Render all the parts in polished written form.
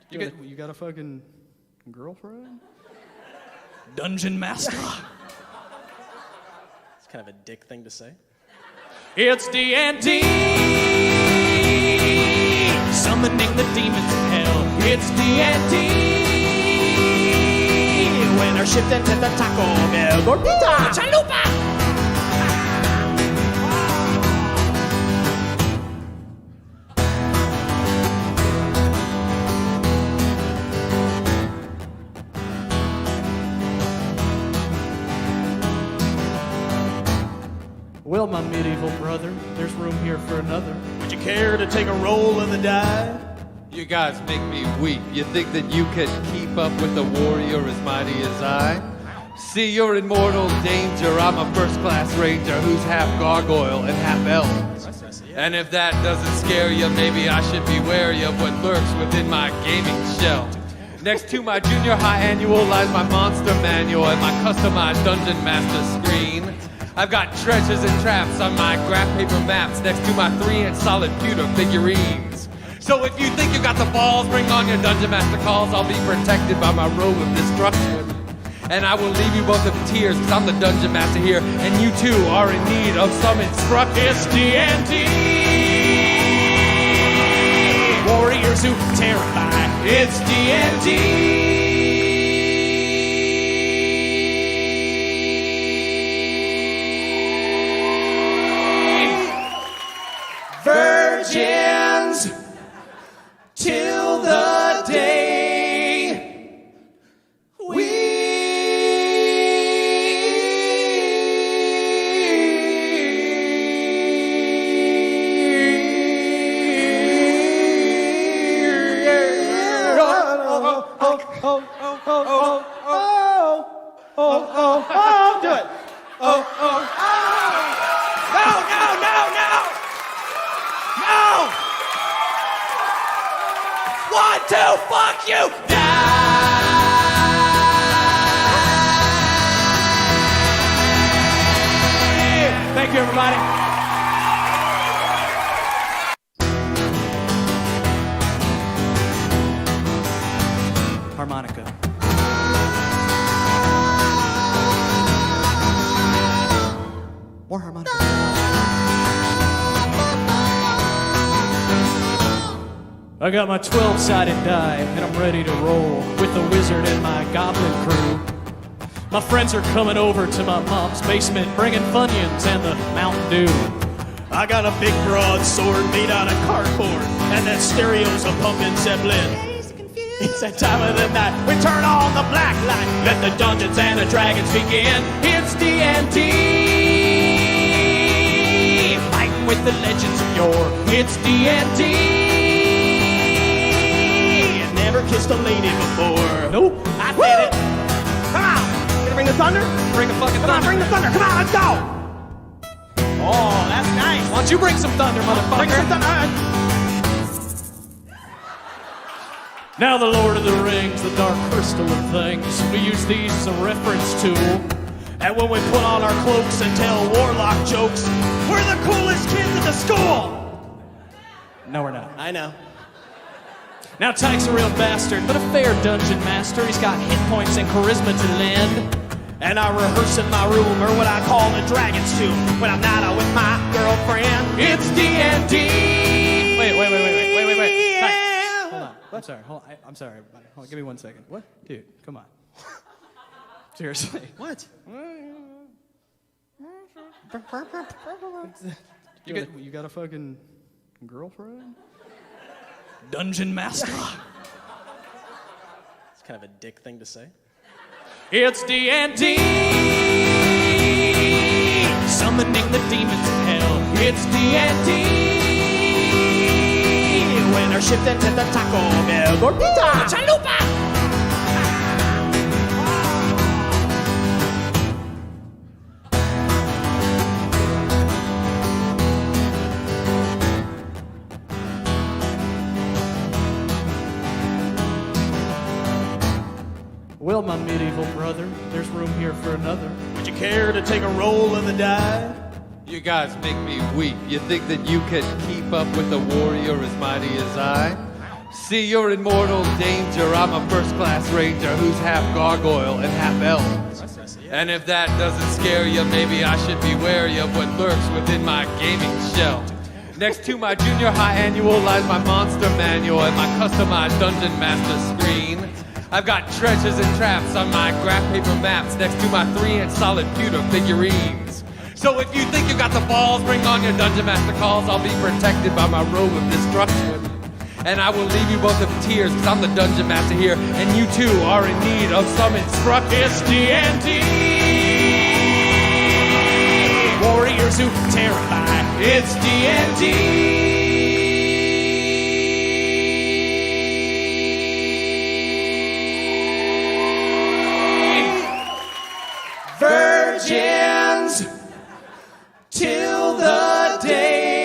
You got a fucking girlfriend? Dungeon Master. It's kind of a dick thing to say. It's D&D. Summoning the demons of hell. It's D&D. When our shift into the Taco Bell. Gordita. Chalupa. Well, my medieval brother, there's room here for another. Would you care to take a roll of the die? You guys make me weep. You think that you can keep up with a warrior as mighty as I? See, you're in mortal danger. I'm a first-class ranger who's half gargoyle and half elf. And if that doesn't scare you, maybe I should be wary of what lurks within my gaming shell. Next to my junior high annual lies my monster manual and my customized Dungeon Master screen. I've got treasures and traps on my graph paper maps next to my 3-inch solid pewter figurines. So if you think you got the balls, bring on your Dungeon Master calls. I'll be protected by my robe of destruction. And I will leave you both in tears, because I'm the Dungeon Master here, and you too are in need of some instruction. It's D&D. Warriors who terrify. It's D&D. Virgins till the day we Do it. No! 1, 2, fuck you! Die! Thank you, everybody. Harmonica. More harmonica. I got my 12-sided die, and I'm ready to roll with the wizard and my goblin crew. My friends are coming over to my mom's basement, bringing Funyuns and the Mountain Dew. I got a big broadsword made out of cardboard, and that stereo's a pumpkin Zeppelin. It's that time of the night, we turn on the black light, let the Dungeons and the Dragons begin. It's D&D, fighting with the legends of yore. It's D&D. Never kissed a lady before. Nope, I did it. Come on. Gonna bring the thunder? Bring a fucking Come on, thunder. bring the thunder. Come on, let's go. Oh, that's nice. Why don't you bring some thunder, motherfucker? Bring some thunder. Now the Lord of the Rings, the dark crystal of things. We use these as a reference tool. And when we put on our cloaks and tell warlock jokes, we're the coolest kids in the school. No, we're not. I know. Now Tyke's a real bastard, but a fair dungeon master. He's got hit points and charisma to lend. And I rehearse in my room, or what I call the dragon's tomb, when I'm not out with my girlfriend. It's D&D. Wait. Tyke, hold on. I'm sorry. I'm sorry, everybody. Hold on, give me 1 second. What? Dude, come on. Seriously. What? You got a fucking girlfriend? Dungeon Master. It's kind of a dick thing to say. It's D&D. Summoning the demons of hell. It's D&D. When our shift into the Taco Bell. Gordita. Chalupa. Well, my medieval brother, there's room here for another. Would you care to take a roll of the die? You guys make me weep. You think that you can keep up with a warrior as mighty as I? See, you're in mortal danger. I'm a first-class ranger who's half gargoyle and half elf. And if that doesn't scare you, maybe I should be wary of what lurks within my gaming shell. Next to my junior high annual lies my monster manual and my customized dungeon master screen. I've got treasures and traps on my graph paper maps next to my 3-inch solid pewter figurines. So if you think you got the balls, bring on your dungeon master calls. I'll be protected by my robe of destruction. And I will leave you both in tears, cause I'm the dungeon master here, and you too are in need of some instruction. It's D&D. Warriors who terrify. It's D&D. Virgins till the day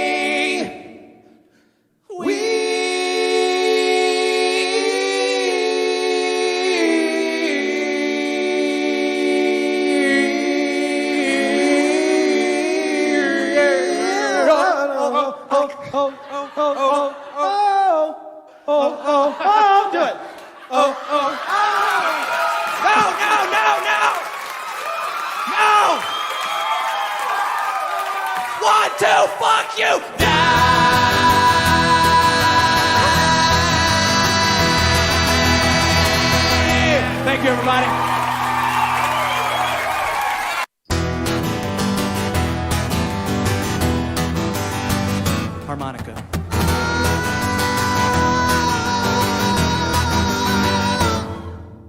Do it. No! 1, 2, fuck you! Die! Thank you, everybody. Harmonica.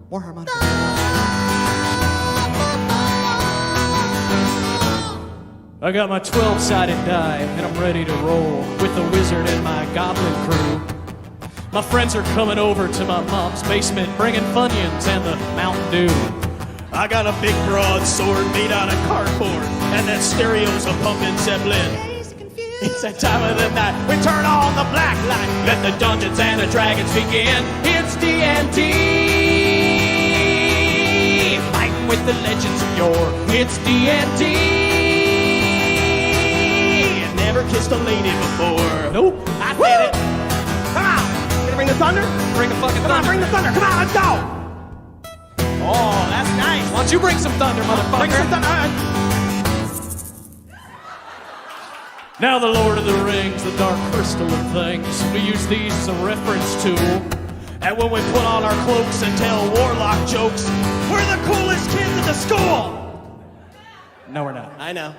More harmonica. I got my 12-sided die, and I'm ready to roll with the wizard and my goblin crew. My friends are coming over to my mom's basement, bringing Funyuns and the Mountain Dew. I got a big broadsword made out of cardboard, and that stereo's a pumping Zeppelin. It's that time of the night, we turn on the black light, let the dungeons and the dragons begin. It's D&D, fighting with the legends of yore. It's D&D. Never kissed a lady before. Nope. I said it. Come on. Gonna bring the thunder? Bring the fucking Come on, thunder. bring the thunder. Come on, let's go. Oh, that's nice. Why don't you bring some thunder, motherfucker? Bring some thunder. Now the Lord of the Rings, the dark crystal of things. We use these as a reference tool. And when we put on our cloaks and tell warlock jokes, we're the coolest kids at the school. No, we're not. I know.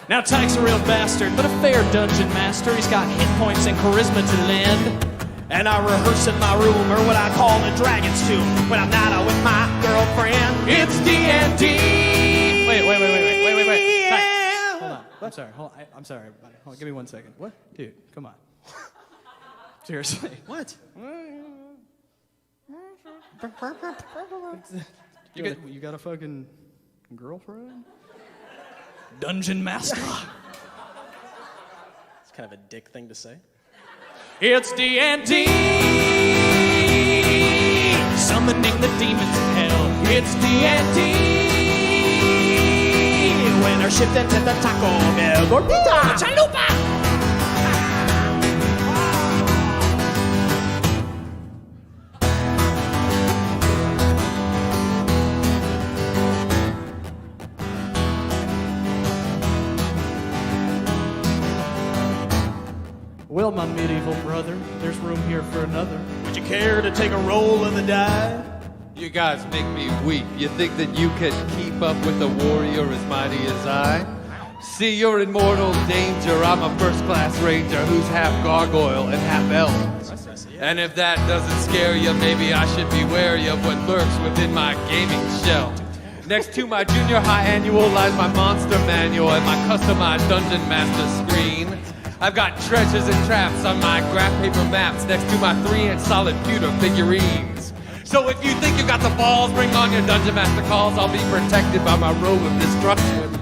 Now Tyke's a real bastard, but a fair dungeon master. He's got hit points and charisma to lend. And I rehearse in my room, or what I call the dragon's tomb, when I'm not out with my girlfriend. It's D&D. Wait. Tyke, hold on. I'm sorry. I'm sorry, everybody. Hold on, give me 1 second. What? Dude, come on. Seriously. What? You got a fucking girlfriend? Dungeon master. It's kind of a dick thing to say. It's D&D. Summoning the demons of hell. It's D&D. When our shift into the Taco Bell, Gordita, Chalupa. Well, my medieval brother, there's room here for another. Would you care to take a roll of the die? You guys make me weep. You think that you can keep up with a warrior as mighty as I? See, you're in mortal danger. I'm a first-class ranger who's half gargoyle and half elf. And if that doesn't scare you, maybe I should be wary of what lurks within my gaming shell. Next to my junior high annual lies my monster manual and my customized dungeon master screen. I've got treasures and traps on my graph paper maps next to my 3-inch solid pewter figurines. So if you think you got the balls, bring on your dungeon master calls. I'll be protected by my robe of destruction.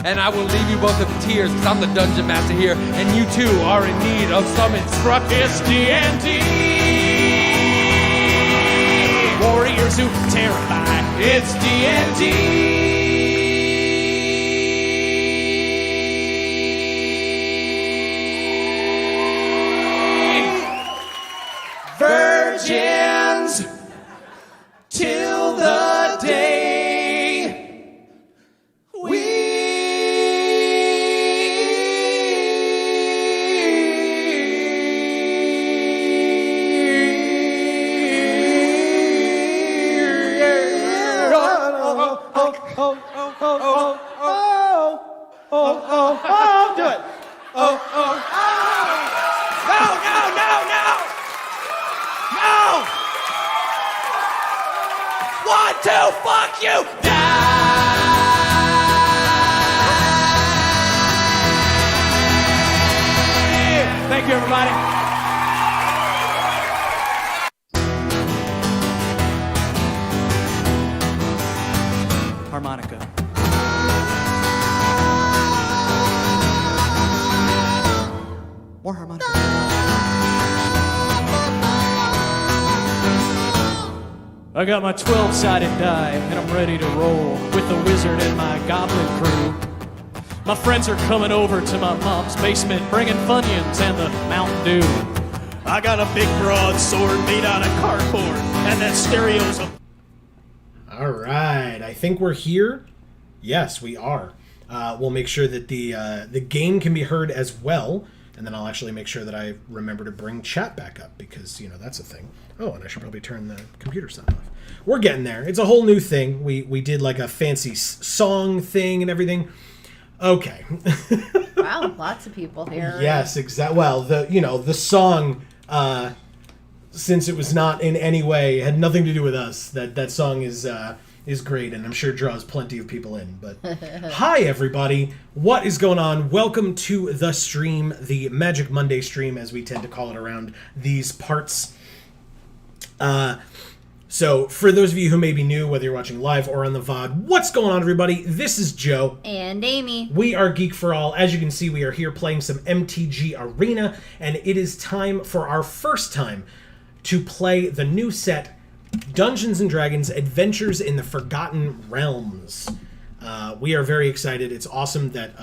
And I will leave you both in tears, cause I'm the dungeon master here, and you too are in need of some instruction. It's D&D. Warriors who terrify. It's D&D. want to fuck you down. Thank you, everybody. Harmonica. More harmonica. I got my 12-sided die, and I'm ready to roll with the wizard and my goblin crew. My friends are coming over to my mom's basement, bringing Funyuns and the Mountain Dew. I got a big broadsword made out of cardboard, and that stereo's a... All right, I think we're here. Yes, we are. We'll make sure that the game can be heard as well, and then I'll actually make sure that I remember to bring chat back up because, you know, that's a thing. Oh, and I should probably turn the computer sound off. We're getting there. It's a whole new thing. We did like a fancy song thing and everything. Okay. Wow, lots of people here. Yes, exactly. Well, the song, since it was not in any way, had nothing to do with us. That song is great, and I'm sure draws plenty of people in. But hi, everybody. What is going on? Welcome to the stream, the Magic Monday stream, as we tend to call it around these parts. So, for those of you who may be new, whether you're watching live or on the VOD, what's going on, everybody? This is Joe. And Amy. We are Geek for All. As you can see, we are here playing some MTG Arena, and it is time for our first time to play the new set, Dungeons & Dragons Adventures in the Forgotten Realms. We are very excited. It's awesome that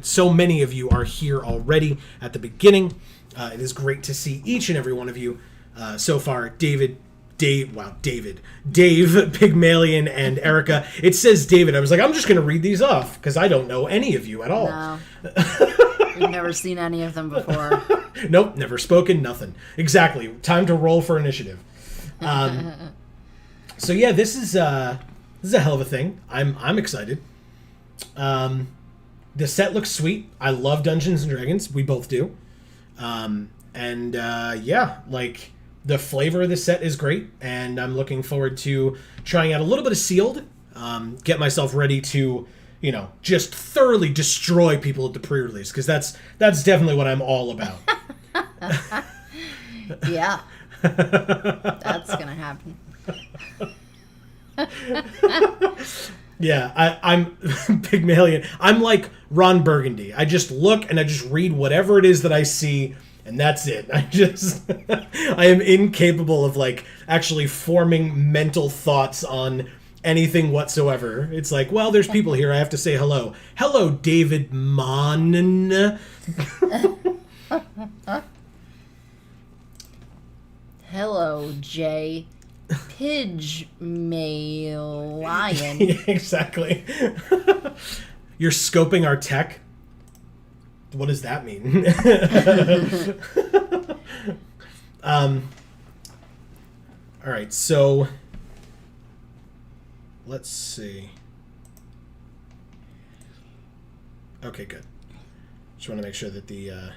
so many of you are here already at the beginning. It is great to see each and every one of you so far. Dave, Pygmalion, and Erica. It says David. I was like, I'm just going to read these off because I don't know any of you at all. No. We've never seen any of them before. Nope, never spoken, nothing. Exactly. Time to roll for initiative. So yeah, this is a hell of a thing. I'm excited. The set looks sweet. I love Dungeons and Dragons. We both do. Yeah, like the flavor of the set is great, and I'm looking forward to trying out a little bit of Sealed. Get myself ready to, just thoroughly destroy people at the pre-release, because that's definitely what I'm all about. Yeah. That's gonna happen. Yeah, I'm Pygmalion. I'm like Ron Burgundy. I just look and I just read whatever it is that I see, and that's it. I am incapable of like actually forming mental thoughts on anything whatsoever. It's like, well, there's people here. I have to say hello. Hello, David Monin. Hello, Jay. Pygmalion. Yeah, exactly. You're scoping our tech? What does that mean? All right, so let's see. Okay, good. Just want to make sure that the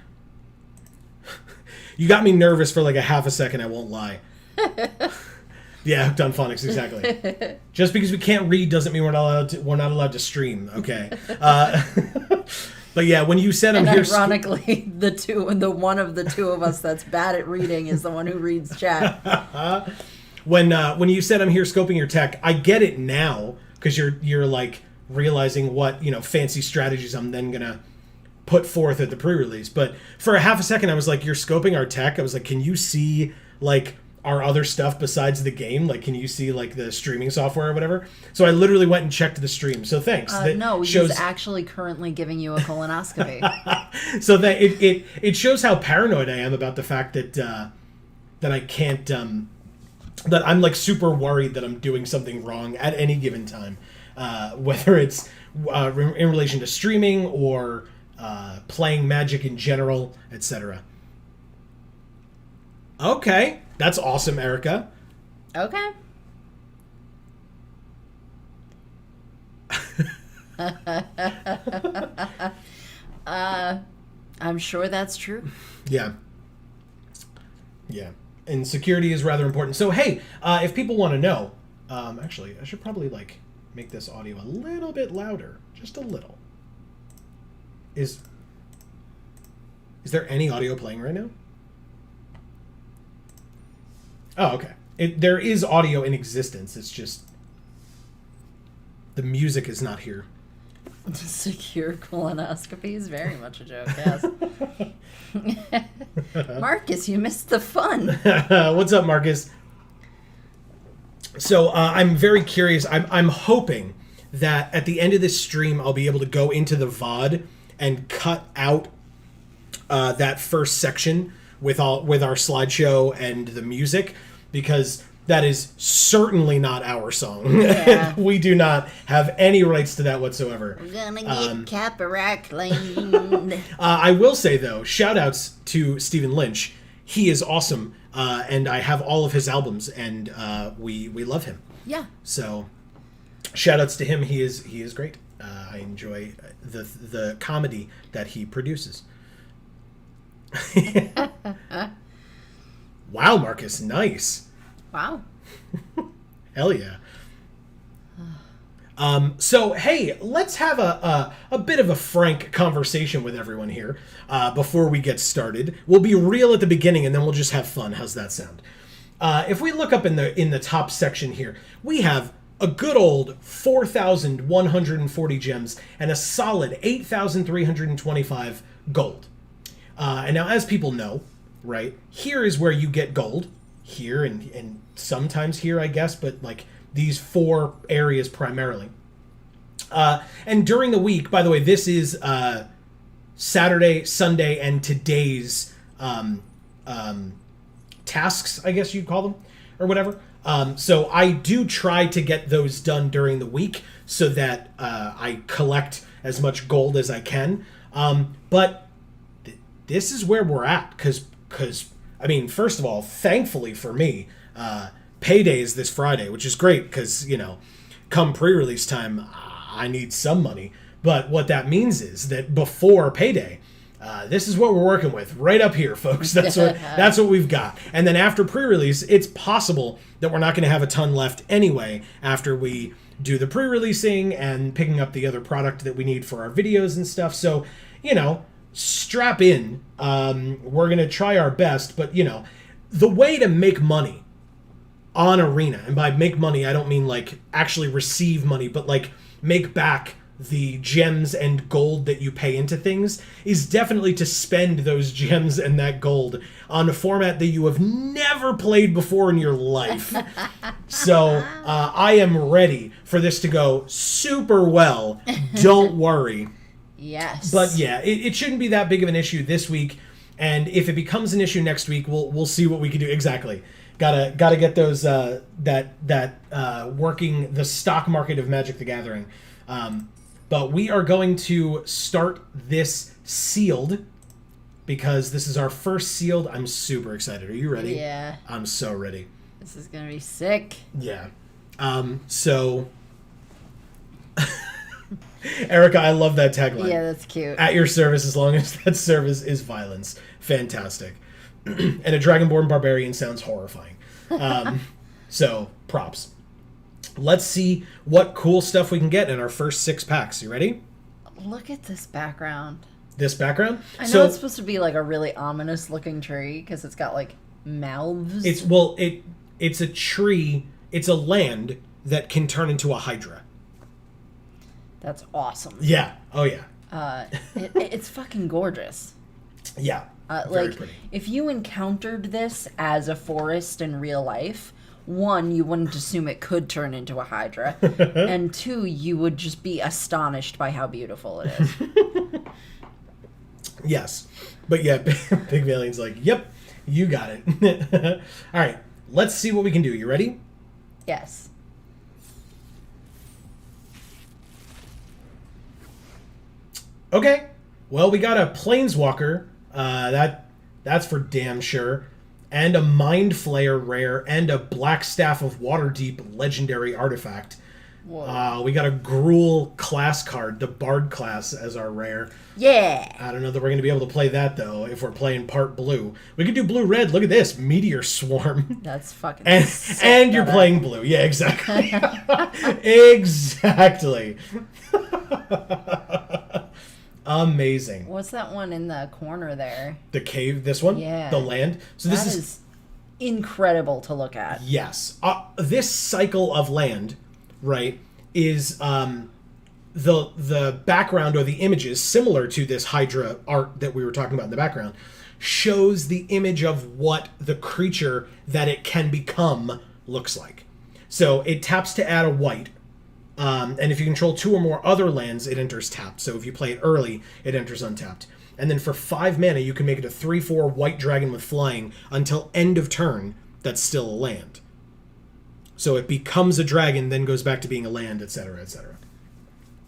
you got me nervous for like a half a second, I won't lie. Yeah, hooked on phonics, exactly. Just because we can't read doesn't mean we're not allowed to stream. Okay. But yeah, when you said I'm here, ironically, the one of the two of us that's bad at reading is the one who reads chat. When you said I'm here scoping your tech, I get it now because you're like realizing what fancy strategies I'm then gonna put forth at the pre-release. But for a half a second, I was like, you're scoping our tech. I was like, can you see like our other stuff besides the game? Like, can you see like the streaming software or whatever? So I literally went and checked the stream. So thanks. No, he's actually currently giving you a colonoscopy. So that it shows how paranoid I am about the fact that that I can't that I'm like super worried that I'm doing something wrong at any given time, whether it's in relation to streaming or playing Magic in general, etc. Okay. That's awesome, Erica. Okay. I'm sure that's true. Yeah. Yeah. And security is rather important. So, hey, if people want to know, Actually, I should probably like make this audio a little bit louder, just a little. Is there any audio playing right now? Oh, okay. There is audio in existence. It's just the music is not here. Secure colonoscopy is very much a joke, yes. Marcus, you missed the fun. What's up, Marcus? So I'm very curious. I'm hoping that at the end of this stream, I'll be able to go into the VOD and cut out that first section with our slideshow and the music, because that is certainly not our song. Yeah. We do not have any rights to that whatsoever. We're gonna get copyright claimed. I will say, though, shout-outs to Stephen Lynch. He is awesome, and I have all of his albums, and we love him. Yeah. So, shout-outs to him. He is great. I enjoy the comedy that he produces. Wow, Marcus, nice. Wow. Hell yeah. So, hey, let's have a bit of a frank conversation with everyone here before we get started. We'll be real at the beginning, and then we'll just have fun. How's that sound? If we look up in the top section here, we have a good old 4,140 gems and a solid 8,325 gold. And now, as people know, right, here is where you get gold. Here and sometimes here, I guess, but like these 4 areas primarily. And during the week, by the way, this is Saturday, Sunday, and today's tasks, I guess you'd call them, or whatever. So I do try to get those done during the week so that I collect as much gold as I can. But this is where we're at, because I mean, first of all, thankfully for me, payday is this Friday, which is great because, you know, come pre-release time, I need some money. But what that means is that before payday, this is what we're working with right up here, folks. That's what we've got. And then after pre-release, it's possible that we're not going to have a ton left anyway after we do the pre-releasing and picking up the other product that we need for our videos and stuff. So, you know, strap in. We're going to try our best, but, you know, the way to make money on Arena, and by make money, I don't mean like actually receive money, but like make back the gems and gold that you pay into things, is definitely to spend those gems and that gold on a format that you have never played before in your life. So I am ready for this to go super well. Don't worry. Yes. But yeah, it shouldn't be that big of an issue this week, and if it becomes an issue next week, we'll see what we can do. Exactly. Gotta get those working the stock market of Magic the Gathering. But we are going to start this sealed because this is our first sealed. I'm super excited. Are you ready? Yeah. I'm so ready. This is gonna be sick. Yeah. So Erica, I love that tagline. Yeah, that's cute. At your service as long as that service is violence. Fantastic. And a Dragonborn Barbarian sounds horrifying. So, props. Let's see what cool stuff we can get in our first 6 packs. You ready? Look at this background. This background? I know it's supposed to be like a really ominous looking tree because it's got like mouths. It's a tree. It's a land that can turn into a hydra. That's awesome. Yeah. Oh yeah. It's fucking gorgeous. Yeah. Very pretty. If you encountered this as a forest in real life, 1, you wouldn't assume it could turn into a hydra, and 2, you would just be astonished by how beautiful it is. Yes. But yeah, Big Alien's like, yep, you got it. All right, let's see what we can do. You ready? Yes. Okay. Well, we got a Planeswalker. That's for damn sure. And a Mind Flayer rare and a Black Staff of Waterdeep legendary artifact. Whoa. We got a Gruul class card, the Bard class, as our rare. Yeah. I don't know that we're going to be able to play that, though, if we're playing part blue. We could do blue-red. Look at this. Meteor Swarm. That's fucking And, sick, and you're brother. playing blue. Yeah, exactly. Exactly. Amazing. What's that one in the corner there? The cave, this one? Yeah. The land. So this That is incredible to look at. Yes. This cycle of land, right, is the background or the images similar to this Hydra art that we were talking about in the background shows the image of what the creature that it can become looks like. So it taps to add a white. And if you control 2 or more other lands, it enters tapped. So if you play it early, it enters untapped. And then for 5 mana, you can make it a 3/4 white dragon with flying until end of turn. That's still a land. So it becomes a dragon, then goes back to being a land, etc., etc.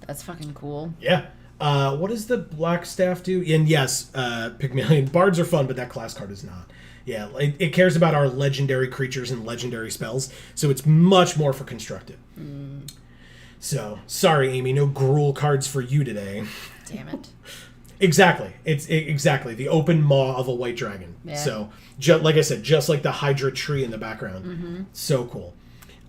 That's fucking cool. Yeah. What does the black staff do? And yes, Pygmalion bards are fun, but that class card is not. Yeah, it cares about our legendary creatures and legendary spells, so it's much more for constructed. So sorry, Amy, no Gruul cards for you today. Damn it. Exactly. It's exactly the open maw of a white dragon. Yeah. So, like I said, just like the Hydra tree in the background. So cool.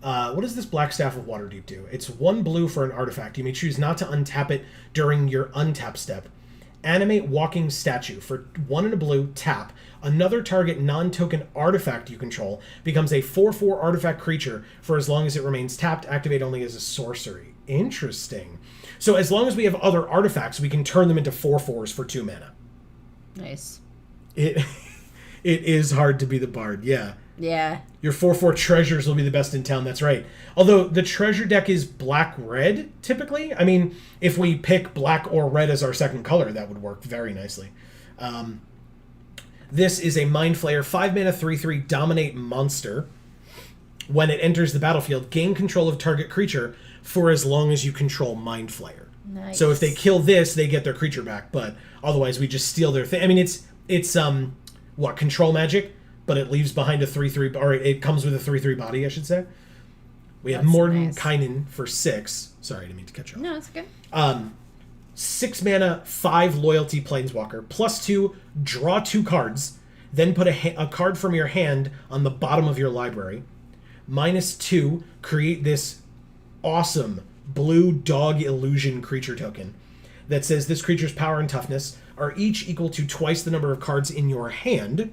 What does this Black Staff of Waterdeep do? It's 1 blue for an artifact. You may choose not to untap it during your untap step. Animate Walking Statue. For 1 and a blue, tap. Another target non-token artifact you control becomes a 4/4 artifact creature for as long as it remains tapped. Activate only as a sorcery. Interesting. So as long as we have other artifacts, we can turn them into 4/4s for 2 mana. Nice. It is hard to be the bard, yeah. Yeah. Your 4/4 treasures will be the best in town, that's right. Although the treasure deck is black-red, typically. I mean, if we pick black or red as our second color, that would work very nicely. This is a Mind Flayer, 5 mana, 3/3 dominate monster. When it enters the battlefield, gain control of target creature for as long as you control Mind Flayer. Nice. So if they kill this, they get their creature back, but otherwise we just steal their thing. I mean, it's control magic, but it leaves behind a 3/3, or it comes with a 3/3 body, I should say. We have That's Mordenkainen nice. for 6. Sorry, I didn't mean to cut you off. No, it's good. 6 mana, 5 loyalty planeswalker, +2, draw 2 cards, then put a card from your hand on the bottom of your library. -2, create this awesome blue dog illusion creature token that says this creature's power and toughness are each equal to twice the number of cards in your hand.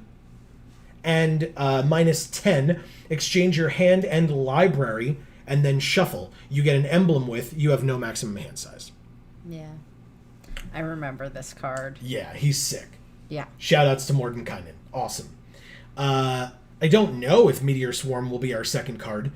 And -10, exchange your hand and library and then shuffle. You get an emblem with, you have no maximum hand size. Yeah. I remember this card. Yeah, he's sick. Yeah. Shoutouts to Mordenkainen. Awesome. I don't know if Meteor Swarm will be our second card.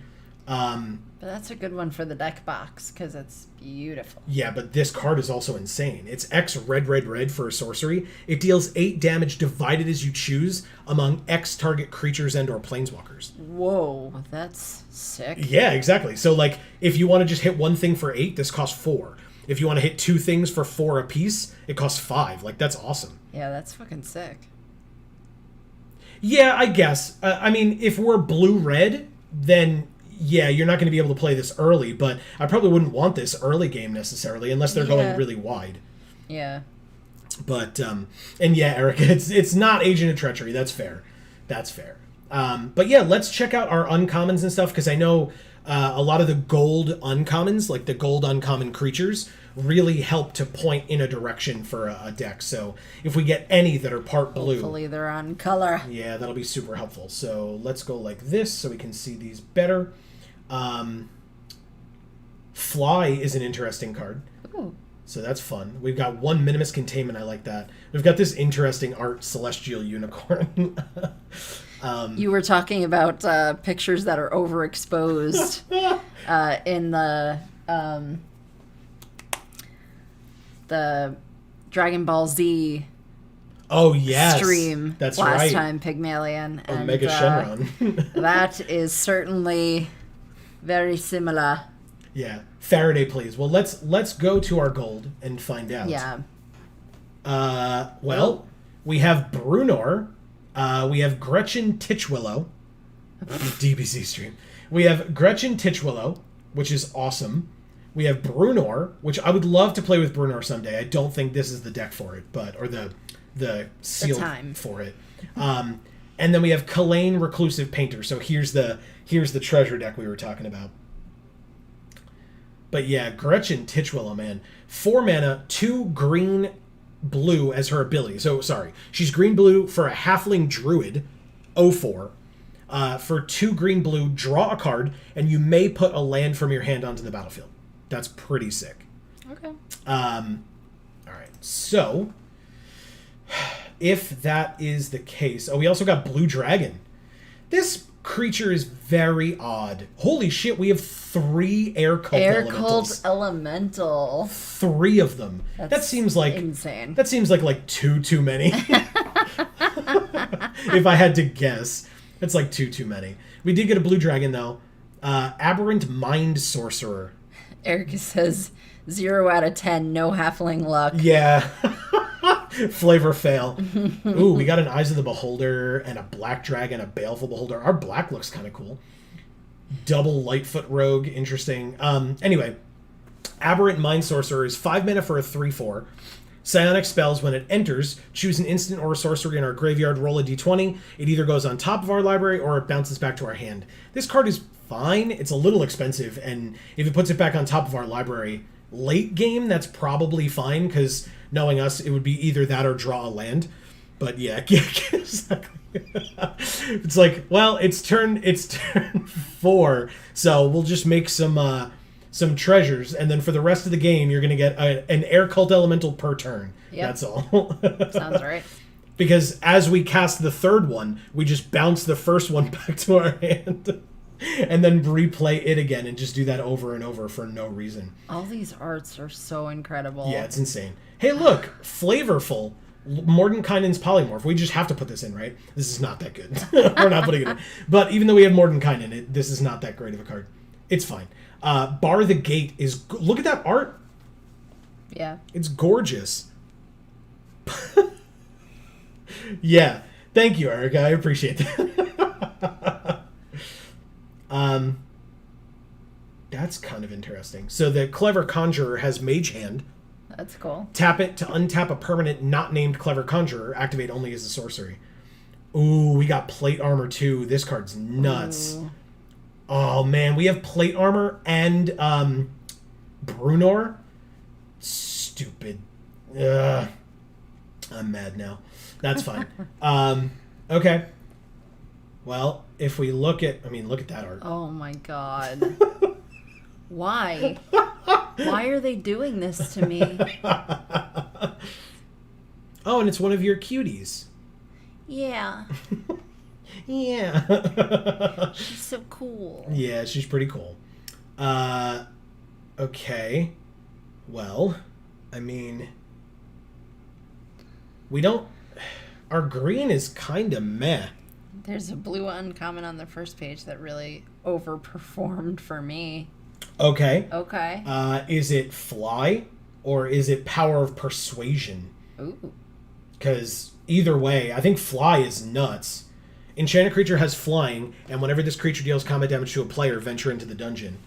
But that's a good one for the deck box, because it's beautiful. Yeah, but this card is also insane. It's X red, red, red for a sorcery. It deals 8 damage divided as you choose among X target creatures and or planeswalkers. Whoa, that's sick. Yeah, exactly. So, like, if you want to just hit one thing for 8, this costs 4. If you want to hit 2 things for 4 apiece, it costs 5. Like, that's awesome. Yeah, that's fucking sick. Yeah, I guess. I mean, if we're blue-red, then yeah, you're not going to be able to play this early, but I probably wouldn't want this early game necessarily unless they're going really wide. Yeah. But, and yeah, Eric, it's not Agent of Treachery. That's fair. That's fair. But yeah, let's check out our uncommons and stuff, because I know a lot of the gold uncommons, like the gold uncommon creatures, really help to point in a direction for a deck. So if we get any that are part blue, Hopefully they're on color. yeah, that'll be super helpful. So let's go like this so we can see these better. Fly is an interesting card. Ooh. So that's fun. We've got 1 Minimus Containment. I like that. We've got this interesting art Celestial Unicorn. You were talking about pictures that are overexposed in the Dragon Ball Z Oh, yes. stream That's last right. time, Pygmalion. And Omega Shenron. that is certainly very similar. Yeah. Faraday, please. Well, let's go to our gold and find out. Yeah. Well, we have Brunor. We have Gretchen Titchwillow. DBC stream. We have Gretchen Titchwillow, which is awesome. We have Brunor, which I would love to play with Brunor someday. I don't think this is the deck for it, or the seal for it. And then we have Kalain, Reclusive Painter. So here's the treasure deck we were talking about. But yeah, Gretchen Titchwillow, man. 4 mana, 2 green, blue as her ability. So, sorry. She's green-blue for a Halfling Druid, 0/4. For 2 green-blue, draw a card, and you may put a land from your hand onto the battlefield. That's pretty sick. Okay. All right. So, if that is the case... Oh, we also got Blue Dragon. This creature is very odd. Holy shit, we have 3 Air Cult Elementals. Elemental. 3 of them. That seems like... insane. That seems like too many. If I had to guess. That's like too many. We did get a Blue Dragon, though. Aberrant Mind Sorcerer. Erica says 0 out of 10, no halfling luck. Yeah. Flavor fail. Ooh, we got an Eyes of the Beholder and a Black Dragon, a Baleful Beholder. Our black looks kind of cool. Double Lightfoot Rogue, interesting. Anyway, Aberrant Mind Sorcerer is 5 mana for a 3/4. Psionic spells, when it enters, choose an instant or a sorcery in our graveyard, roll a d20. It either goes on top of our library or it bounces back to our hand. This card is fine. It's a little expensive, and if it puts it back on top of our library late game, that's probably fine, because knowing us, it would be either that or draw a land. But yeah, exactly. It's like, well, it's turn 4, so we'll just make some treasures, and then for the rest of the game, you're going to get an Air Cult Elemental per turn. Yep. That's all. Sounds right. Because as we cast the 3rd one, we just bounce the first one back to our hand, and then replay it again, and just do that over and over for no reason. All these arts are so incredible. Yeah, it's insane. Hey, look, flavorful. Mordenkainen's Polymorph. We just have to put this in, right? This is not that good. We're not putting it in. But even though we have Mordenkainen, this is not that great of a card. It's fine. Bar the Gate is... Look at that art. Yeah. It's gorgeous. Yeah. Thank you, Erica. I appreciate that. That's kind of interesting. So the Clever Conjurer has Mage Hand. That's cool. Tap it to untap a permanent not named Clever Conjurer. Activate only as a sorcery. Ooh, we got Plate Armor too. This card's nuts. Ooh. Oh, man. We have Plate Armor and Brunor. Stupid. I'm mad now. That's fine. Okay. Well, if we look at that art. Oh my god. Why? Why are they doing this to me? Oh, and it's one of your cuties. Yeah. Yeah. She's so cool. Yeah, she's pretty cool. Okay. Well, I mean, we don't... Our green is kind of meh. There's a blue uncommon on the first page that really overperformed for me. Okay. Okay. Is it Fly or is it Power of Persuasion? Ooh. Because either way, I think Fly is nuts. Enchanted creature has flying, and whenever this creature deals combat damage to a player, venture into the dungeon.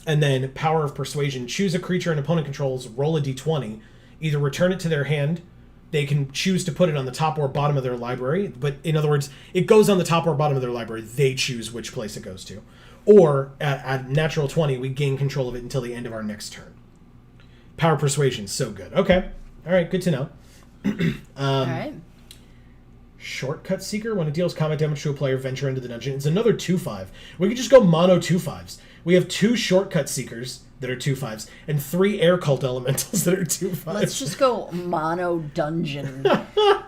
And then Power of Persuasion. Choose a creature an opponent controls, roll a d20. Either return it to their hand. They can choose to put it on the top or bottom of their library. But in other words, it goes on the top or bottom of their library. They choose which place it goes to. Or, at natural 20, we gain control of it until the end of our next turn. Power Persuasion, so good. Okay. All right, good to know. All right. Shortcut Seeker. When it deals combat damage to a player, venture into the dungeon. It's another 2/5. We could just go mono 2/5s. We have 2 Shortcut Seekers that are 2/5s and 3 Air Cult Elementals that are 2/5s. Let's just go mono dungeon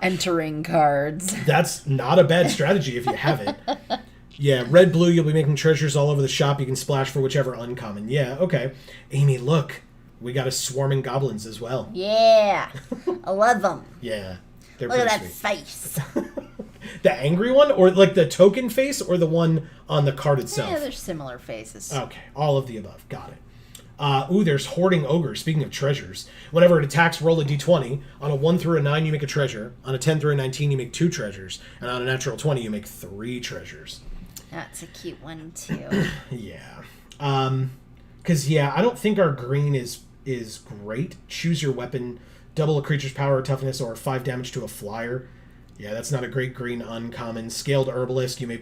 entering cards. That's not a bad strategy if you have it. Yeah, red, blue, you'll be making treasures all over the shop. You can splash for whichever uncommon. Yeah, okay. Amy, look. We got a Swarming Goblins as well. Yeah. I love them. Yeah. They're Look at that sweet. face. The angry one? Or like the token face or the one on the card itself? Yeah, they're similar faces. Okay, all of the above. Got it. Ooh, there's Hoarding Ogre. Speaking of treasures. Whenever it attacks, roll a d20. On a 1 through a 9, you make a treasure. On a 10 through a 19, you make 2 treasures. And on a natural 20, you make 3 treasures. That's a cute one, too. Yeah. Because, yeah, I don't think our green is great. Choose your weapon, double a creature's power or toughness, or 5 damage to a flyer. Yeah, that's not a great green uncommon. Scaled Herbalist, you may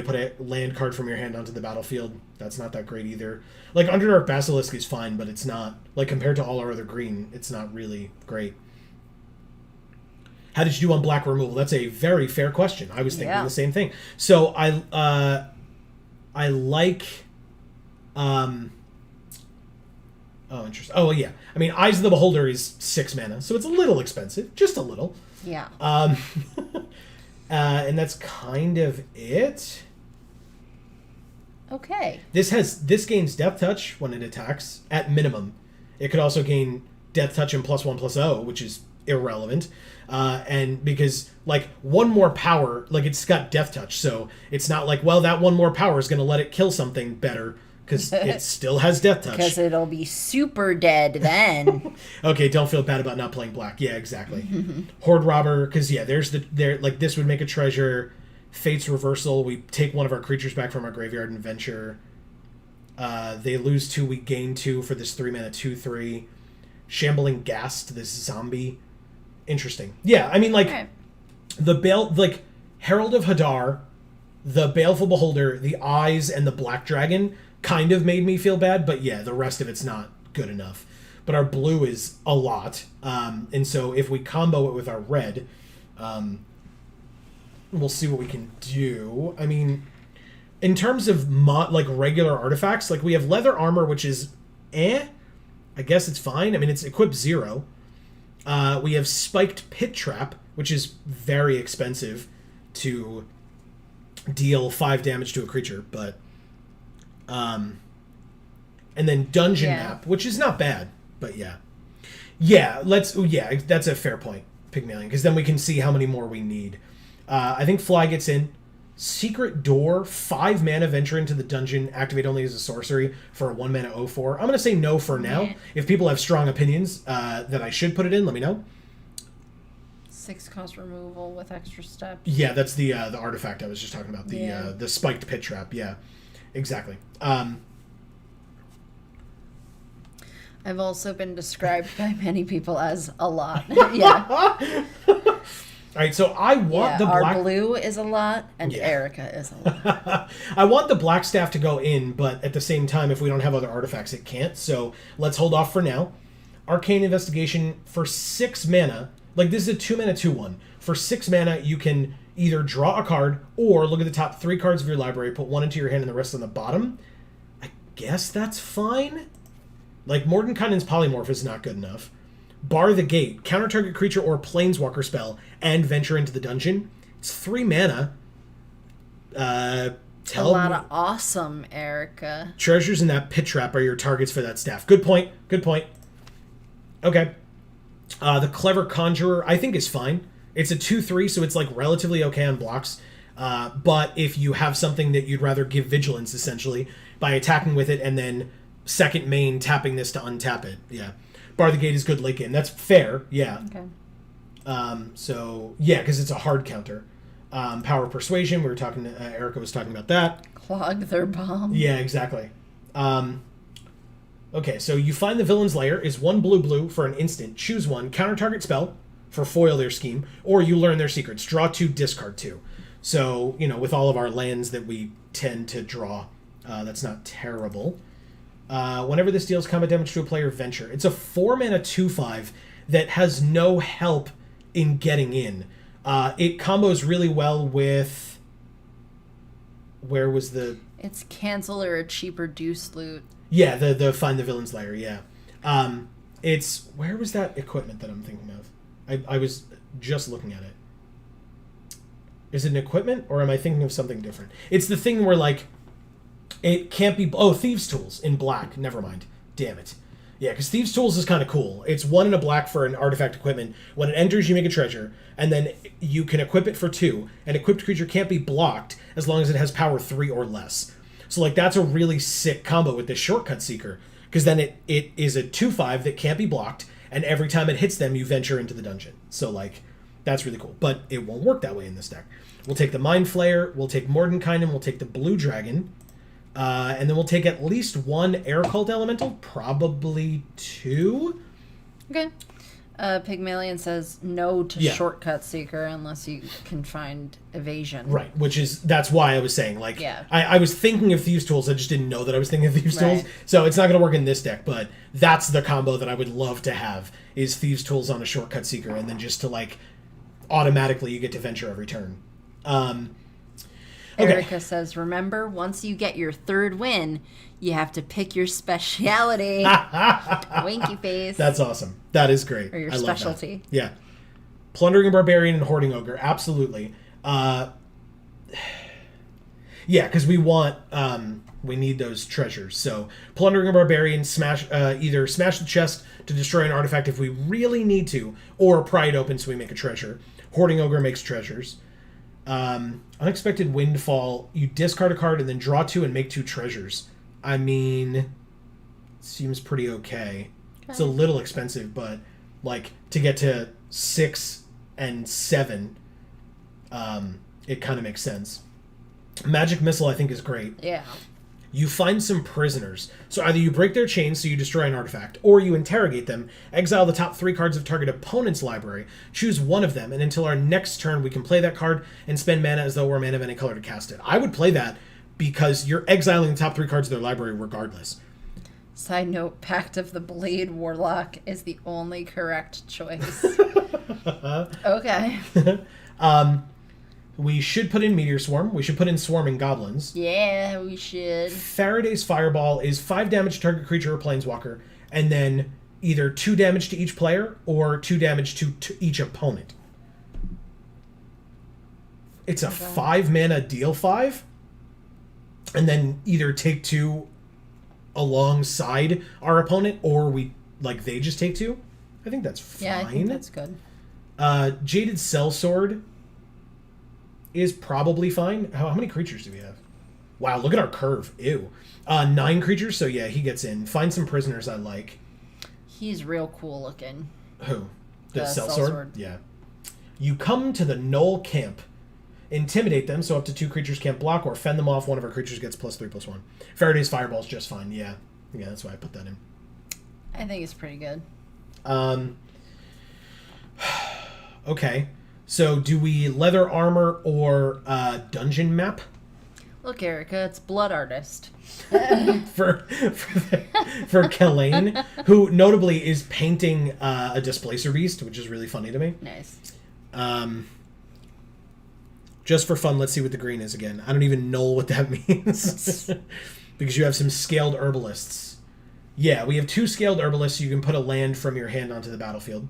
put a land card from your hand onto the battlefield. That's not that great either. Like, Underdark Basilisk is fine, but it's not, like, compared to all our other green, it's not really great. How did you do on black removal? That's a very fair question. I was thinking the same thing. So I like oh, interesting. Oh, yeah. I mean, Eyes of the Beholder is 6 mana, so it's a little expensive, just a little. Yeah. And that's kind of it. Okay. This gains Death Touch when it attacks at minimum. It could also gain Death Touch and +1/+0, which is irrelevant. And because, like, one more power, like, it's got Death Touch, so it's not like, well, that one more power is going to let it kill something better, because it still has Death Touch. Because it'll be super dead then. Okay, don't feel bad about not playing black. Yeah, exactly. Horde Robber, because, yeah, like, this would make a treasure. Fate's Reversal, we take one of our creatures back from our graveyard and venture. They lose 2, we gain 2 for this 3 mana 2/3. Shambling Ghast, this zombie. Interesting. Yeah, I mean, like, the Herald of Hadar, the Baleful Beholder, the Eyes, and the Black Dragon kind of made me feel bad, but yeah, the rest of it's not good enough. But our blue is a lot, and so if we combo it with our red, we'll see what we can do. I mean, in terms of regular artifacts, like, we have Leather Armor, which is I guess it's fine. I mean, it's equipped 0. We have Spiked Pit Trap, which is very expensive to deal 5 damage to a creature, but and then Dungeon Map, which is not bad, but that's a fair point, Pygmalion, because then we can see how many more we need. I think Fly gets in. Secret Door, 5 mana, venture into the dungeon, activate only as a sorcery for a 1 mana 0/4. I'm going to say no for now. If people have strong opinions that I should put it in, let me know. 6 cost removal with extra steps. Yeah, that's the artifact I was just talking about. The Spiked Pit Trap. Yeah, exactly. I've also been described by many people as a lot. Yeah. All right, so I want the black... Our blue is a lot, and Erica is a lot. I want the black staff to go in, but at the same time, if we don't have other artifacts, it can't. So let's hold off for now. Arcane Investigation for 6 mana. Like, this is a 2 mana 2/1. For 6 mana, you can either draw a card or look at the top 3 cards of your library, put 1 into your hand and the rest on the bottom. I guess that's fine. Like, Mordenkainen's Polymorph is not good enough. Bar the Gate, counter target creature or planeswalker spell, and venture into the dungeon. It's 3 mana. A lot of awesome, Erica. Treasures in that pit trap are your targets for that staff. Good point. Good point. Okay. The Clever Conjurer, I think, is fine. It's a 2/3, so it's, like, relatively okay on blocks. But if you have something that you'd rather give vigilance, essentially, by attacking with it and then second main tapping this to untap it. Yeah. Bar the Gate is good late game. That's fair, yeah. Okay. So, yeah, because it's a hard counter. Power of Persuasion, we were talking, Erica was talking about that. Clog their bomb. Yeah, exactly. Okay, so you find the Villain's Lair is 1 blue for an instant. Choose 1, counter target spell for foil their scheme, or you learn their secrets. Draw 2, discard 2. So, with all of our lands that we tend to draw, that's not terrible. Whenever this deals combat damage to a player, venture. It's a 4 mana 2/5 that has no help in getting in. It combos really well with... Where was the... It's cancel or a cheaper deuce loot. Yeah, the Find the Villain's Lair, yeah. It's... Where was that equipment that I'm thinking of? I was just looking at it. Is it an equipment, or am I thinking of something different? It's the thing where, like... It can't be... Oh, Thieves' Tools in black. Never mind. Damn it. Yeah, because Thieves' Tools is kind of cool. It's 1 in a black for an artifact equipment. When it enters, you make a treasure, and then you can equip it for 2. An equipped creature can't be blocked as long as it has power 3 or less. So, like, that's a really sick combo with this Shortcut Seeker, because then it is a 2/5 that can't be blocked, and every time it hits them, you venture into the dungeon. So, like, that's really cool. But it won't work that way in this deck. We'll take the Mind Flayer, we'll take Mordenkainen, we'll take the Blue Dragon, And then we'll take at least one Air Cult Elemental, probably 2. Okay. Pygmalion says no to Yeah. Shortcut Seeker unless you can find evasion. Right, that's why I was saying, like, Yeah. I was thinking of Thieves' Tools, I just didn't know that I was thinking of Thieves' Tools, Right. so it's not going to work in this deck, but that's the combo that I would love to have, is Thieves' Tools on a Shortcut Seeker, and then just to, like, automatically you get to venture every turn. Okay. Erica says, remember, once you get your 3rd win, you have to pick your speciality. Winky face. That's awesome. That is great. Or your I love that. specialty. Yeah. Plundering a Barbarian and Hoarding Ogre, absolutely. Yeah, because we need those treasures. So, Plundering a Barbarian, either smash the chest to destroy an artifact if we really need to, or pry it open so we make a treasure. Hoarding Ogre makes treasures. Unexpected Windfall, you discard a card and then draw 2 and make 2 treasures. I mean, seems pretty okay. It's a little expensive, but like to get to 6 and 7, it kind of makes sense. Magic Missile, I think, is great. Yeah. You find some prisoners. So either you break their chains, so you destroy an artifact, or you interrogate them, exile the top 3 cards of target opponent's library, choose one of them, and until our next turn we can play that card and spend mana as though it were mana of any color to cast it. I would play that because you're exiling the top 3 cards of their library regardless. Side note, Pact of the Blade Warlock is the only correct choice. Okay. We should put in Meteor Swarm. We should put in Swarming Goblins. Yeah, we should. Faraday's Fireball is 5 damage to target creature or planeswalker, and then either 2 damage to each player or 2 damage to each opponent. It's a 5 mana deal 5, and then either take 2 alongside our opponent, or they just take 2. I think that's fine. Yeah, I think that's good. Jaded Sellsword is probably fine. How many creatures do we have? Wow, look at our curve. Ew. 9 creatures, so yeah, he gets in. Find some prisoners I like. He's real cool looking. Who? The Sellsword. Sellsword? Yeah. You come to the Knoll camp. Intimidate them, so up to 2 creatures can't block, or fend them off. One of our creatures gets +3/+1. Faraday's Fireball is just fine, yeah. Yeah, that's why I put that in. I think it's pretty good. Okay. So do we leather armor or dungeon map? Look, Erica, it's Blood Artist. for Kelaine, who notably is painting a Displacer Beast, which is really funny to me. Nice. Just for fun, let's see what the green is again. I don't even know what that means. Because you have some Scaled Herbalists. Yeah, we have 2 Scaled Herbalists. You can put a land from your hand onto the battlefield.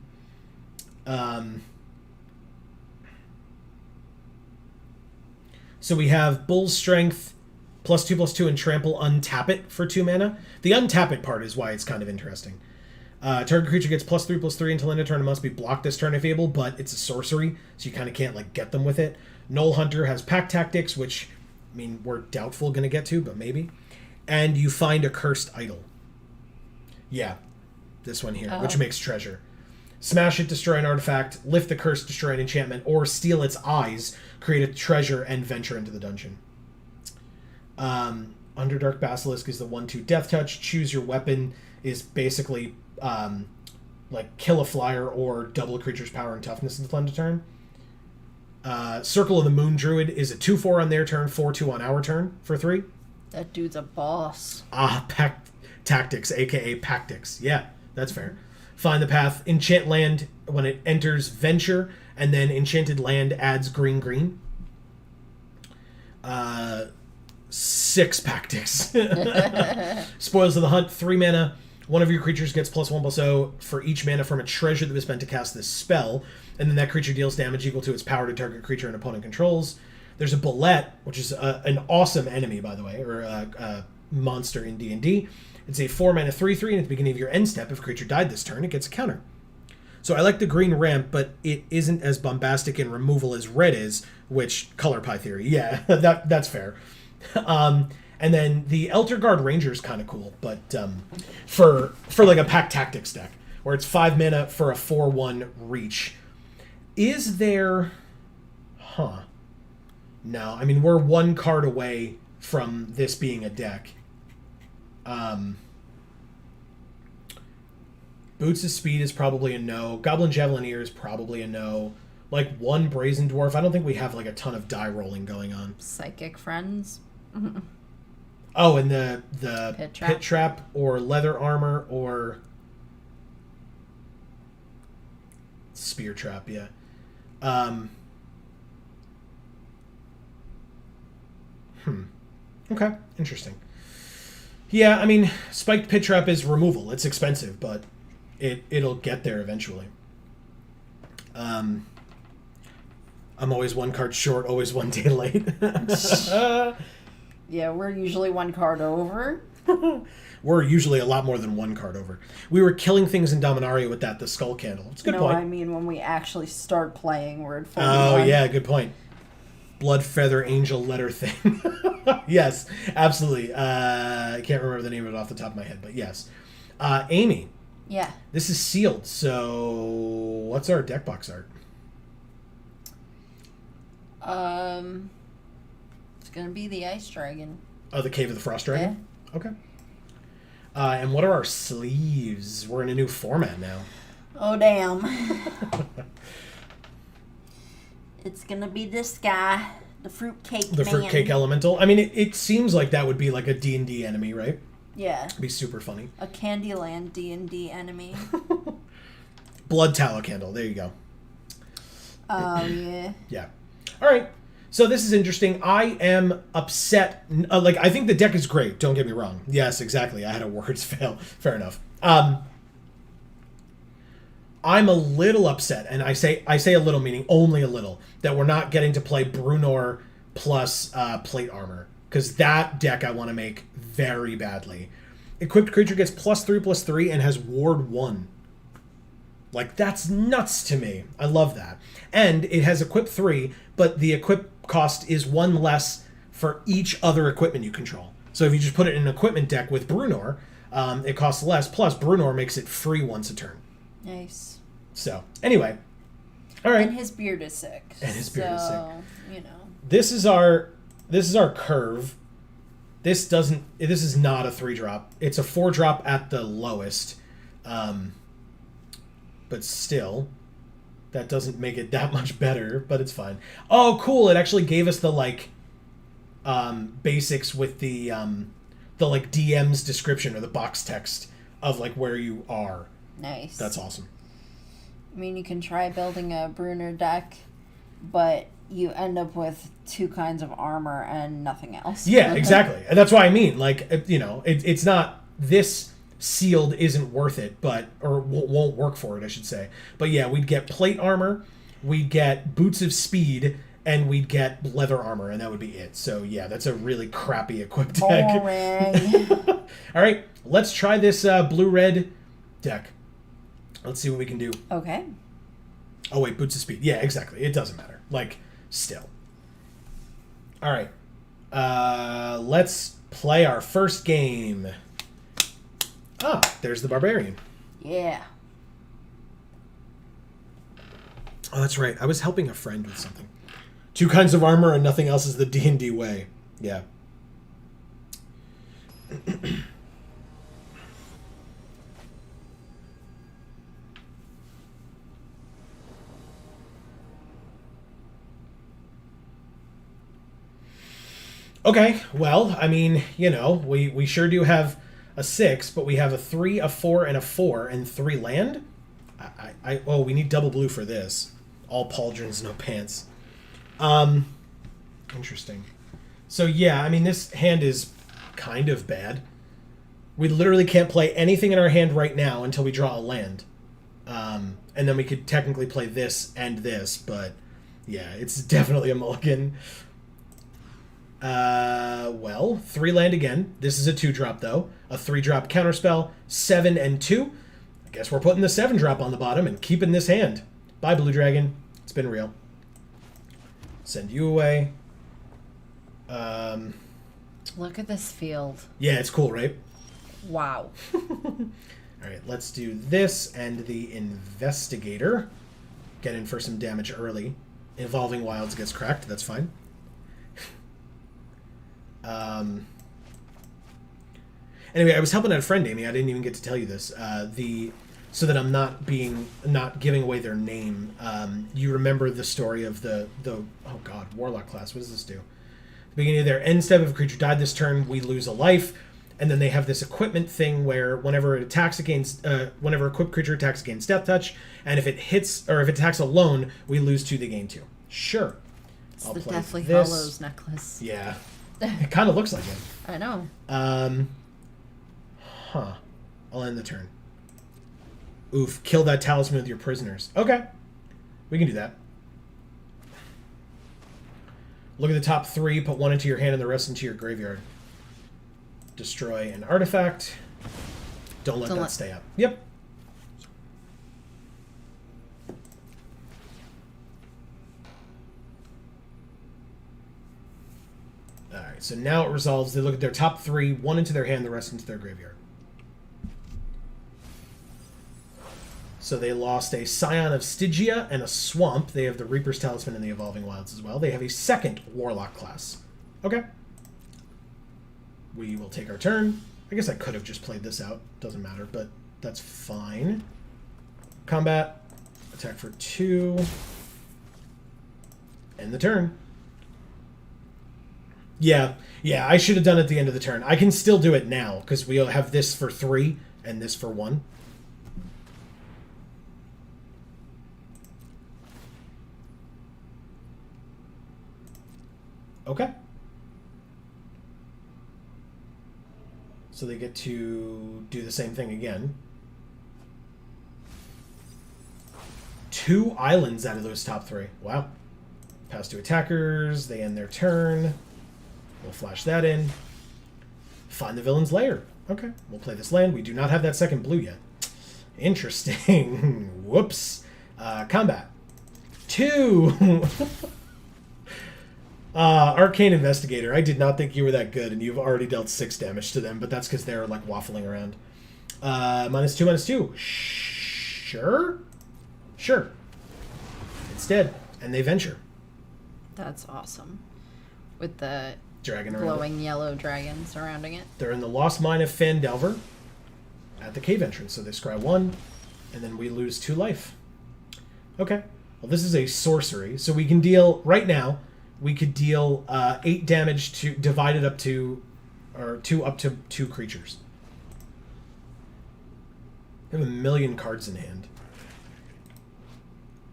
So we have Bull's Strength, +2/+2, and Trample, untap it for 2 mana. The untap it part is why it's kind of interesting. Target creature gets +3/+3 until end of turn and must be blocked this turn if able, but it's a sorcery, so you kind of can't get them with it. Knoll Hunter has Pack Tactics, which, I mean, we're doubtful going to get to, but maybe. And you find a Cursed Idol. Yeah, this one here, which makes treasure. Smash it, destroy an artifact, lift the curse, destroy an enchantment, or steal its eyes, create a treasure, and venture into the dungeon. Underdark Basilisk is the 1/2 Death Touch. Choose your weapon is basically kill a flyer or double a creature's power and toughness until end of turn. Circle of the Moon Druid is a 2/4 on their turn, 4/2 on our turn for 3. That dude's a boss. Pact Tactics, aka Pactics. Yeah, that's fair. Find the path. Enchant land when it enters Venture, and then Enchanted Land adds green. 6 Pactics. Spoils of the Hunt, 3 mana. One of your creatures gets +1/+0 for each mana from a treasure that was spent to cast this spell, and then that creature deals damage equal to its power to target creature an opponent controls. There's a Bullet, which is an awesome enemy, by the way, or a monster in D&D. It's a 4 mana 3/3, and at the beginning of your end step, if a creature died this turn, it gets a counter. So I like the green ramp, but it isn't as bombastic in removal as red is, which, color pie theory, yeah, that's fair. And then the Elder Guard Ranger is kind of cool, but for a Pack Tactics deck, where it's 5 mana for a 4/1 reach. Is there... No, I mean, we're 1 card away from this being a deck. Boots of Speed is probably a no. Goblin Javelineer is probably a no. Like, one Brazen Dwarf. I don't think we have, like, a ton of die rolling going on. Psychic Friends. Oh, and the Pit Trap. or Leather Armor or Spear Trap, yeah. Okay, interesting. Yeah, I mean, Spiked Pit Trap is removal. It's expensive, but it'll get there eventually. I'm always one card short, always one day late. Yeah, we're usually one card over. We're usually a lot more than one card over. We were killing things in Dominaria with that, the Skull Candle. It's a good point. I mean when we actually start playing, we're at 41. Oh, yeah, good point. Blood Feather Angel Letter thing. Yes, absolutely. I can't remember the name of it off the top of my head, but yes. Amy. Yeah. This is sealed, so what's our deck box art? It's gonna be the Ice Dragon. Oh, the Cave of the Frost Dragon? Yeah. Okay. And what are our sleeves? We're in a new format now. Oh, damn. It's gonna be this guy, the Fruitcake Man. The Fruitcake Elemental. I mean, it seems like that would be like a D&D enemy, right? Yeah. It'd be super funny. A Candyland D&D enemy. Blood Tallow Candle. There you go. Oh, yeah. Yeah. All right. So this is interesting. I am upset. I think the deck is great. Don't get me wrong. Yes, exactly. I had a words fail. Fair enough. I'm a little upset, and I say a little, meaning only a little, that we're not getting to play Brunor plus Plate Armor, because that deck I want to make very badly. Equipped creature gets +3/+3 and has Ward 1. Like, that's nuts to me. I love that. And it has Equip 3, but the equip cost is 1 less for each other equipment you control. So if you just put it in an equipment deck with Brunor, it costs less, plus Brunor makes it free once a turn. Nice. So, anyway. All right. And his beard is sick. And his beard is sick. You know. This is our curve. This is not a 3-drop. It's a 4-drop at the lowest. But still, that doesn't make it that much better, but it's fine. Oh, cool. It actually gave us the basics with the DM's description or the box text of like where you are. Nice. That's awesome. I mean, you can try building a Brunner deck, but you end up with 2 kinds of armor and nothing else. Yeah, exactly. And that's what I mean. Like, it's not, this sealed isn't worth it, or won't work for it, I should say. But yeah, we'd get plate armor, we'd get boots of speed, and we'd get leather armor, and that would be it. So yeah, that's a really crappy equipped deck. Boring. All right, let's try this blue-red deck. Let's see what we can do. Okay. Oh wait, boots of speed. Yeah, exactly. It doesn't matter. Like, still. All right. Let's play our first game. Ah, there's the barbarian. Yeah. Oh, that's right. I was helping a friend with something. 2 kinds of armor and nothing else is the D&D way. Yeah. Okay, well, I mean, we sure do have a 6, but we have a 3, a 4, and a 4, and 3 land? We need double blue for this. All pauldrons, no pants. Interesting. So yeah, I mean, this hand is kind of bad. We literally can't play anything in our hand right now until we draw a land. And then we could technically play this and this, but yeah, it's definitely a mulligan. 3 land again. This is a 2-drop, though. A 3-drop counterspell, 7 and 2. I guess we're putting the 7-drop on the bottom and keeping this hand. Bye, Blue Dragon. It's been real. Send you away. Look at this field. Yeah, it's cool, right? Wow. All right, let's do this and the Investigator. Get in for some damage early. Evolving Wilds gets cracked. That's fine. Anyway, I was helping out a friend, Amy. I didn't even get to tell you this. So that I'm not giving away their name. You remember the story of the oh god, warlock class. What does this do? At the beginning of their end step, if a creature died this turn, we lose a life. And then they have this equipment thing where whenever it attacks against, whenever equipped creature attacks against Death Touch, and if it hits or if it attacks alone, we lose 2, they gain 2. Sure. It's I'll the play Deathly this. Hallows necklace. Yeah. It kind of looks like it. I know. I'll end the turn. Oof, kill that talisman with your prisoners. Okay. We can do that. Look at the top 3, put 1 into your hand and the rest into your graveyard. Destroy an artifact. Don't let that stay up. Yep. Alright, so now it resolves. They look at their top 3, 1 into their hand, the rest into their graveyard. So they lost a Scion of Stygia and a Swamp. They have the Reaper's Talisman and the Evolving Wilds as well. They have a second Warlock class. Okay. We will take our turn. I guess I could have just played this out. Doesn't matter, but that's fine. Combat. Attack for 2. End the turn. Yeah, I should have done it at the end of the turn. I can still do it now, because we'll have this for 3 and this for 1. Okay. So they get to do the same thing again. 2 islands out of those top 3. Wow. Pass to attackers. They end their turn. We'll flash that in. Find the villain's lair. Okay. We'll play this land. We do not have that second blue yet. Interesting. Whoops. Combat. 2. Arcane Investigator. I did not think you were that good, and you've already dealt 6 damage to them, but that's because they're, like, waffling around. -2/-2. Sure? Sure. It's dead, and they venture. That's awesome. With the Dragon around glowing yellow dragon surrounding it. They're in the Lost Mine of Fandelver at the cave entrance, so they scry 1, and then we lose 2 life. Okay. Well, this is a sorcery, so we can deal, right now, we could deal 8 damage to divided up to, or 2 up to 2 creatures. They have a million cards in hand.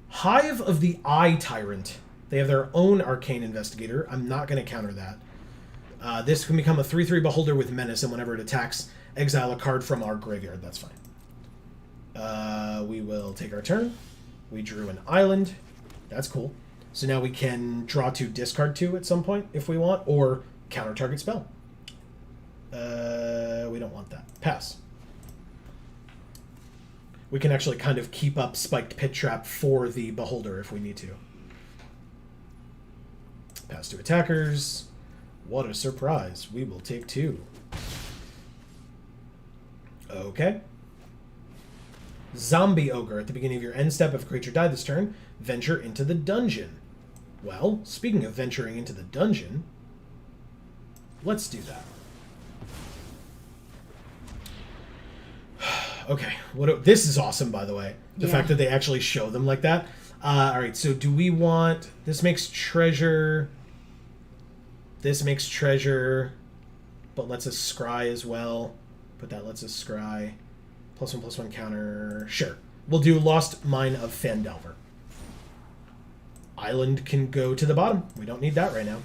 Hive of the Eye Tyrant. They have their own Arcane Investigator. I'm not going to counter that. This can become a 3/3 Beholder with Menace, and whenever it attacks, exile a card from our graveyard. That's fine. We will take our turn. We drew an island. That's cool. So now we can draw 2, discard 2 at some point if we want, or counter target spell. We don't want that. Pass. We can actually kind of keep up Spiked Pit Trap for the Beholder if we need to. Pass to attackers. What a surprise. We will take 2. Okay. Zombie Ogre. At the beginning of your end step, if a creature died this turn, venture into the dungeon. Well, speaking of venturing into the dungeon, let's do that. Okay. This is awesome, by the way. The fact that they actually show them like that. Alright, so do we want... This makes treasure... This makes treasure, but lets us scry as well. But that lets us scry. +1/+1 counter. Sure. We'll do Lost Mine of Fandelver. Island can go to the bottom. We don't need that right now.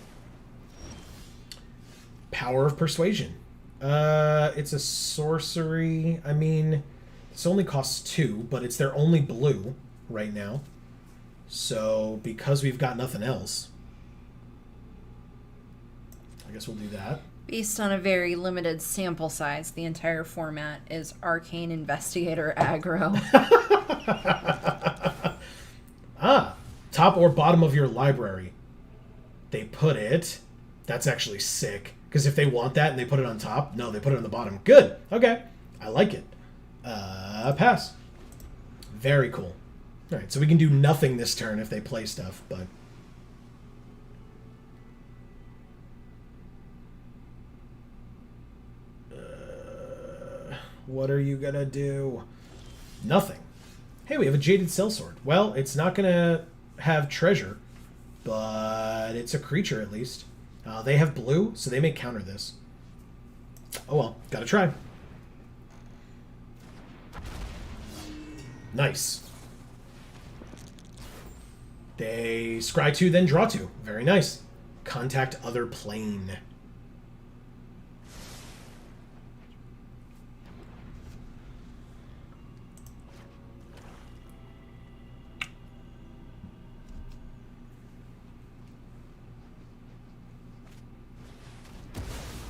Power of Persuasion. It's a sorcery. I mean, this only costs 2, but it's their only blue right now. So, because we've got nothing else, I guess we'll do that. Based on a very limited sample size, the entire format is Arcane Investigator aggro. Top or bottom of your library. They put it... That's actually sick. Because if they want that and they put it on top... No, they put it on the bottom. Good. Okay. I like it. Pass. Very cool. Alright, so we can do nothing this turn if they play stuff, but... What are you gonna do? Nothing. Hey, we have a Jaded Sellsword. Well, it's not gonna have treasure, but it's a creature at least. They have blue, so they may counter this. Oh well, gotta try. Nice. They scry 2, then draw 2. Very nice. Contact other plane.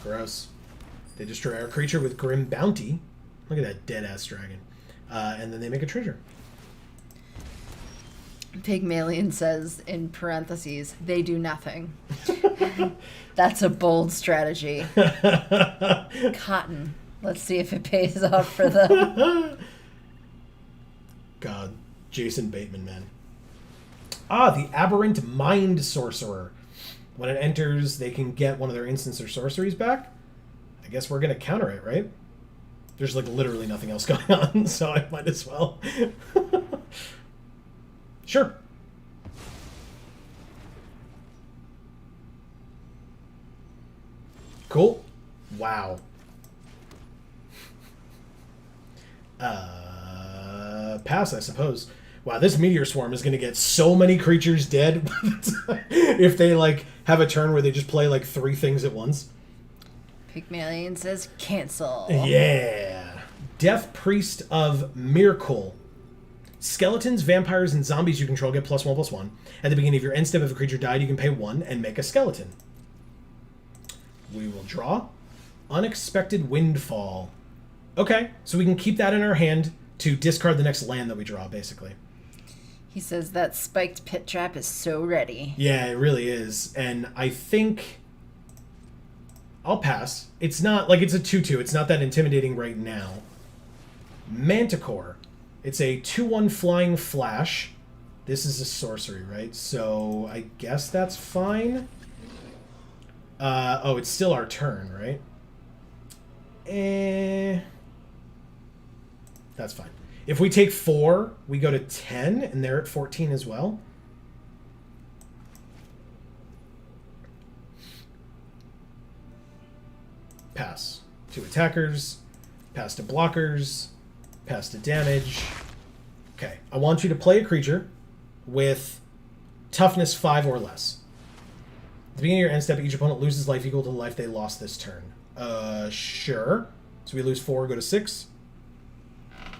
Gross. They destroy our creature with Grim Bounty. Look at that dead-ass dragon. And then they make a treasure. Pygmalion says, in parentheses, they do nothing. That's a bold strategy. Cotton. Let's see if it pays off for them. God. Jason Bateman, man. Ah, the Aberrant Mind Sorcerer. When it enters, they can get one of their instants or sorceries back. I guess we're going to counter it, right? There's like literally nothing else going on, so I might as well. Sure. Cool. Wow. Pass, I suppose. Wow, this Meteor Swarm is going to get so many creatures dead if they, like, have a turn where they just play, like, 3 things at once. Pygmalion says, cancel. Yeah. Death Priest of Mirkul. Skeletons, vampires, and zombies you control get +1/+1. At the beginning of your end step, if a creature died, you can pay 1 and make a skeleton. We will draw. Unexpected Windfall. Okay, so we can keep that in our hand to discard the next land that we draw, basically. He says that spiked pit trap is so ready. Yeah, it really is. And I think I'll pass. It's not, like, it's a 2/2. It's not that intimidating right now. Manticore. It's a 2/1 flying flash. This is a sorcery, right? So I guess that's fine. Oh, it's still our turn, right? That's fine. If we take 4, we go to 10, and they're at 14 as well. Pass to attackers. Pass to blockers. Pass to damage. Okay, I want you to play a creature with toughness 5 or less. At the beginning of your end step, each opponent loses life equal to the life they lost this turn. Sure. So we lose 4, go to 6.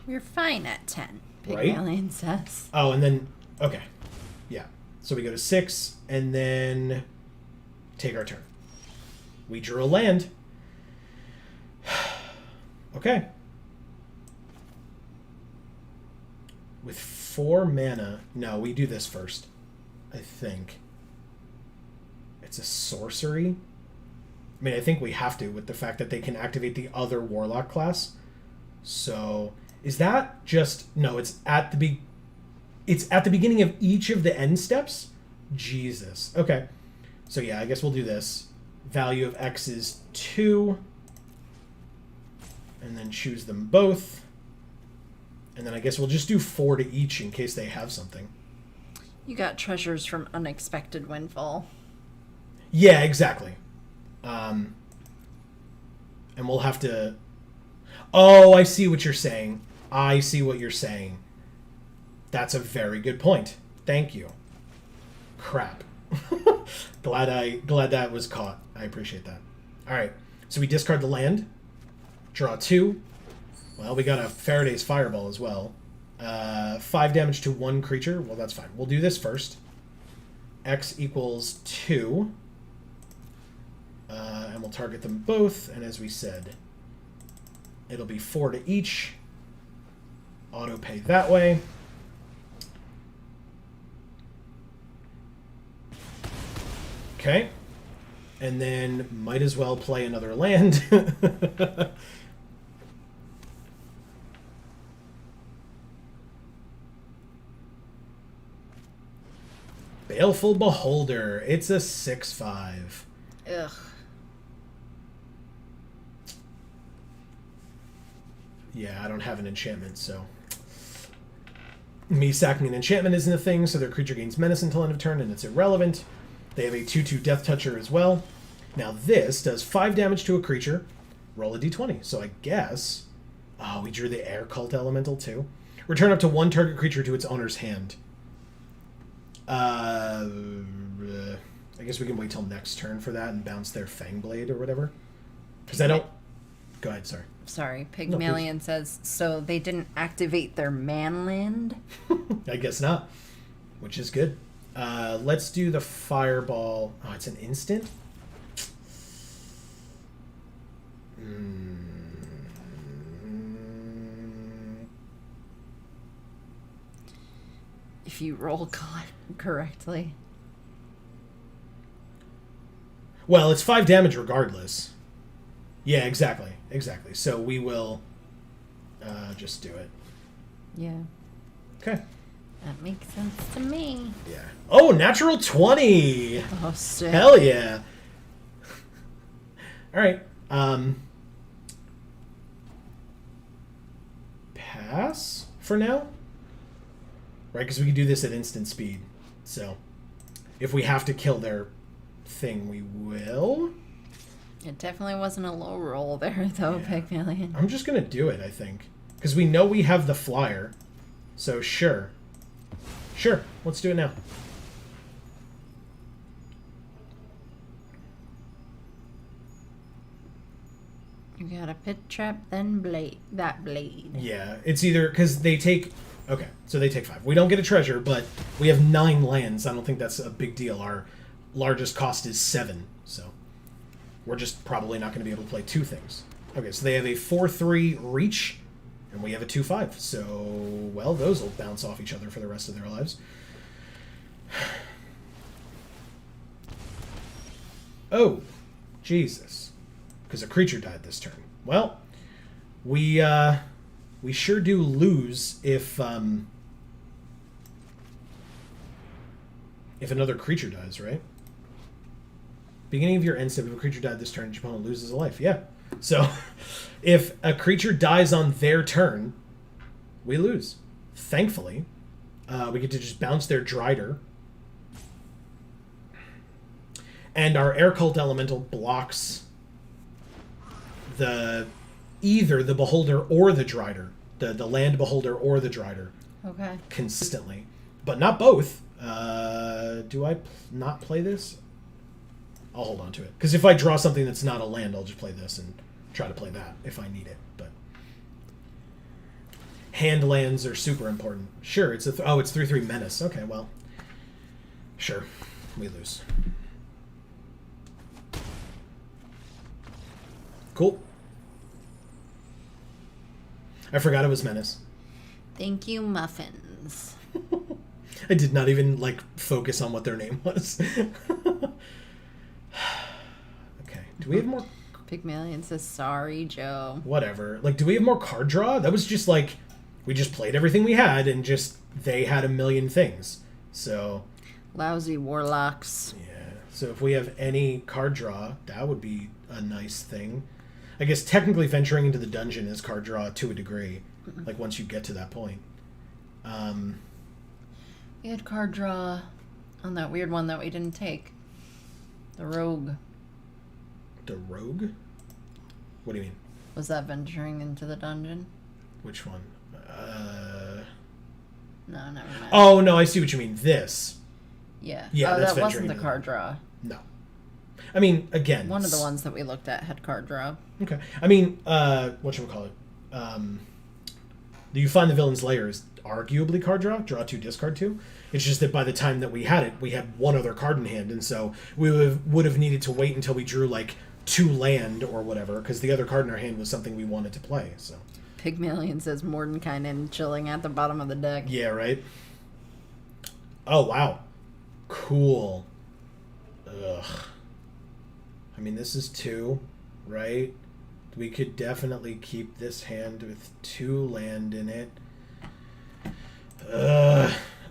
We're fine at 10, Right? Pygmalion says. Oh, and then, okay. Yeah. So we go to 6, and then take our turn. We drew a land. Okay. With 4 mana, no, we do this first, I think. It's a sorcery. I mean, I think we have to with the fact that they can activate the other Warlock class. So, is that just... No, it's at the beginning of each of the end steps? Jesus. Okay. So yeah, I guess we'll do this. Value of X is 2. And then choose them both. And then I guess we'll just do 4 to each in case they have something. You got treasures from Unexpected Windfall. Yeah, exactly. And we'll have to... Oh, I see what you're saying. I see what you're saying. That's a very good point. Thank you. Crap. glad that was caught. I appreciate that. All right. So we discard the land. Draw 2. Well, we got a Faraday's Fireball as well. 5 damage to 1 creature. Well, that's fine. We'll do this first. X equals 2. And we'll target them both. And as we said, it'll be 4 to each. Auto pay that way. Okay. And then might as well play another land. Baleful Beholder. It's a 6/5. Ugh. Yeah, I don't have an enchantment, so... Me sacking an enchantment isn't a thing, so their creature gains menace until end of turn, and it's irrelevant. They have a 2/2 Death Toucher as well. Now this does 5 damage to a creature. Roll a d20. So I guess... Oh, we drew the Air Cult Elemental too. Return up to 1 target creature to its owner's hand. I guess we can wait till next turn for that and bounce their Fangblade or whatever. Because I don't... Go ahead, sorry. Sorry, Pygmalion says, so they didn't activate their manland? I guess not. Which is good. Let's do the Fireball. Oh, it's an instant? If you roll correctly. Well, it's 5 damage regardless. Yeah, exactly. Exactly. So we will just do it. Yeah. Okay. That makes sense to me. Yeah. Oh, natural 20! Oh, sick. Hell yeah. All right. Pass for now? Right, because we can do this at instant speed. So, if we have to kill their thing, we will. It definitely wasn't a low roll there, though, Yeah. Pygmalion. I'm just going to do it, I think. Because we know we have the flyer. So, sure. Sure, let's do it now. You got a pit trap, then blade. That blade. Yeah, it's either... Because they take... Okay, so they take 5. We don't get a treasure, but we have 9 lands. I don't think that's a big deal. Our largest cost is 7, so... We're just probably not going to be able to play 2 things. Okay, so they have a 4/3 reach, and we have a 2/5. So, well, those will bounce off each other for the rest of their lives. Oh, Jesus. Because a creature died this turn. Well, we sure do lose if another creature dies, right? Beginning of your end step, if a creature died this turn, your opponent loses a life. Yeah. So, if a creature dies on their turn, we lose. Thankfully, we get to just bounce their Drider. And our Air Cult Elemental blocks either the Beholder or the Drider. The Land Beholder or the Drider. Okay. Consistently. But not both. Do I not play this? I'll hold on to it. Because if I draw something that's not a land, I'll just play this and try to play that if I need it. But hand lands are super important. Sure, it's it's 3/3 Menace. Okay, well, sure, we lose. Cool. I forgot it was Menace. Thank you, muffins. I did not even focus on what their name was. Okay. Do we have more? Pygmalion says, sorry, Joe. Whatever. Do we have more card draw? That was just we just played everything we had and just they had a million things. So. Lousy warlocks. Yeah. So if we have any card draw, that would be a nice thing. I guess technically venturing into the dungeon is card draw to a degree. Once you get to that point. We had card draw on that weird one that we didn't take. The rogue. The rogue? What do you mean? Was that venturing into the dungeon? Which one? No, never mind. Oh, no, I see what you mean. This. Yeah. Yeah, oh, that's that wasn't venturing the into card draw. No. I mean, again. One of the ones that we looked at had card draw. Okay. I mean, whatchamacallit? You find the villain's lair is arguably card draw. Draw 2, discard 2. It's just that by the time that we had it, we had one other card in hand, and so we would have needed to wait until we drew 2 land or whatever, because the other card in our hand was something we wanted to play. So. Pygmalion says Mordenkainen chilling at the bottom of the deck. Yeah, right? Oh, wow. Cool. Ugh. I mean, this is 2, right? We could definitely keep this hand with 2 land in it.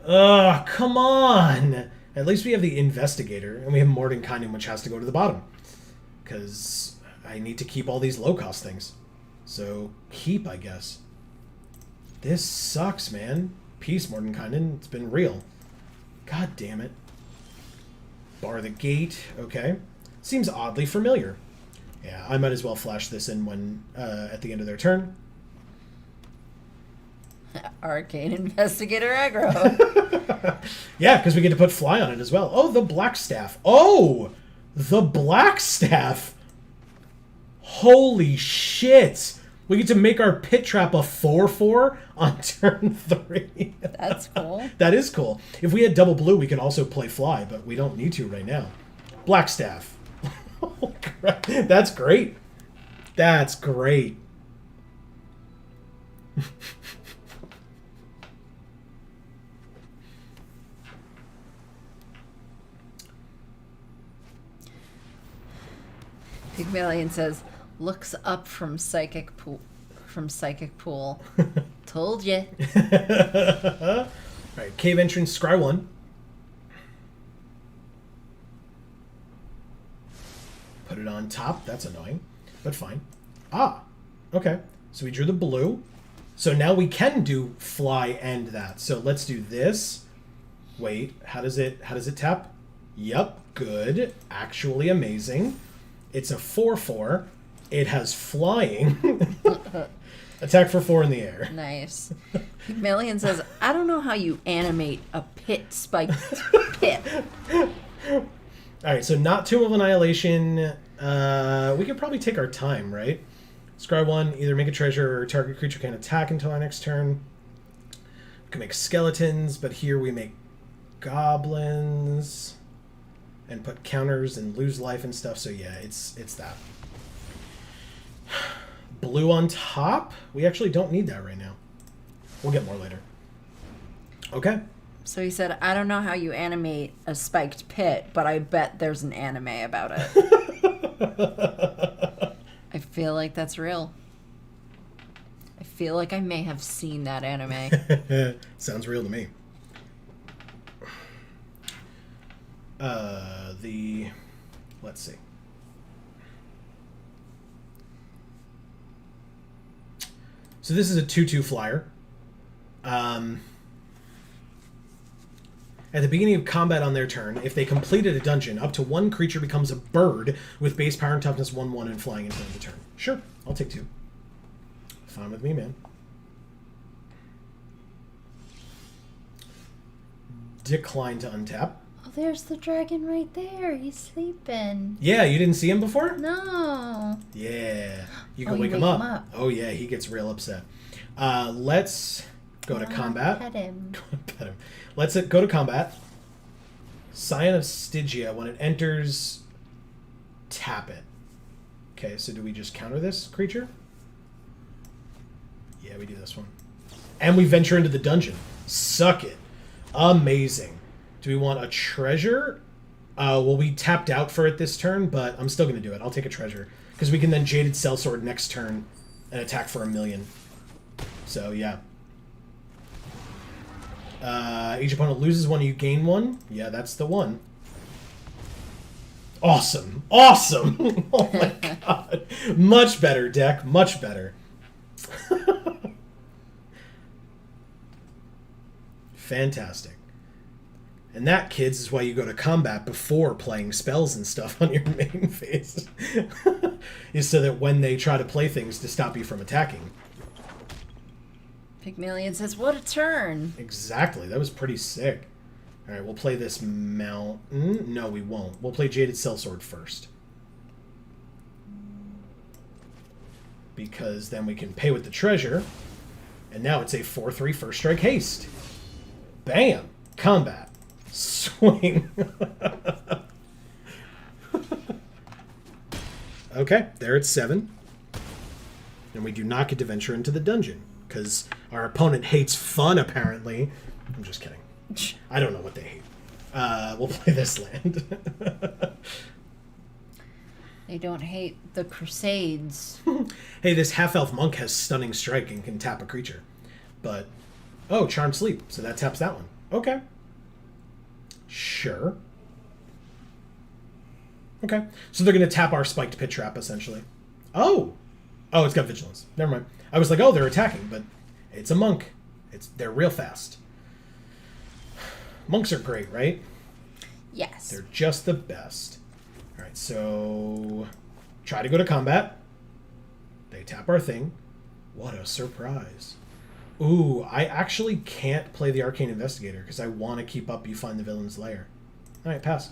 Come on! At least we have the Investigator, and we have Mordenkainen, which has to go to the bottom. Because I need to keep all these low-cost things. So keep, I guess. This sucks, man. Peace, Mordenkainen. It's been real. God damn it. Bar the gate. Okay. Seems oddly familiar. Yeah, I might as well flash this in when at the end of their turn. Arcane Investigator aggro. Yeah, because we get to put fly on it as well. Oh, the black staff. Oh, the black staff. Holy shit. We get to make our pit trap a 4/4 on turn 3. That's cool. That is cool. If we had double blue, we could also play fly, but we don't need to right now. Black staff. Oh, crap. That's great. That's great. Pygmalion says, looks up from psychic pool. Told ya. All right, cave entrance, scry 1. Put it on top. That's annoying, but fine. Ah, okay. So we drew the blue. So now we can do fly and that. So let's do this. Wait, how does it tap? Yep, good. Actually amazing. It's a 4/4. It has flying. Attack for 4 in the air. Nice. Pygmalion says, I don't know how you animate a pit spiked pit. Alright, so not Tomb of Annihilation. We could probably take our time, right? Scry 1, either make a treasure or target creature can't attack until our next turn. We can make skeletons, but here we make goblins and put counters and lose life and stuff. So yeah, it's that. Blue on top? We actually don't need that right now. We'll get more later. Okay. So he said, I don't know how you animate a spiked pit, but I bet there's an anime about it. I feel like that's real. I feel like I may have seen that anime. Sounds real to me. Let's see. So this is a 2/2 flyer. At the beginning of combat on their turn, if they completed a dungeon, up to 1 creature becomes a bird with base power and toughness 1/1 and flying until the turn. Sure, I'll take 2. Fine with me, man. Decline to untap. Oh, there's the dragon right there. He's sleeping. Yeah, you didn't see him before? No. Yeah. You can you wake him wake up. him up. Oh, yeah, he gets real upset. Let's go to combat. Pet him. Pet him. Let's go to combat. Scion of Stygia. When it enters, tap it. Okay, so do we just counter this creature? Yeah, we do this one. And we venture into the dungeon. Suck it. Amazing. Do we want a treasure? Well, we tapped out for it this turn, but I'm still going to do it. I'll take a treasure. Because we can then Jaded Sellsword next turn and attack for 1,000,000. So, yeah. Each opponent loses 1, you gain 1. Yeah, that's the one. Awesome. Awesome. Oh my god. Much better, deck. Much better. Fantastic. And that, kids, is why you go to combat before playing spells and stuff on your main phase. Is so that when they try to play things to stop you from attacking. Pygmalion says, what a turn. Exactly. That was pretty sick. Alright, we'll play this mountain. No, we won't. We'll play Jaded Sellsword first. Because then we can pay with the treasure. And now it's a 4/3 first strike haste. Bam! Combat. Swing. Okay, there it's 7. And we do not get to venture into the dungeon. Because our opponent hates fun, apparently. I'm just kidding. I don't know what they hate. We'll play this land. They don't hate the Crusades. Hey, this half-elf monk has Stunning Strike and can tap a creature. But, oh, Charmed Sleep. So that taps that one. Okay. Sure. Okay. So they're going to tap our Spiked Pit Trap, essentially. Oh! Oh, it's got vigilance. Never mind. I was like, oh, they're attacking, but it's a monk. They're real fast. Monks are great, right? Yes. They're just the best. All right, so try to go to combat. They tap our thing. What a surprise. Ooh, I actually can't play the Arcane Investigator because I want to keep up You Find the Villain's Lair. All right, pass.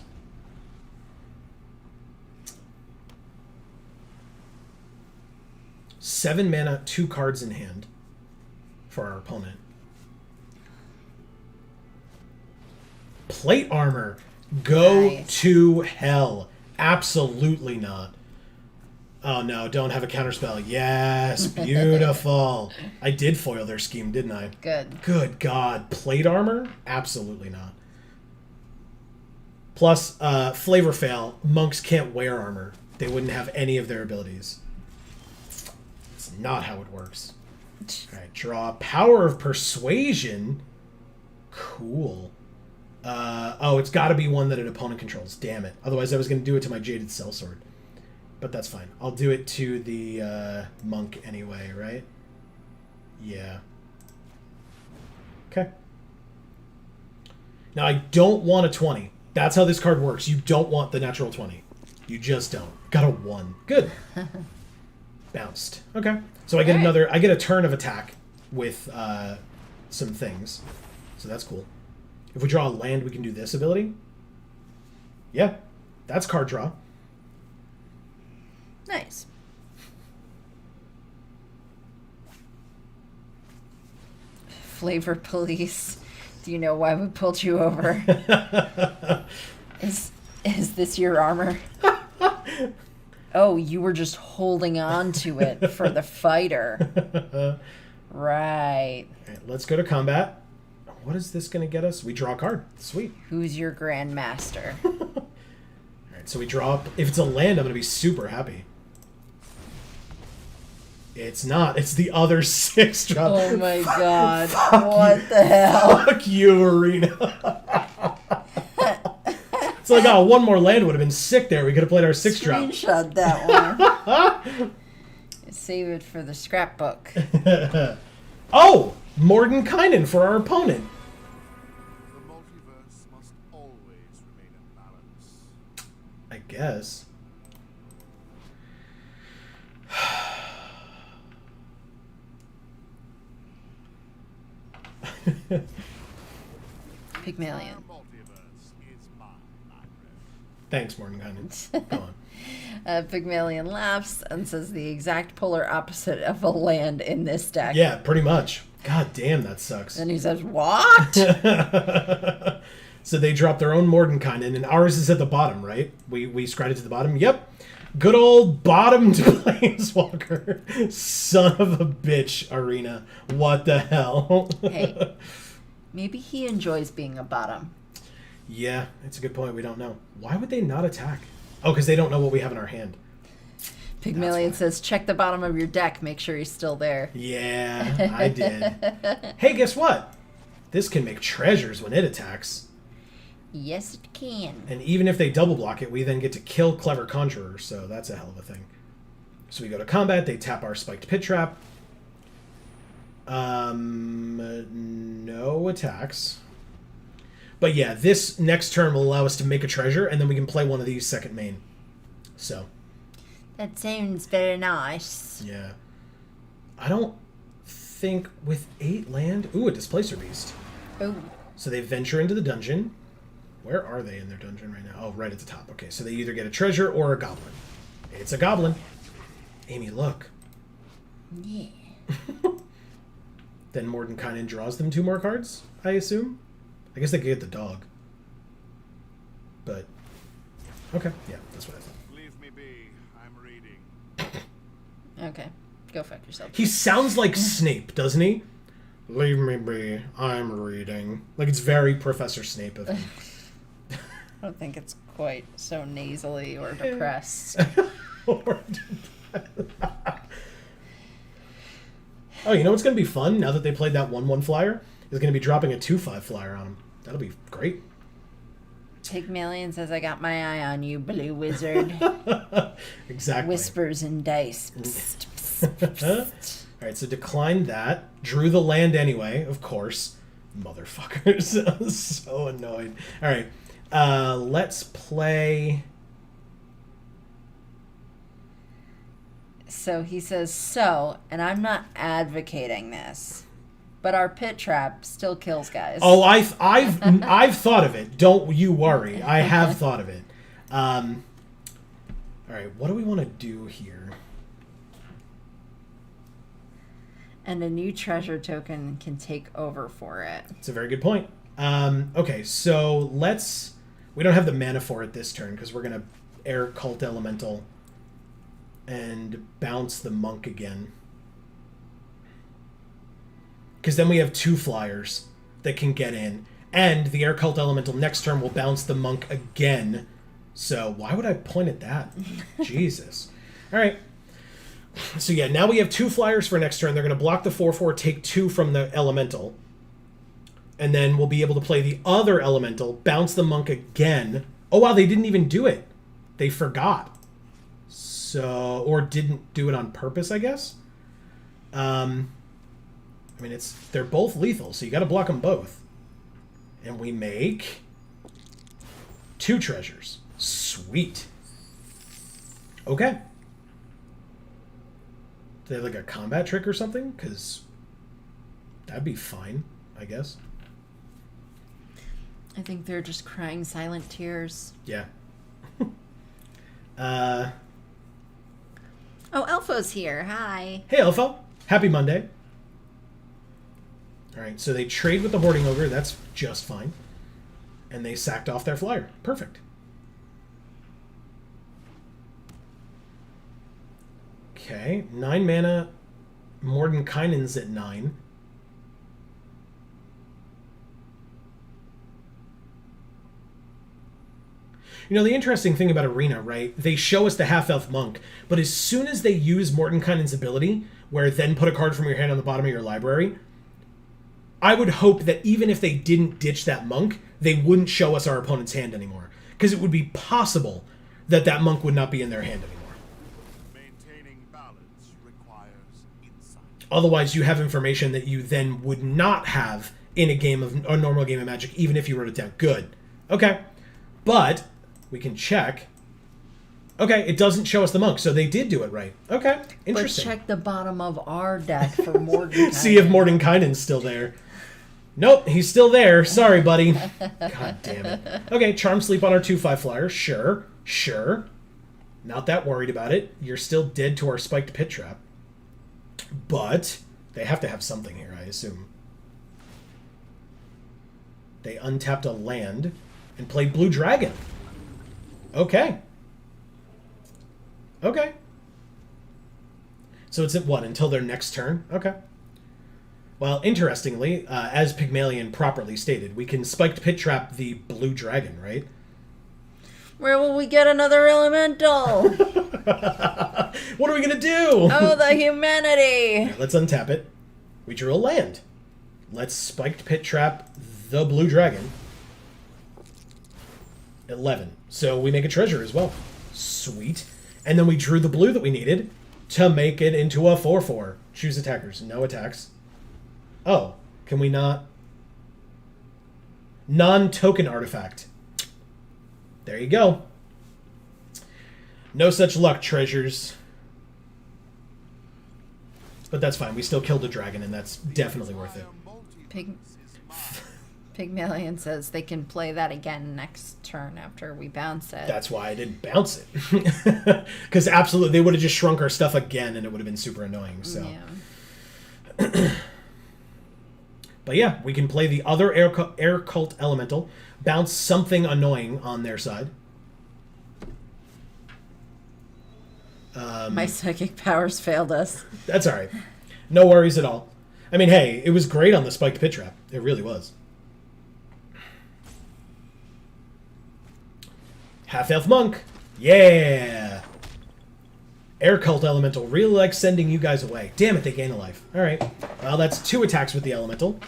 Seven mana, 2 cards in hand for our opponent. Plate armor. Go Nice. to hell. Absolutely not. Oh no, don't have a counterspell. Yes, beautiful. I did foil their scheme, didn't I? Good. Good God. Plate armor? Absolutely not. Plus, flavor fail. Monks can't wear armor. They wouldn't have any of their abilities. It's not how it works. Alright, draw. Power of Persuasion? Cool. Oh, it's got to be one that an opponent controls. Damn it. Otherwise, I was going to do it to my Jaded Sellsword. But that's fine. I'll do it to the monk anyway, right? Yeah. Okay. Now, I don't want a 20. That's how this card works. You don't want the natural 20. You just don't. Got a 1. Good. Bounced. Okay. So I get I get a turn of attack with some things. So that's cool. If we draw a land, we can do this ability. Yeah. That's card draw. Nice. Flavor Police. Do you know why we pulled you over? Is this your armor? Oh, you were just holding on to it for the fighter. Right. All right, let's go to combat. What is this going to get us? We draw a card. Sweet. Who's your grandmaster? All right, so we draw up. If it's a land, I'm going to be super happy. It's not. It's the other 6 drop. Oh my god. What the hell? Fuck you, Arena. It's like, oh, one more land would have been sick there. We could have played our 6 drop. Screenshot that one. Save it for the scrapbook. Oh! Mordenkainen for our opponent. The multiverse must always remain in balance. I guess. Pygmalion. Multiverse is my library. Thanks, Mordenkainen. Go on. Pygmalion laughs and says the exact polar opposite of a land in this deck. Yeah, pretty much. God damn, that sucks. And he says, what? So they drop their own Mordenkainen, and ours is at the bottom, right? We scryed it to the bottom. Yep. Good old bottomed Planeswalker. Son of a bitch, Arena. What the hell? Hey, maybe he enjoys being a bottom. Yeah, it's a good point. We don't know. Why would they not attack? Oh, because they don't know what we have in our hand. Pygmalion says, check the bottom of your deck. Make sure he's still there. Yeah, I did. Hey, guess what? This can make treasures when it attacks. Yes, it can. And even if they double block it, we then get to kill Clever Conjurer, so that's a hell of a thing. So we go to combat, they tap our Spiked Pit Trap. No attacks. But yeah, this next turn will allow us to make a treasure, and then we can play one of these second main. So. That sounds very nice. Yeah. I don't think with 8 land... Ooh, a Displacer Beast. Oh. So they venture into the dungeon. Where are they in their dungeon right now? Oh, right at the top. Okay, so they either get a treasure or a goblin. It's a goblin. Amy, look. Yeah. Then Mordenkainen draws them 2 more cards, I assume? I guess they could get the dog. But... Okay, yeah, that's what I thought. Leave me be. I'm reading. Okay. Go fuck yourself. He sounds like Snape, doesn't he? Leave me be. I'm reading. Like, it's very Professor Snape of him. I don't think it's quite so nasally or depressed. Oh, you know what's going to be fun now that they played that 1/1 flyer? Is going to be dropping a 2/5 flyer on him. That'll be great. Pygmalion says, I got my eye on you, blue wizard. Exactly. Whispers and dice. Psst, psst. Alright, so decline that. Drew the land anyway, of course. Motherfuckers. So annoyed. Alright. Let's play... So he says, and I'm not advocating this, but our pit trap still kills guys. Oh, I've thought of it. Don't you worry. I have thought of it. All right, what do we want to do here? And a new treasure token can take over for it. It's a very good point. Okay, so let's... We don't have the mana for it this turn because we're going to air Cult Elemental and bounce the Monk again. Because then we have 2 flyers that can get in. And the Air Cult Elemental next turn will bounce the Monk again. So why would I point at that? Jesus. All right. So yeah, now we have 2 flyers for next turn. They're going to block the 4/4, take 2 from the Elemental. And then we'll be able to play the other Elemental, bounce the Monk again. Oh wow, they didn't even do it. They forgot. So, or didn't do it on purpose, I guess. I mean, they're both lethal, so you got to block them both. And we make 2 treasures. Sweet. Okay. Do they have like a combat trick or something? Because that'd be fine, I guess. I think they're just crying silent tears. Yeah. Oh, Elfo's here. Hi. Hey, Elfo. Happy Monday. All right, so they trade with the Hoarding Ogre. That's just fine. And they sacked off their flyer. Perfect. Okay, 9 mana. Mordenkainen's at 9. You know, the interesting thing about Arena, right? They show us the half-elf monk, but as soon as they use Mordenkainen's ability, where then put a card from your hand on the bottom of your library, I would hope that even if they didn't ditch that monk, they wouldn't show us our opponent's hand anymore. Because it would be possible that that monk would not be in their hand anymore. Maintaining balance requires insight. Otherwise, you have information that you then would not have in a normal game of Magic, even if you wrote it down. Good. Okay. But we can check. Okay, it doesn't show us the monk, so they did do it right. Okay, interesting. Let's check the bottom of our deck for Mordenkainen. See if Mordenkainen's still there. Nope, he's still there. Sorry, buddy. God damn it. Okay, Charm Sleep on our 2/5 flyer. Sure, sure. Not that worried about it. You're still dead to our Spiked Pit Trap. But they have to have something here, I assume. They untapped a land and played Blue Dragon. Okay. Okay. So it's at what? Until their next turn? Okay. Well, interestingly, as Pygmalion properly stated, we can Spiked Pit Trap the Blue Dragon, right? Where will we get another elemental? What are we going to do? Oh, the humanity! Right, let's untap it. We drew a land. Let's Spiked Pit Trap the Blue Dragon. 11. So we make a treasure as well. Sweet. And then we drew the blue that we needed to make it into a 4/4. Choose attackers. No attacks. Oh, can we not? Non-token artifact. There you go. No such luck, treasures. But that's fine. We still killed a dragon, and that's definitely worth it. Pygmalion says they can play that again next turn after we bounce it. That's why I didn't bounce it. Because absolutely, they would have just shrunk our stuff again, and it would have been super annoying. So. Yeah. But yeah, we can play the other Air Cult Elemental, bounce something annoying on their side. My psychic powers failed us. That's all right. No worries at all. I mean, hey, it was great on the Spiked Pit Trap. It really was. Half-Elf Monk. Yeah! Air Cult Elemental. Really like sending you guys away. Damn it, they gain a life. Alright. Well, that's 2 attacks with the Elemental.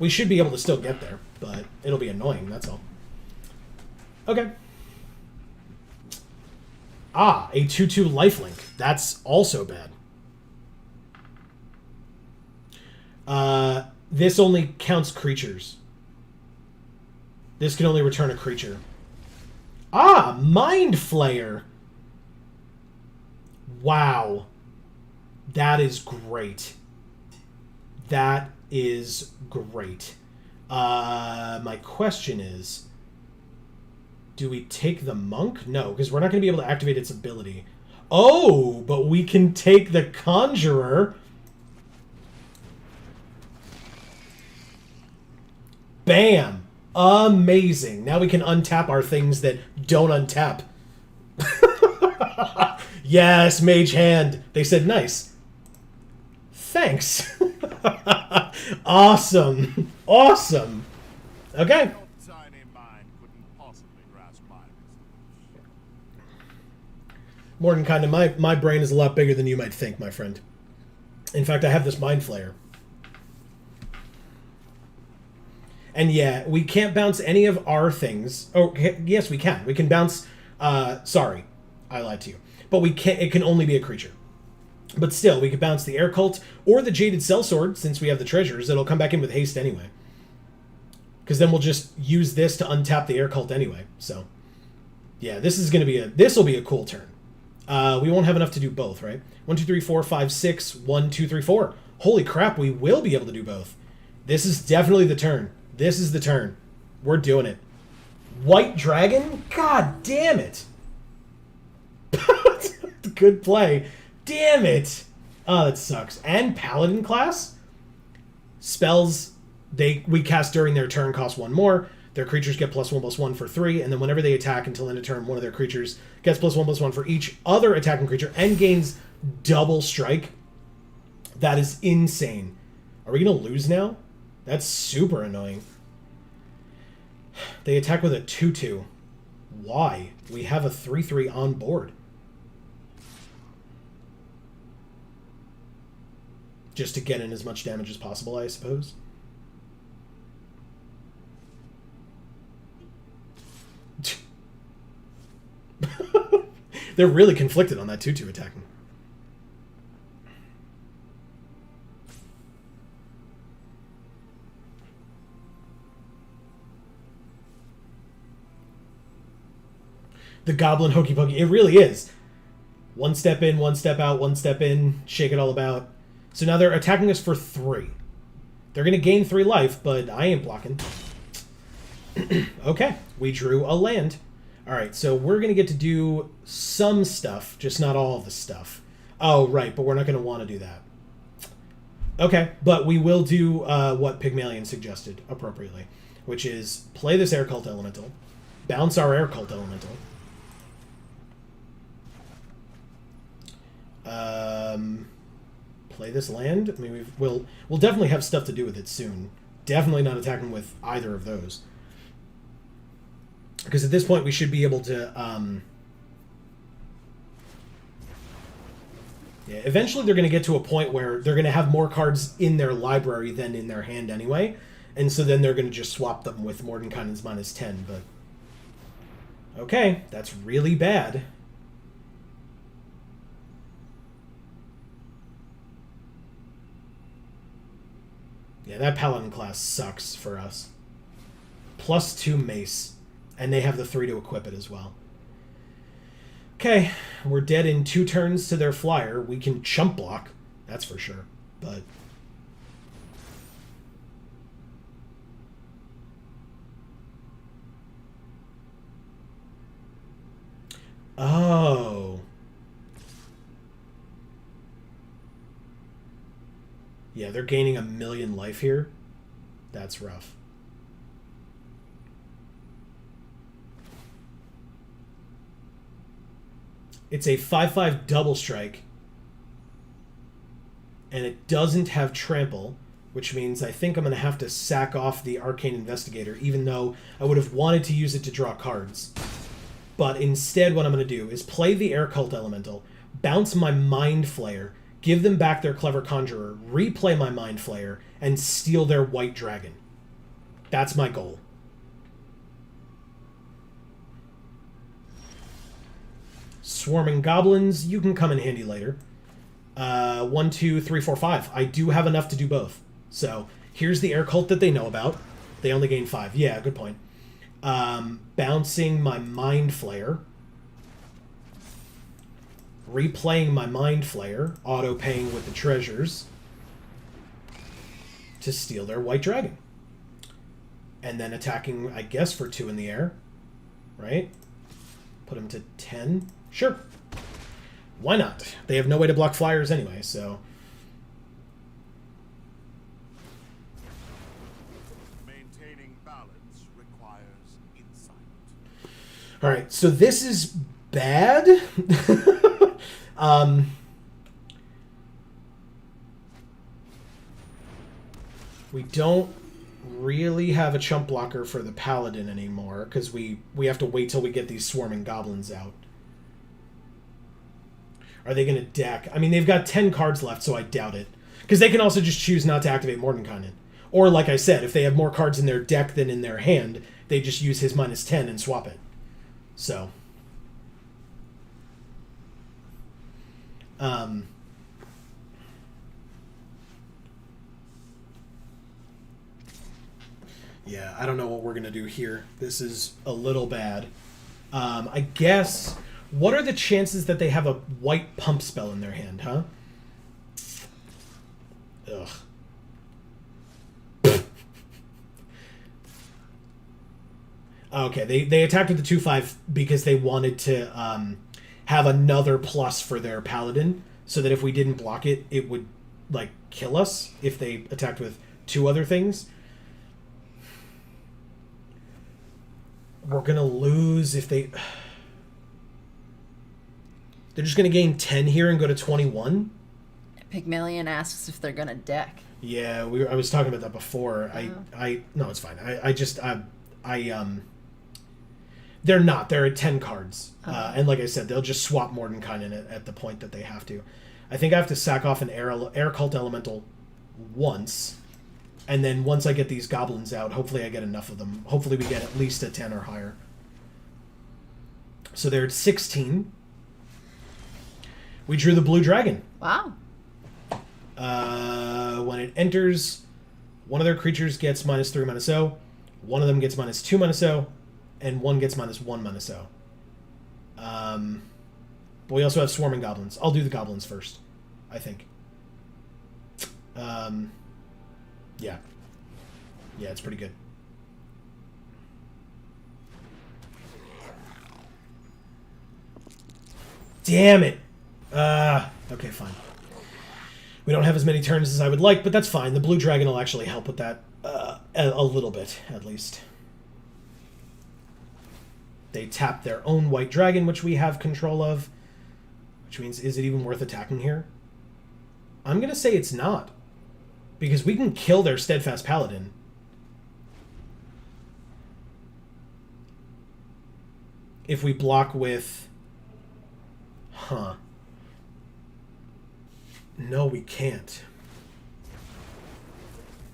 We should be able to still get there, but it'll be annoying, that's all. Okay. Ah, a 2/2 lifelink. That's also bad. This only counts creatures. This can only return a creature. Ah, Mind Flayer. Wow. That is great. That is great. My question is, do we take the Monk? No, because we're not going to be able to activate its ability. Oh, but we can take the Conjurer. Bam! Amazing. Now we can untap our things that don't untap. Yes, Mage Hand. They said nice. Thanks. Awesome. Awesome. Okay. Your tiny mind couldn't possibly grasp my message. Mordenkind, my brain is a lot bigger than you might think, my friend. In fact, I have this Mind Flayer. And yeah, we can't bounce any of our things. Oh, yes, we can. We can bounce... sorry, I lied to you. But we can't. It can only be a creature. But still, we could bounce the Air Cult or the Jaded Sellsword, since we have the treasures. It'll come back in with haste anyway. Because then we'll just use this to untap the Air Cult anyway. So, yeah, this is going to be this will be a cool turn. We won't have enough to do both, right? 1, 2, 3, 4, 5, 6. 1, 2, 3, 4. Holy crap, we will be able to do both. This is definitely the turn. This is the turn. We're doing it. White Dragon? God damn it. Good play. Damn it. Oh, that sucks. And Paladin class? Spells we cast during their turn cost 1 more. Their creatures get +1/+1 for 3, and then whenever they attack until end of turn, one of their creatures gets +1/+1 for each other attacking creature and gains double strike. That is insane. Are we going to lose now? That's super annoying. They attack with a 2/2. Why? We have a 3/3 on board. Just to get in as much damage as possible, I suppose. They're really conflicted on that 2/2 attacking. The Goblin Hokey Pokey. It really is. 1 step in, 1 step out, 1 step in, shake it all about. So now they're attacking us for 3. They're going to gain 3 life, but I ain't blocking. Okay, we drew a land. Alright, so we're going to get to do some stuff, just not all of the stuff. Oh, right, but we're not going to want to do that. Okay, but we will do what Pygmalion suggested appropriately, which is play this Air Cult Elemental, bounce our Air Cult Elemental, play this land. I mean, we'll definitely have stuff to do with it soon. Definitely not attacking with either of those. Because at this point, we should be able to... yeah, eventually they're going to get to a point where they're going to have more cards in their library than in their hand anyway. And so then they're going to just swap them with Mordenkainen's -10. But... okay, that's really bad. Yeah, that Paladin class sucks for us. +2 mace. And they have the 3 to equip it as well. Okay, we're dead in 2 turns to their flyer. We can chump block, that's for sure. But... oh. Yeah, they're gaining 1,000,000 life here. That's rough. It's a 5/5 double strike. And it doesn't have trample, which means I think I'm going to have to sack off the Arcane Investigator, even though I would have wanted to use it to draw cards. But instead what I'm going to do is play the Air Cult Elemental, bounce my Mind Flayer, give them back their Clever Conjurer, replay my Mind Flayer, and steal their White Dragon. That's my goal. Swarming Goblins, you can come in handy later. 1, 2, 3, 4, 5. I do have enough to do both. So here's the air cult that they know about. They only gain 5. Yeah, good point. Bouncing my Mind Flayer. Replaying my Mind Flayer. Auto-paying with the treasures. To steal their white dragon. And then attacking, I guess, for 2 in the air. Right? Put him to 10. Sure. Why not? They have no way to block flyers anyway, so... Maintaining balance requires insight. Alright, so this is bad. We don't really have a chump blocker for the paladin anymore, because we have to wait till we get these swarming goblins out. Are they going to deck? I mean, they've got 10 cards left, so I doubt it. Because they can also just choose not to activate Mordenkainen. Or, like I said, if they have more cards in their deck than in their hand, they just use his -10 and swap it. So. Yeah, I don't know what we're going to do here. This is a little bad. I guess... What are the chances that they have a white pump spell in their hand, huh? Ugh. Okay, they attacked with the 2/5 because they wanted to have another plus for their paladin, so that if we didn't block it, it would, like, kill us if they attacked with 2 other things. We're gonna lose if they... They're just going to gain 10 here and go to 21? Pygmalion asks if they're going to deck. Yeah, I was talking about that before. No, it's fine. They're not. They're at 10 cards. And like I said, they'll just swap Mordenkainen at the point that they have to. I think I have to sack off an air cult elemental once. And then once I get these goblins out, hopefully I get enough of them. Hopefully we get at least a 10 or higher. So they're at 16. We drew the blue dragon. Wow. When it enters, one of their creatures gets -3 -0. One of them gets -2 -0. And one gets -1 -0. But we also have swarming goblins. I'll do the goblins first, I think. Yeah. Yeah, it's pretty good. Damn it! Okay, fine. We don't have as many turns as I would like, but that's fine. The blue dragon will actually help with that a little bit, at least. They tap their own white dragon, which we have control of. Which means, is it even worth attacking here? I'm going to say it's not. Because we can kill their steadfast paladin. If we block with... Huh. No, we can't.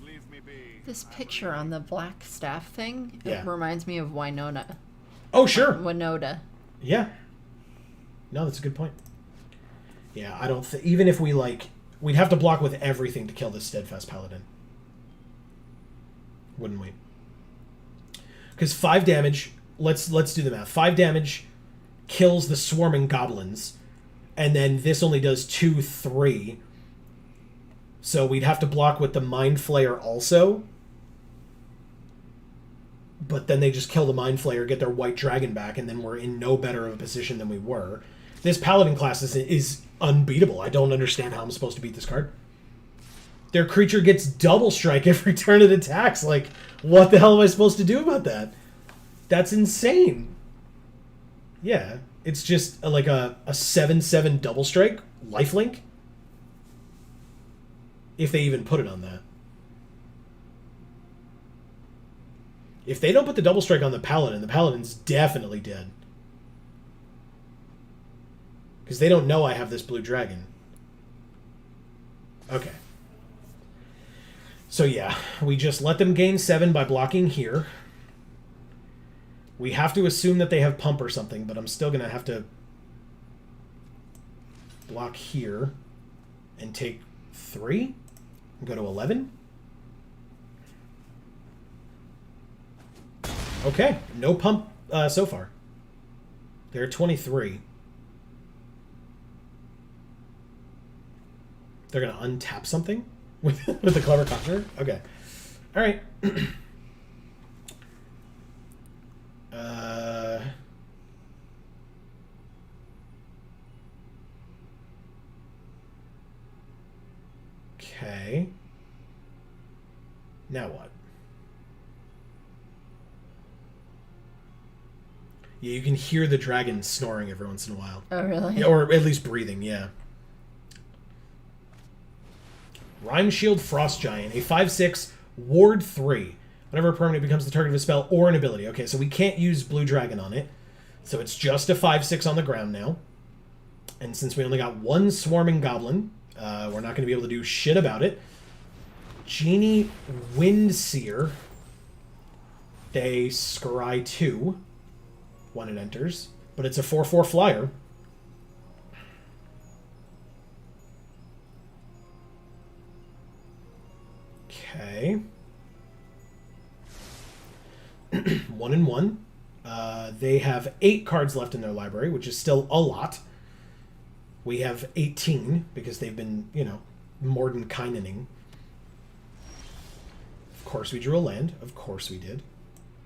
Leave me be. This picture on the black staff thing, Yeah. it reminds me of Winona. Oh, sure. Winota. Yeah. No, that's a good point. Yeah, I don't think... Even if we, like... We'd have to block with everything to kill this steadfast paladin. Wouldn't we? Because 5 damage... Let's do the math. 5 damage kills the swarming goblins. And then this only does 2, 3. So we'd have to block with the Mind Flayer also. But then they just kill the Mind Flayer, get their white dragon back, and then we're in no better of a position than we were. This paladin class is unbeatable. I don't understand how I'm supposed to beat this card. Their creature gets double strike every turn it attacks. Like, what the hell am I supposed to do about that? That's insane. Yeah, it's just like a 7/7 double strike lifelink. If they even put it on that. If they don't put the double strike on the paladin's definitely dead. Because they don't know I have this blue dragon. Okay. So yeah, we just let them gain 7 by blocking here. We have to assume that they have pump or something, but I'm still going to have to block here and take 3 and go to 11. Okay, no pump so far. They're at 23. They're going to untap something with the Clever Conjurer? Okay. All right. Okay. Now what? Yeah, you can hear the dragon snoring every once in a while. Oh, really? Yeah, or at least breathing, yeah. Rhyme Shield Frost Giant, a 5/6, Ward 3. Whenever a permanent becomes the target of a spell or an ability. Okay, so we can't use Blue Dragon on it. So it's just a 5/6 on the ground now. And since we only got one Swarming Goblin, we're not going to be able to do shit about it. Genie Windseer. They scry 2 when it enters. But it's a 4/4 flyer. Okay. 1 and 1. They have 8 cards left in their library, which is still a lot. We have 18 because they've been, Mordenkainen'ing. Of course we drew a land. Of course we did.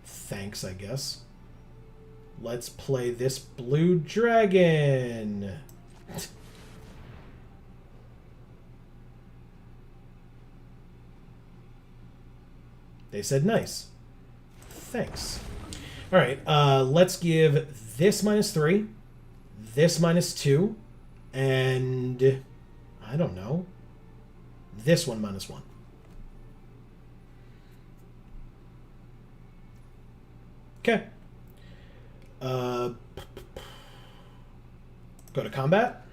Thanks, I guess. Let's play this blue dragon. They said nice. Thanks. All right, let's give this -3, this -2, and I don't know, this one -1. Okay. Go to combat.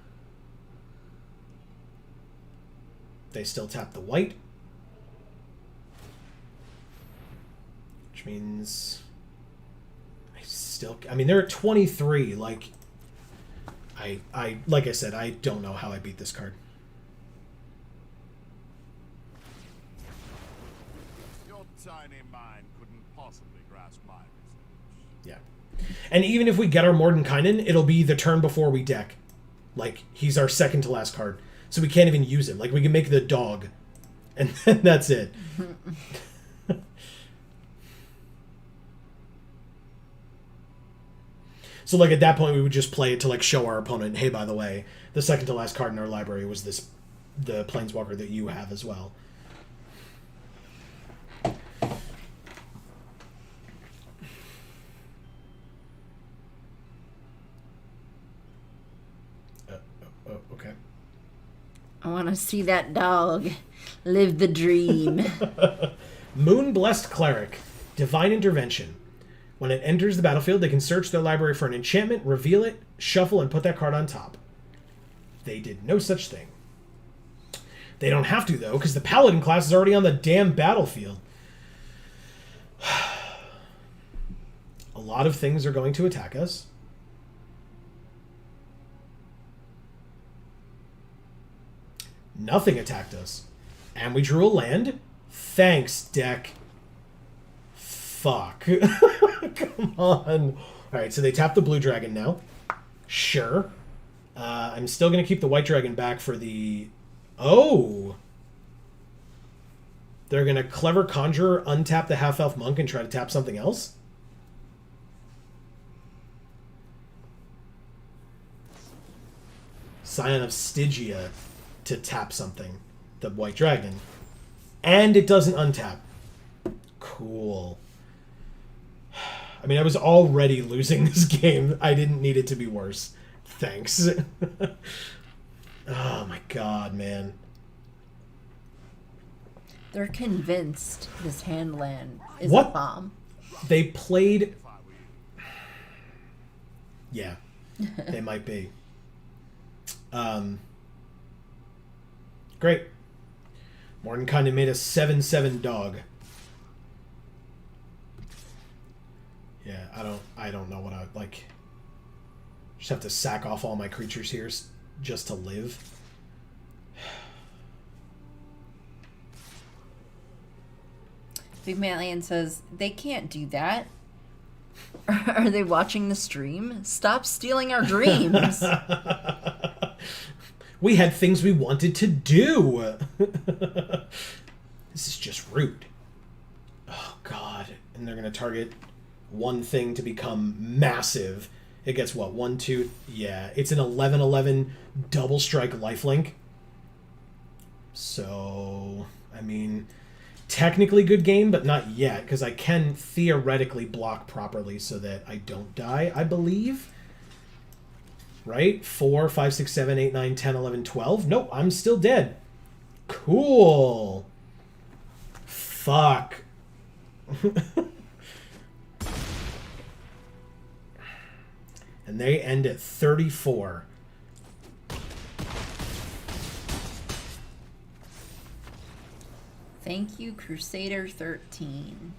They still tap the white. Which means I mean, they're at 23. Like I said, I don't know how I beat this card. Your tiny mind couldn't possibly grasp my message. Yeah. And even if we get our Mordenkainen, it'll be the turn before we deck. Like, he's our second to last card. So we can't even use him. Like, we can make the dog. And then that's it. So, like, at that point, we would just play it to, like, show our opponent, hey, by the way, the second to last card in our library was the Planeswalker that you have as well. Okay. I want to see that dog live the dream. Moon Blessed Cleric, Divine Intervention. When it enters the battlefield, they can search their library for an enchantment, reveal it, shuffle, and put that card on top. They did no such thing. They don't have to, though, because the Paladin class is already on the damn battlefield. A lot of things are going to attack us. Nothing attacked us. And we drew a land. Thanks, deck. Fuck. Come on. Alright, so they tap the blue dragon now. Sure. I'm still going to keep the white dragon back for the... Oh! They're going to Clever Conjurer, untap the half-elf monk, and try to tap something else? Scion of Stygia to tap something. The white dragon. And it doesn't untap. Cool. I mean, I was already losing this game. I didn't need it to be worse. Thanks. Oh my god, man. They're convinced this hand land is What? a bomb. They played... Yeah. They might be. Great. Mordenkainen made a 7/7 dog. Yeah, I don't know what I like. Just have to sack off all my creatures here just to live. Big Matlian says they can't do that. Are they watching the stream? Stop stealing our dreams. We had things we wanted to do. This is just rude. Oh, God. And they're going to target one thing to become massive. It gets what? 1, 2... Yeah, it's an 11/11 double strike lifelink. So, I mean, technically good game, but not yet, because I can theoretically block properly so that I don't die, I believe. Right? 4, 5, 6, 7, 8, 9, 10, 11, 12. Nope, I'm still dead. Cool. Fuck. And they end at 34. Thank you, Crusader 13.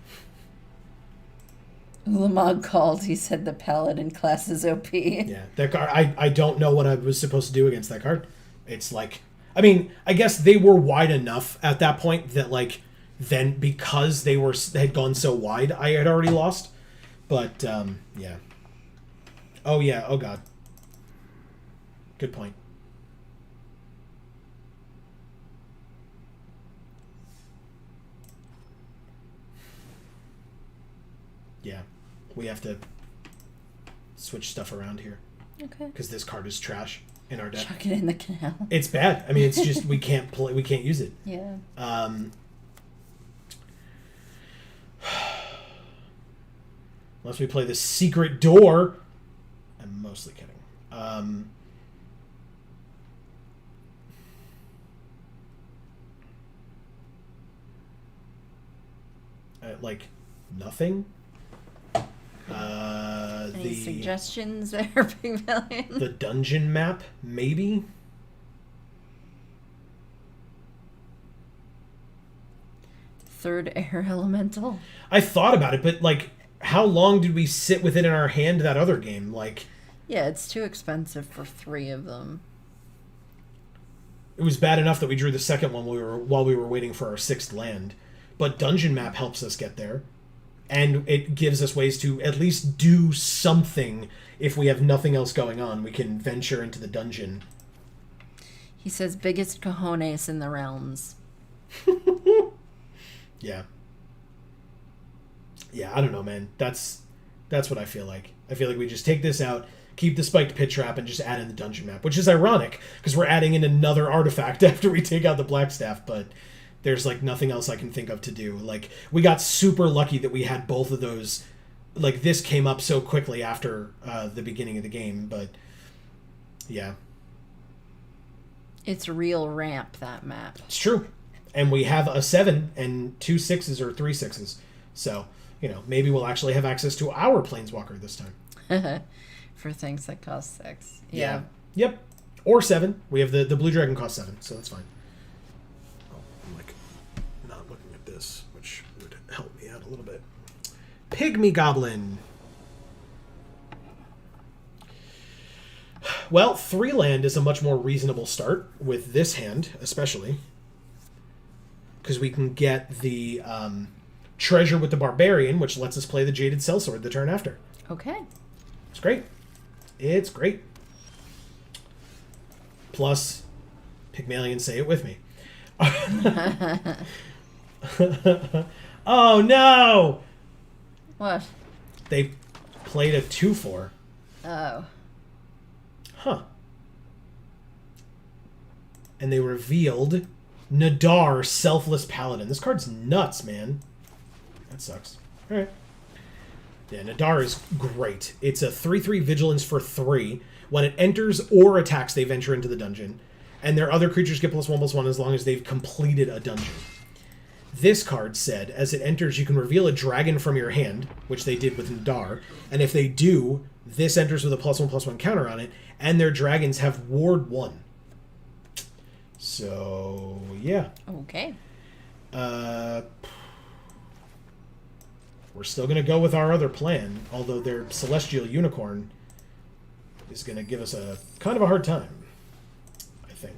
Ulamog called. He said the Paladin class is OP. Yeah, that card. I don't know what I was supposed to do against that card. It's like, I mean, I guess they were wide enough at that point that like then because they had gone so wide, I had already lost. But yeah. Oh yeah. Oh god. Good point. Yeah, we have to switch stuff around here. Okay. Because this card is trash in our deck. Chuck it in the canal. It's bad. I mean, it's just we can't play. We can't use it. Yeah. Unless we play the secret door. I'm mostly kidding. Like nothing. Any suggestions there, Pygmalion? The dungeon map, maybe. Third air elemental. I thought about it, but like, how long did we sit with it in our hand that other game? Like, Yeah, it's too expensive for 3 of them. it was bad enough that we drew the second one while we were waiting for our 6th land. But dungeon map helps us get there. And it gives us ways to at least do something if we have nothing else going on. We can venture into the dungeon. He says biggest cojones in the realms. Yeah. Yeah, I don't know, man. That's what I feel like. I feel like we just take this out, keep the spiked pit trap, and just add in the dungeon map. Which is ironic, because we're adding in another artifact after we take out the Blackstaff, but there's like nothing else I can think of to do. Like, we got super lucky that we had both of those. Like, this came up so quickly after the beginning of the game, but yeah. It's real ramp, that map. It's true. And we have a 7 and 2 6s or 3 6s. So, you know, maybe we'll actually have access to our Planeswalker this time. For things that cost 6. Yeah. Yep. Or 7. We have the Blue Dragon cost 7, so that's fine. I'm like not looking at this, which would help me out a little bit. Pygmy Goblin. Well, 3 land is a much more reasonable start with this hand, especially. Because we can get the Treasure with the Barbarian, which lets us play the Jaded Sellsword the turn after. Okay. It's great. It's great. Plus, Pygmalion, say it with me. Oh, no! What? They played a 2/4. Oh. Huh. And they revealed Nadar, Selfless Paladin. This card's nuts, man. That sucks. Alright. Yeah, Nadar is great. It's a 3/3 Vigilance for 3. When it enters or attacks, they venture into the dungeon. And their other creatures get +1/+1 as long as they've completed a dungeon. This card said, as it enters, you can reveal a dragon from your hand, which they did with Nadar. And if they do, this enters with a +1/+1 counter on it, and their dragons have Ward 1. So, yeah. Okay. We're still going to go with our other plan, although their Celestial Unicorn is going to give us a kind of a hard time, I think.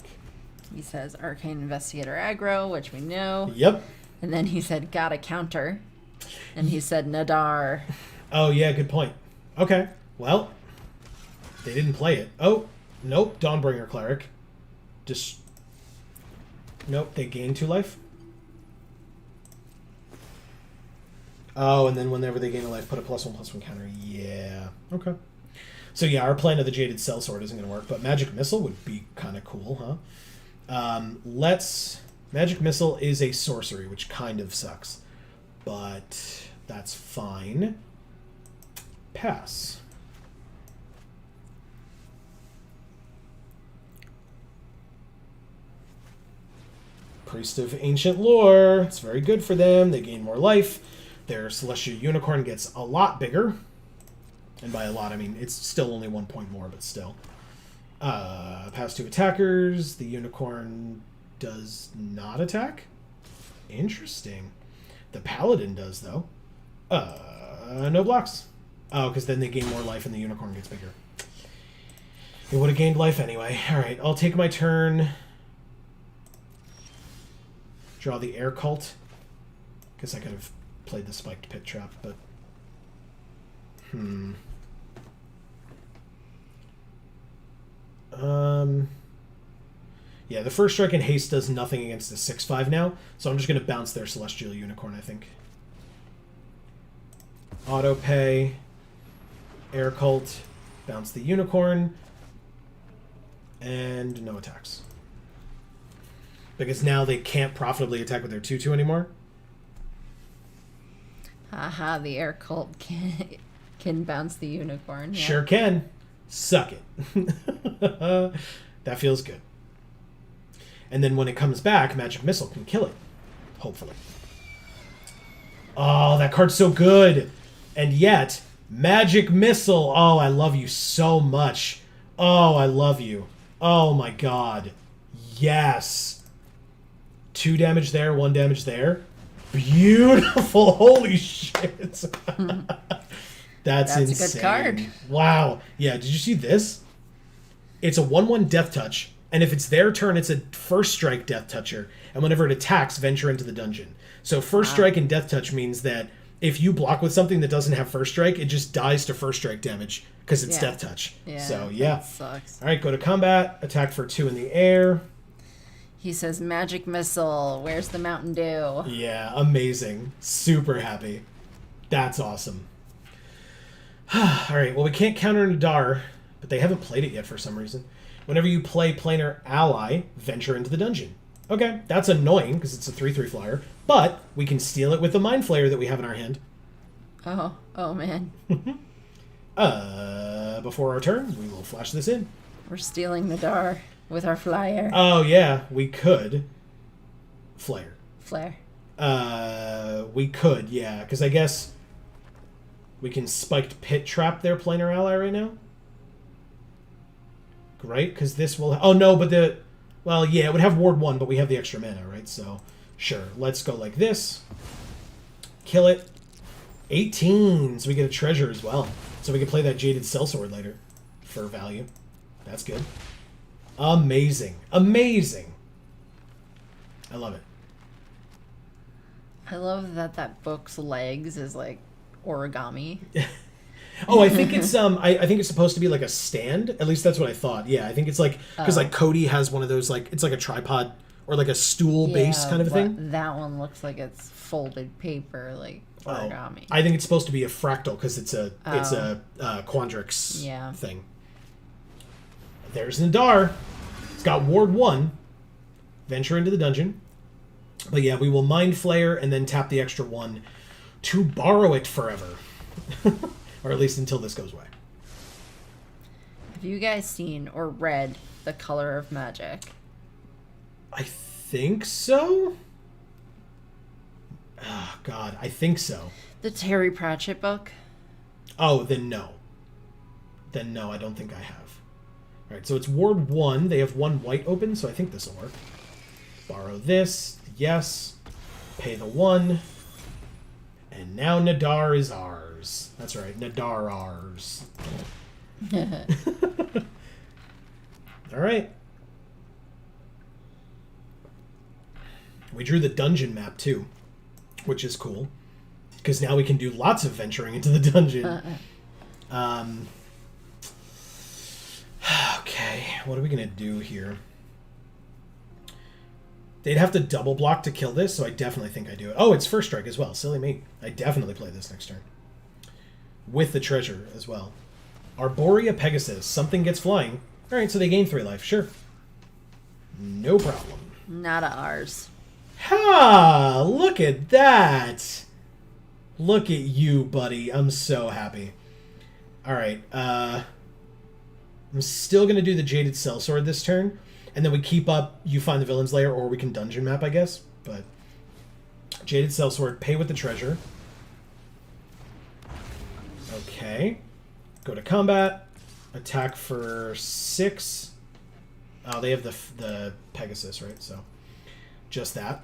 He says Arcane Investigator aggro, which we know. Yep. And then he said got a counter. And he said Nadar. Oh, yeah, good point. Okay, well, they didn't play it. Oh, nope, Dawnbringer Cleric. Just... Nope, they gain 2 life. Oh, and then whenever they gain a life, put a +1/+1 counter. Yeah, okay. So yeah, our plan of the Jaded Sellsword isn't going to work, but Magic Missile would be kind of cool, huh? Magic Missile is a sorcery, which kind of sucks. But that's fine. Pass. Priest of Ancient Lore. It's very good for them. They gain more life. Their Celestial Unicorn gets a lot bigger. And by a lot, I mean it's still only 1 point more, but still. Pass 2 attackers. The Unicorn does not attack. Interesting. The Paladin does, though. No blocks. Oh, because then they gain more life and the Unicorn gets bigger. It would have gained life anyway. Alright, I'll take my turn. Draw the Air Cult. Guess I could have played the Spiked Pit Trap, but... Yeah, the First Strike and Haste does nothing against the 6/5 now, so I'm just going to bounce their Celestial Unicorn, I think. Auto Pay. Air Cult. Bounce the Unicorn. And no attacks. Because now they can't profitably attack with their 2/2 anymore. Haha, the Air Cult can bounce the Unicorn. Yeah. Sure can. Suck it. That feels good. And then when it comes back, Magic Missile can kill it. Hopefully. Oh, that card's so good. And yet, Magic Missile. Oh, I love you so much. Oh, I love you. Oh my god. Yes. 2 damage there, 1 damage there. Beautiful. Holy shit. That's insane. A good card. Wow. Yeah, did you see this? It's a 1/1 Death Touch, and if it's their turn, it's a First Strike Death Toucher, and whenever it attacks, venture into the dungeon. So First Strike and Death Touch means that if you block with something that doesn't have First Strike, it just dies to First Strike damage, because it's Death Touch. Yeah, so, yeah. That sucks. Alright, go to combat, attack for 2 in the air. He says, Magic Missile, where's the Mountain Dew? Yeah, amazing. Super happy. That's awesome. Alright, well, we can't counter Nadar, but they haven't played it yet for some reason. Whenever you play Planar Ally, venture into the dungeon. Okay, that's annoying, because it's a 3/3 flyer, but we can steal it with the Mind Flayer that we have in our hand. Oh man. Before our turn, we will flash this in. We're stealing Nadar with our flyer. Oh, yeah, we could. Flare. Flare. We could, yeah, because I guess we can Spiked Pit Trap their Planar Ally right now. Right? Because this will... Oh, no, but the... Well, yeah, it would have Ward 1, but we have the extra mana, right? So, sure. Let's go like this. Kill it. 18. So we get a treasure as well. So we can play that Jaded Sellsword later for value. That's good. Amazing. Amazing. I love it. I love that book's legs is like origami. Oh, I think it's I think it's supposed to be like a stand. At least that's what I thought. Yeah, I think it's like because like Cody has one of those like it's like a tripod or like a stool base kind of thing. That one looks like it's folded paper, like origami. I think it's supposed to be a fractal because it's a Quandrix thing. There's Nadar. It's got Ward 1. Venture into the dungeon. But yeah, we will Mind Flayer and then tap the extra 1 to borrow it forever. Or at least until this goes away. Have you guys seen or read The Color of Magic? I think so. Oh, God. I think so. The Terry Pratchett book? Oh, then no. Then no, I don't think I have. All right, so it's Ward 1. They have 1 white open, so I think this will work. Borrow this. Yes. Pay the 1. And now Nadar is ours. That's right, Nadar ours. All right. We drew the dungeon map too, which is cool. because now we can do lots of venturing into the dungeon. Okay, what are we going to do here? They'd have to double block to kill this, so I definitely think I do it. Oh, it's first strike as well. Silly me. I definitely play this next turn. With the treasure as well. Arborea Pegasus. Something gets flying. Alright, so they gain 3 life. Sure. No problem. Not ours. Ha! Look at that! Look at you, buddy. I'm so happy. Alright, I'm still going to do the Jaded Sellsword this turn. And then we keep up, you find the villain's lair, or we can dungeon map, I guess. But Jaded Sellsword, pay with the treasure. Okay. Go to combat. Attack for 6. Oh, they have the Pegasus, right? So just that.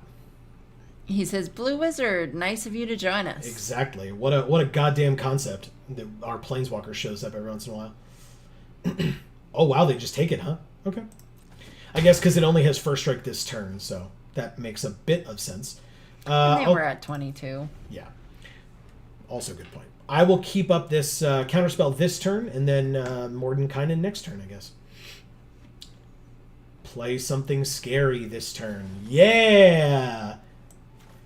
He says, Blue Wizard, nice of you to join us. Exactly. What a goddamn concept that our Planeswalker shows up every once in a while. Oh, wow, they just take it, huh? Okay. I guess because it only has first strike this turn, so that makes a bit of sense. And they were at 22. Yeah. Also a good point. I will keep up this counterspell this turn, and then Mordenkainen next turn, I guess. Play something scary this turn. Yeah!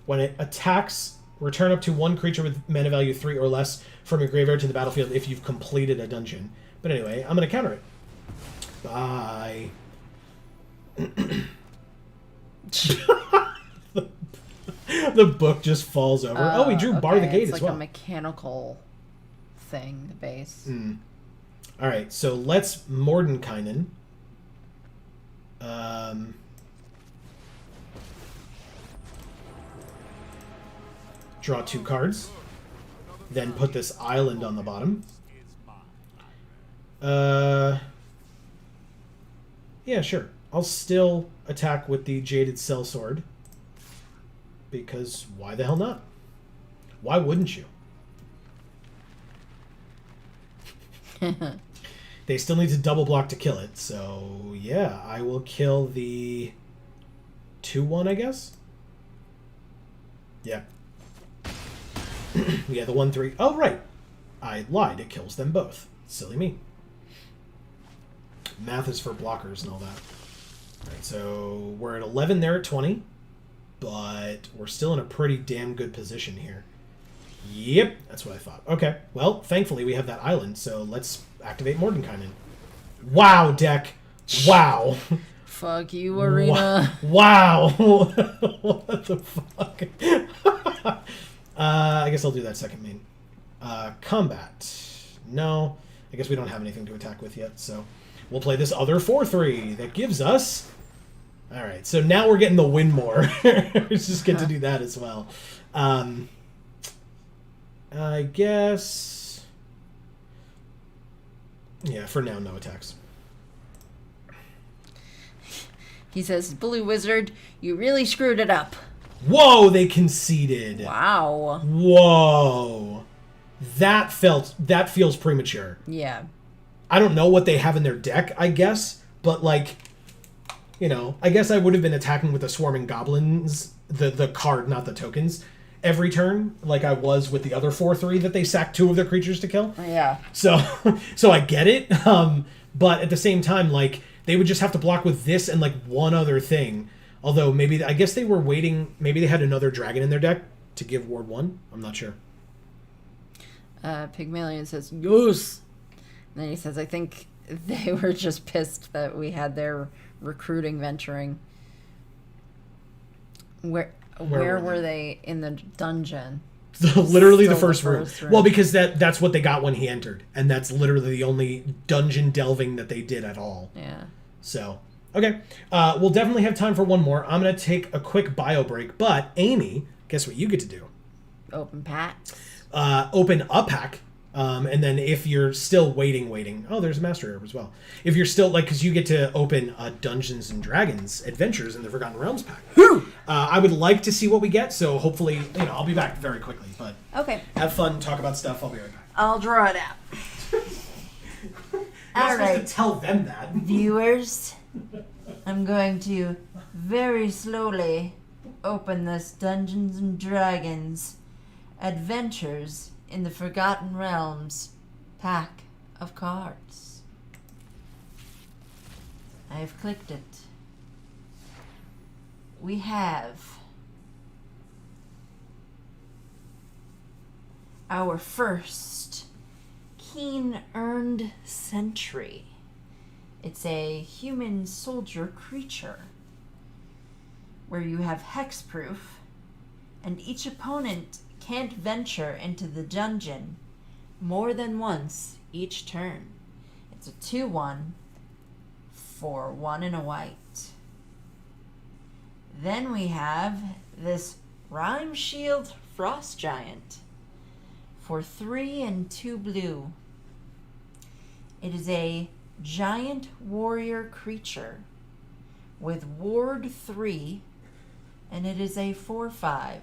When it attacks, return up to 1 creature with mana value 3 or less from your graveyard to the battlefield if you've completed a dungeon. But anyway, I'm going to counter it. Bye. The book just falls over. Oh, we drew Bar the Gate it's as like well. a mechanical thing, the base. All right, so let's Mordenkainen. Draw 2 cards. Then put this island on the bottom. Yeah, sure. I'll still attack with the Jaded Sellsword. Because why the hell not? Why wouldn't you? They still need to double block to kill it, so yeah, I will kill the 2/1, I guess? Yeah. Yeah, the 1/3. Oh, right. I lied. It kills them both. Silly me. Math is for blockers and all that. Alright, so we're at 11, they're at 20. But we're still in a pretty damn good position here. Yep, that's what I thought. Okay, well, thankfully we have that island, so let's activate Mordenkainen. Wow, deck. Wow. Fuck you, Arena. Wow. What the fuck? I guess I'll do that second main. Combat. No, I guess we don't have anything to attack with yet, so we'll play this other 4/3 that gives us... Alright, so now we're getting the win more. We just get to do that as well. I guess... Yeah, for now, no attacks. He says, Blue Wizard, you really screwed it up. Whoa, they conceded. Wow. Whoa. That feels premature. Yeah. I don't know what they have in their deck, I guess, but like... You know, I guess I would have been attacking with the Swarming Goblins, the card, not the tokens, every turn, like I was with the other 4/3 that they sacked 2 of their creatures to kill. Yeah. So I get it, but at the same time, like, they would just have to block with this and, like, one other thing. Although, maybe, I guess they were waiting, maybe they had another dragon in their deck to give Ward 1. I'm not sure. Pygmalion says, yes! And then he says, I think they were just pissed that we had their... recruiting venturing. Where were they in the dungeon? Literally the Still first room. Well, because that's what they got when he entered, and that's literally the only dungeon delving that they did at all. Yeah. So, okay. We'll definitely have time for one more. I'm going to take a quick bio break, but Amy, guess what you get to do? Open packs. Open a pack. And then if you're still waiting. Oh, there's a Master Herb as well. If you're still, like, because you get to open Dungeons and Dragons Adventures in the Forgotten Realms pack. I would like to see what we get, so hopefully, I'll be back very quickly. But Okay. have fun, talk about stuff. I'll be right back. I'll draw it out. You're not supposed Alright. to tell them that. Viewers, I'm going to very slowly open this Dungeons and Dragons Adventures in the Forgotten Realms pack of cards. I have clicked it. We have our first Keen-Earned Sentry. It's a human soldier creature where you have hexproof, and each opponent can't venture into the dungeon more than once each turn. It's a 2/1 for 1 and a white. Then we have this Rhyme Shield Frost Giant for 3 and 2 blue. It is a giant warrior creature with Ward 3, and it is a 4/5.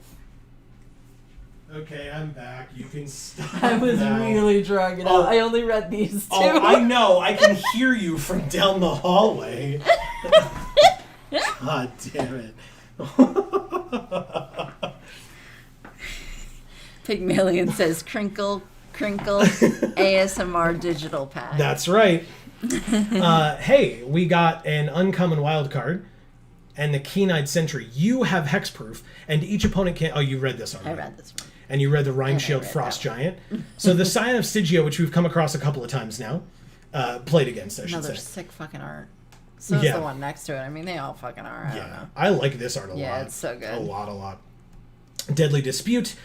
Okay, I'm back. You can stop. I was now. really dragging Oh. out. I only read these two. Oh, I know. I can hear you from down the hallway. God damn it. Pygmalion says crinkle, crinkle, ASMR digital pack. That's right. Hey, we got an uncommon wild card and the Keen-Eyed Sentry. You have hexproof, and each opponent can... Oh, you read this already. I read this one. And you read the Rhyme And I Shield read Frost that Giant. So the Scion of Stygia, which we've come across a couple of times now, played against, I should Another say. sick fucking art. So is Yeah. the one next to it. I mean, they all fucking are. I don't know. I like this art a lot. Yeah, it's so good. A lot. Deadly Dispute.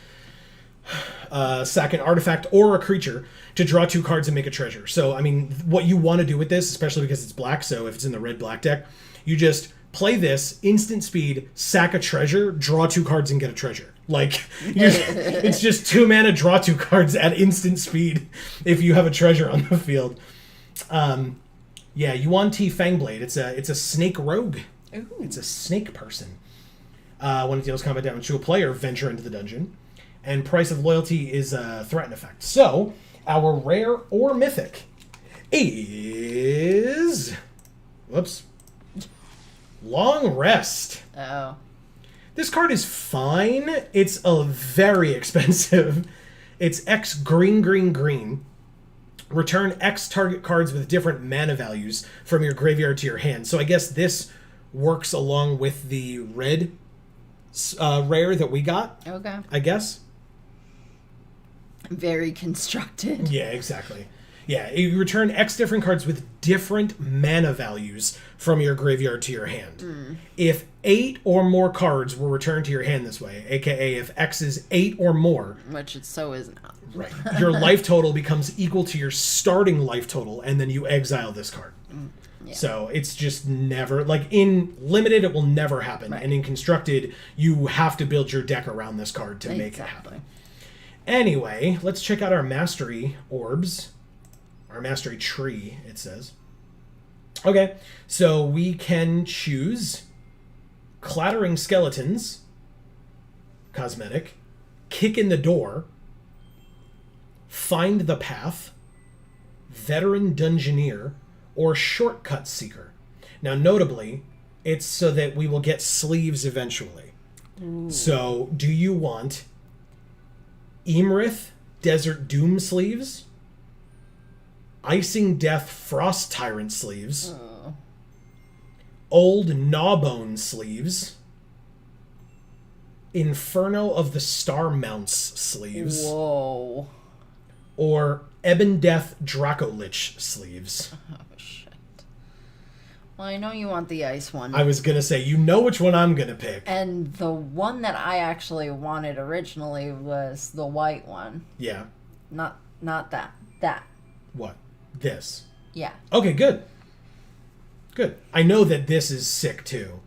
Sack an artifact or a creature to draw 2 cards and make a treasure. So, I mean, what you want to do with this, especially because it's black, so if it's in the red-black deck, you just play this, instant speed, sack a treasure, draw 2 cards and get a treasure. Like, it's just 2 mana, draw 2 cards at instant speed if you have a treasure on the field. Yeah, Yuan Ti Fangblade. It's a snake rogue. Ooh. It's a snake person. When it deals combat damage to a player, venture into the dungeon. And Price of Loyalty is a threaten effect. So, our rare or mythic is... Whoops. Long Rest. Oh. This card is fine. It's very expensive. It's X green, green, green. Return X target cards with different mana values from your graveyard to your hand. So I guess this works along with the red rare that we got, Okay. I guess. Very constructed. Yeah, exactly. Yeah, you return X different cards with different mana values from your graveyard to your hand. If 8 or more cards were returned to your hand this way, aka if X is 8 or more, Which it so is not. right, your life total becomes equal to your starting life total, and then you exile this card. Yeah. So it's just never, like in Limited it will never happen, Right. and in Constructed you have to build your deck around this card to make it happen. Anyway, let's check out our Mastery Orbs. Our Mastery Tree, it says. Okay, so we can choose Clattering Skeletons, cosmetic, Kick in the Door, Find the Path, Veteran Dungeoneer, or Shortcut Seeker. Now, notably, it's so that we will get sleeves eventually. Ooh. So, do you want Imrith Desert Doom sleeves, Icing Death Frost Tyrant sleeves, Old Gnawbone sleeves, Inferno of the Star Mounts sleeves, Whoa. or Ebon Death Dracolich sleeves? Oh, shit. Well, I know you want the ice one. I was gonna say, you know which one I'm gonna pick. And the one that I actually wanted originally was the white one. Yeah. Not that. That. What? This. Yeah. Okay, good. Good. I know that this is sick too.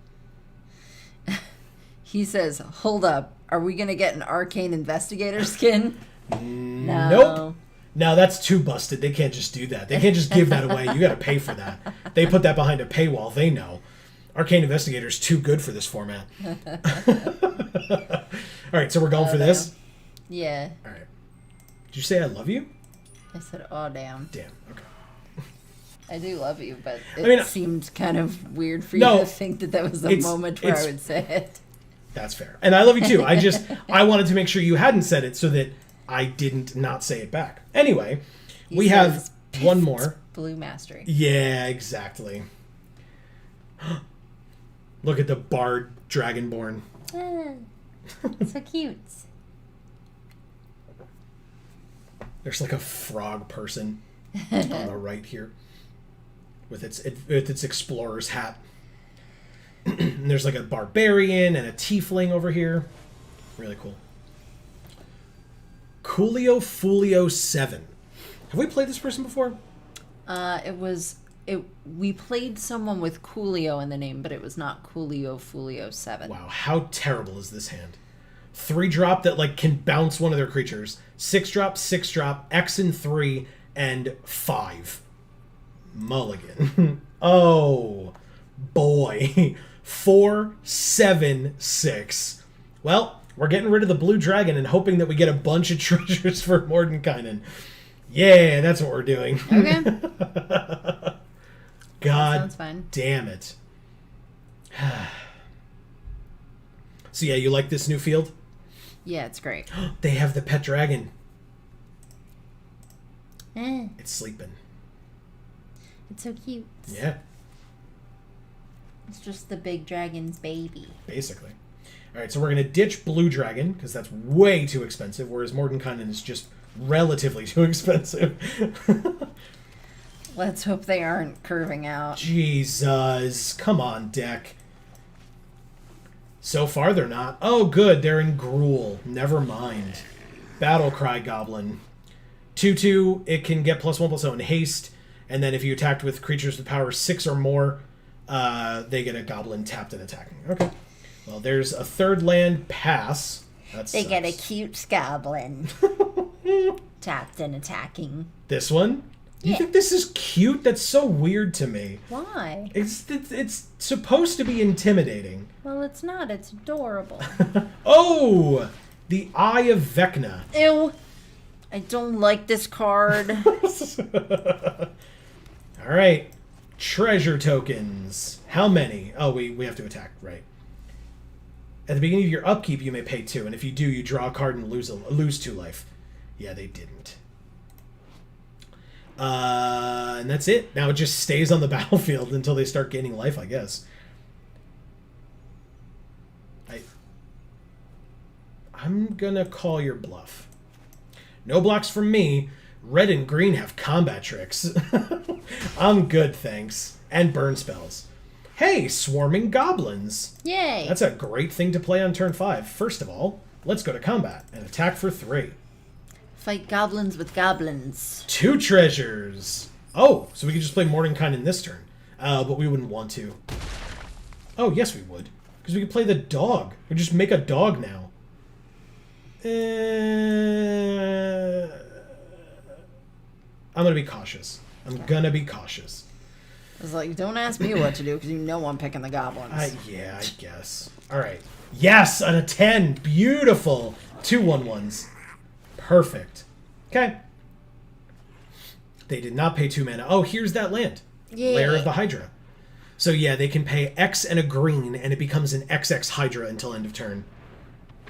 He says, hold up. Are we going to get an Arcane Investigator skin? No. Nope. No, that's too busted. They can't just do that. They can't just give that away. You gotta pay for that. They put that behind a paywall. They know. Arcane Investigator's too good for this format. Alright, so we're going for this? Yeah. Alright. Did you say I love you? I said, oh, damn. Damn, okay. I do love you, but it mean, seemed kind of weird for you No, to think that was the it's- moment where I it's- would say it. That's fair. And I love you too. I wanted to make sure you hadn't said it so that I didn't not say it back. Anyway, we have one more. Blue mastery. Yeah, exactly. Look at the Bard Dragonborn. So cute. There's like a frog person on the right here with its explorer's hat. And there's like a barbarian and a tiefling over here. Really cool. Coolio Fulio 7. Have we played this person before? We played someone with Coolio in the name, but it was not Coolio Fulio 7. Wow, how terrible is this hand? 3-drop that like can bounce one of their creatures. 6-drop, 6-drop, X and 3, and 5. Mulligan. Oh boy. 4, 7, 6. Well, we're getting rid of the blue dragon and hoping that we get a bunch of treasures for Mordenkainen. Yeah, that's what we're doing. Okay. God sounds fine. Damn it. So yeah, you like this new field? Yeah, it's great. They have the pet dragon. Eh, It's sleeping. it's so cute. Yeah, It's just the big dragon's baby. basically. All right, so we're going to ditch blue dragon because that's way too expensive, whereas Mordenkainen is just relatively too expensive. Let's hope they aren't curving out. Jesus. Come on, deck. So far, they're not. Oh, good. They're in Gruul. Never mind. Battlecry Goblin. 2/2. It can get +1/+0 in haste. And then if you attacked with creatures with power 6 or more, they get a Goblin tapped and attacking. Okay. Well, there's a third land, pass. They get a cute goblin. Tapped and attacking. This one? You Yeah. think this is cute? That's so weird to me. Why? It's supposed to be intimidating. Well, it's not. It's adorable. Oh! The Eye of Vecna. Ew. I don't like this card. All right. Treasure tokens. How many? Oh, we have to attack, right. At the beginning of your upkeep, you may pay 2, and if you do, you draw a card and lose 2 life. Yeah, they didn't. And that's it. Now it just stays on the battlefield until they start gaining life, I guess. I'm gonna call your bluff. No blocks from me. Red and green have combat tricks. I'm good, thanks. And burn spells. Hey, swarming goblins. Yay. That's a great thing to play on turn 5. First of all, let's go to combat and attack for 3. Fight goblins with goblins. 2 treasures. Oh, so we could just play Mordenkainen this turn. But we wouldn't want to. Oh, yes we would. Because we could play the dog. We just make a dog now. I'm going to be cautious. I'm going to be cautious. It's like, don't ask me what to do because you know I'm picking the goblins. Yeah, I guess. All right. Yes, on a 10. Beautiful. 2 1/1s. Perfect. Okay. They did not pay 2 mana. Oh, here's that land. Yeah. Lair of the Hydra. So yeah, they can pay X and a green, and it becomes an XX Hydra until end of turn.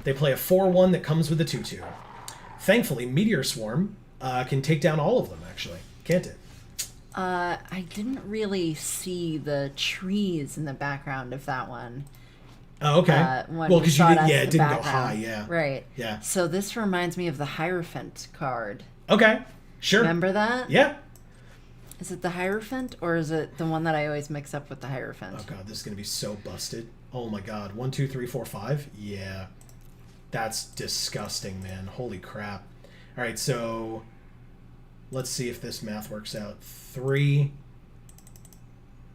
They play a 4/1 that comes with a 2/2. Thankfully, Meteor Swarm can take down all of them, actually. Can't it? I didn't really see the trees in the background of that one. Oh, okay. When Well, we because you saw it did, as yeah, it the didn't go background. high, yeah. Right. Yeah. So this reminds me of the Hierophant card. Okay, sure. Remember that? Yeah. Is it the Hierophant or is it the one that I always mix up with the Hierophant? Oh god, this is gonna be so busted. Oh my god, 1, 2, 3, 4, 5. Yeah, that's disgusting, man. Holy crap! All right, so let's see if this math works out. 3.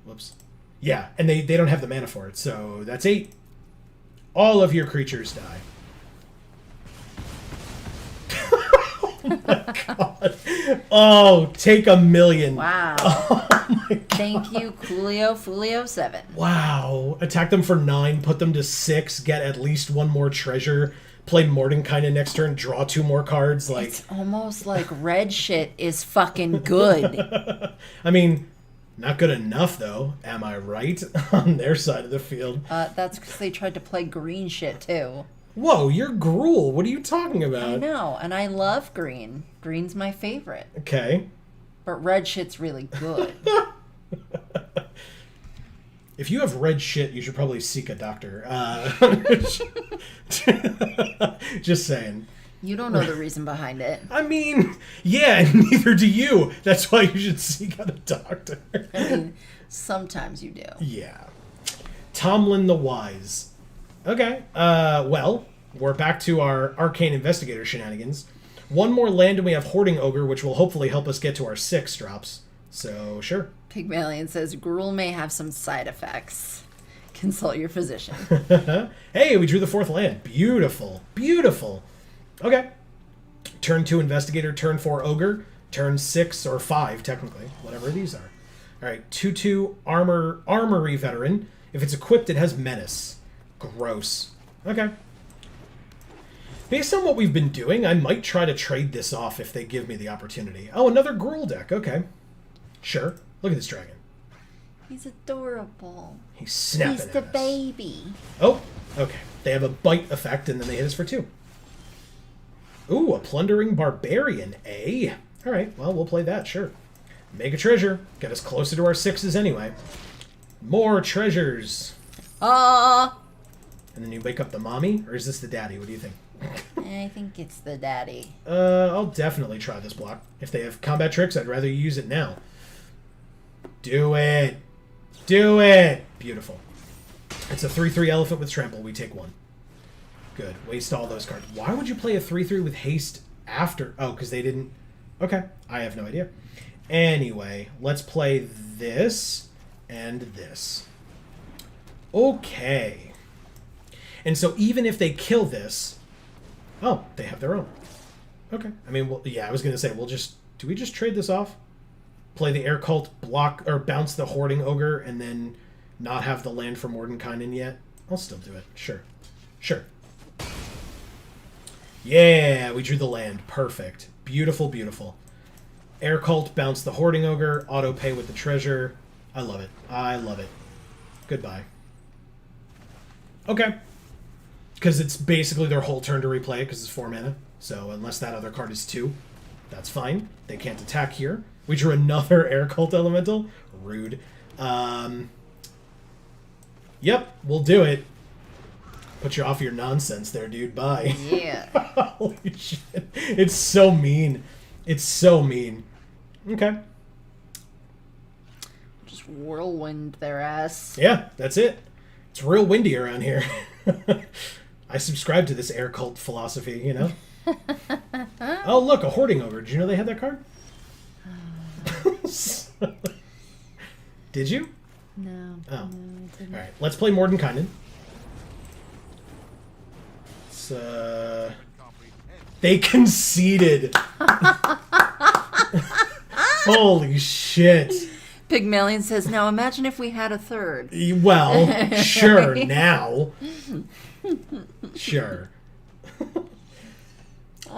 Whoops. Yeah, and they don't have the mana for it, so that's 8. All of your creatures die. Oh my god. Oh, take a million. Wow. Oh my god. Thank you, Coolio Fulio 7. Wow. Attack them for 9, put them to 6, get at least 1 more treasure, play Mordenkainen next turn, draw 2 more cards. Like, It's almost like red shit is fucking good. I mean, Not good enough, though. Am I right? On their side of the field. That's because they tried to play green shit too. Whoa, you're Gruel. What are you talking I about? know, and I love green. Green's my favorite. Okay. But red shit's really good. If you have red shit, you should probably seek a doctor. Just saying. You don't know the reason behind it. I mean, yeah, and neither do you. That's why you should seek out a doctor. I mean, sometimes you do. Yeah. Tomlin the Wise. Okay. Well, we're back to our Arcane Investigator shenanigans. One more land and we have Hoarding Ogre, which will hopefully help us get to our 6 drops. So, sure. Pygmalion says, Gruel may have some side effects. Consult your physician. Hey, we drew the 4th land. Beautiful. Beautiful. Okay. Turn 2 Investigator, turn 4 Ogre, turn 6 or 5, technically, whatever these are. Alright, 2/2 Armory Veteran. If it's equipped, it has Menace. Gross. Okay. Based on what we've been doing, I might try to trade this off if they give me the opportunity. Oh, another Gruel deck. Okay. Sure. Look at this dragon. He's adorable. He's snapping He's at the us. baby. Oh, okay. They have a bite effect, and then they hit us for 2. Ooh, a Plundering Barbarian, eh? Alright, well, we'll play that, sure. Make a treasure. Get us closer to our 6s anyway. More treasures. Ah! And then you wake up the mommy? Or is this the daddy? What do you think? I think it's the daddy. I'll definitely try this block. If they have combat tricks, I'd rather you use it now. Do it! Do it! Beautiful. It's a 3/3 elephant with trample. We take 1. Good. Waste all those cards. Why would you play a 3/3 with haste after? Oh, because they didn't... Okay. I have no idea. Anyway, let's play this and this. Okay. And so even if they kill this... Oh, they have their own. Okay. I mean, well, yeah, I was going to say, we'll just... Do we just trade this off? Play the Air Cult, block, or bounce the Hoarding Ogre, and then not have the land for Mordenkainen yet? I'll still do it. Sure. Sure. Yeah, we drew the land. Perfect. Beautiful, beautiful. Air Cult, bounce the Hoarding Ogre, auto pay with the treasure. I love it. I love it. Goodbye. Okay. Because it's basically their whole turn to replay it, because it's 4 mana. So unless that other card is 2, that's fine. They can't attack here. We drew another Air Cult Elemental. Rude. Yep, we'll do it. Put you off your nonsense there, dude. Bye. Yeah. Holy shit. It's so mean. It's so mean. Okay. Just whirlwind their ass. Yeah, that's it. It's real windy around here. I subscribe to this Air Cult philosophy, you know? Oh, look, a Hoarding Ogre. Did you know they had that card? Did you? No. Oh. No, I didn't. Alright, let's play Mordenkainen. They conceded. Holy shit. Pygmalion says, now imagine if we had a third. Well, sure, now. Sure.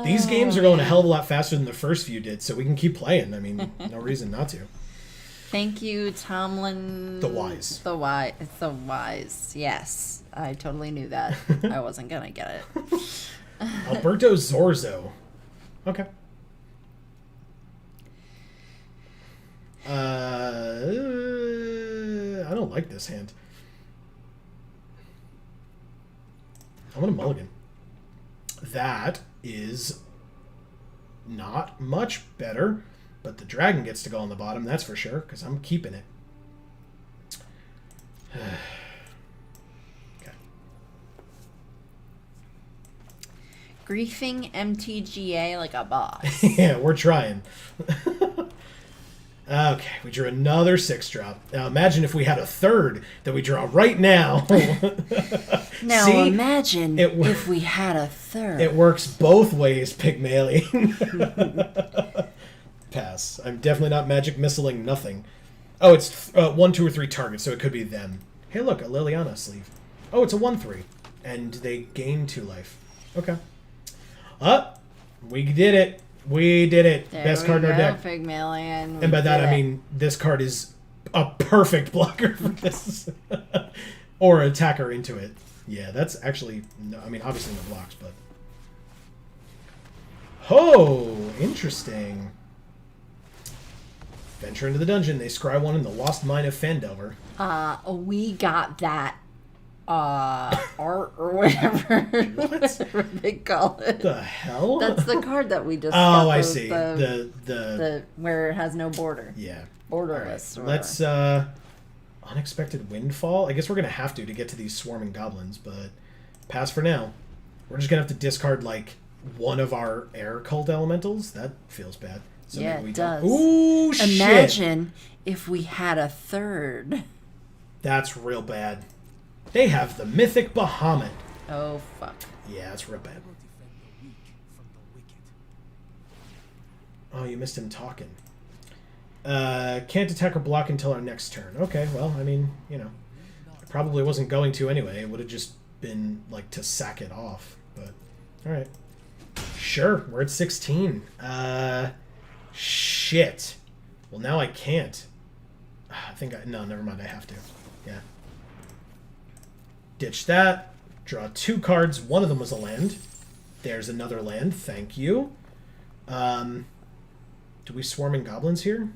These games are going a hell of a lot faster than the first few did, so we can keep playing. I mean, no reason not to. Thank you, Tomlin. The Wise. The Wise. It's the Wise. Yes. I totally knew that. I wasn't going to get it. Alberto Zorzo. Okay. I don't like this hand. I want a mulligan. That is not much better, but the dragon gets to go on the bottom, that's for sure, because I'm keeping it. Okay. Griefing MTGA like a boss. Yeah, we're trying. Okay, we drew another 6-drop. Now imagine if we had a third that we draw right now. Now See? imagine if we had a third. It works both ways, Pygmalion. Pass. I'm definitely not magic missiling nothing. Oh, it's 1, 2, or 3 targets, so it could be them. Hey, look, a Liliana sleeve. Oh, it's a 1/3, and they gain 2 life. Okay. We did it. We did it. There Best we card in our go, deck. Pygmalion. And by that, did I it. mean this card is a perfect blocker for this. Or attacker into it. Yeah, that's actually... No, I mean, obviously no blocks, but... Oh, interesting. Venture into the dungeon. They scry one in the Lost Mine of Fandelver. We got that art or whatever they call it. The hell? That's the card that we just Oh, got. I see. The where it has no border. Yeah. Borderless. All right. Let's unexpected windfall. I guess we're gonna have to get to these swarming goblins, but pass for now. We're just gonna have to discard like one of our air cult elementals. That feels bad. So yeah, maybe we it does. don't. Ooh, shit. Imagine if we had a third. That's real bad. They have the mythic Bahamut. Oh fuck. Yeah, that's real bad. Oh, you missed him talking. Can't attack or block until our next turn. Okay, well, I mean, you know, I probably wasn't going to anyway. It would have just been, like, to sack it off. But, alright. Sure, we're at 16. Shit. Well, now I can't. No, never mind, I have to. Yeah. Ditch that. Draw 2 cards. One of them was a land. There's another land. Thank you. Do we swarming goblins here?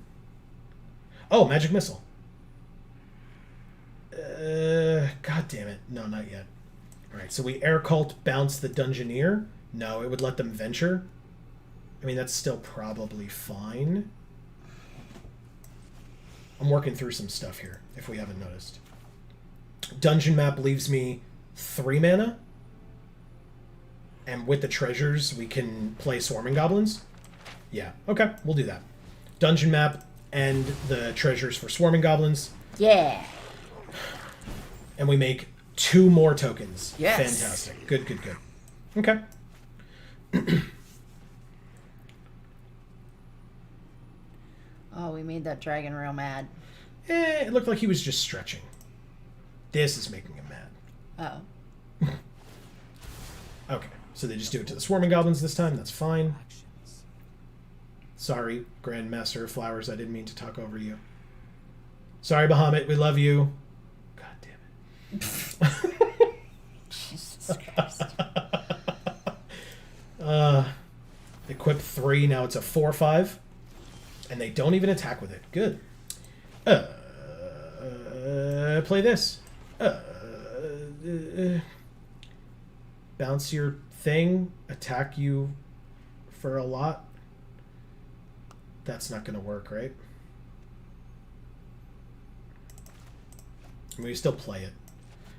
Oh, magic missile. God damn it. No, not yet. Alright, so we air cult bounce the Dungeoneer. No, it would let them venture. I mean, that's still probably fine. I'm working through some stuff here, if we haven't noticed. Dungeon map leaves me 3 mana. And with the treasures, we can play swarming goblins. Yeah, okay, we'll do that. Dungeon map and the treasures for swarming goblins. Yeah. And we make 2 more tokens. Yes. Fantastic. Good, good, good. Okay. Oh, we made that dragon real mad. It looked like he was just stretching. This is making him mad. Oh. Okay, so they just do it to the swarming goblins this time. That's fine. Sorry, Grandmaster of Flowers. I didn't mean to talk over you. Sorry, Bahamut. We love you. God damn it. Jesus Christ. Equip 3. Now it's a 4/5. And they don't even attack with it. Good. Play this. Bounce your thing. Attack you for a lot. That's not going to work, right? We still play it.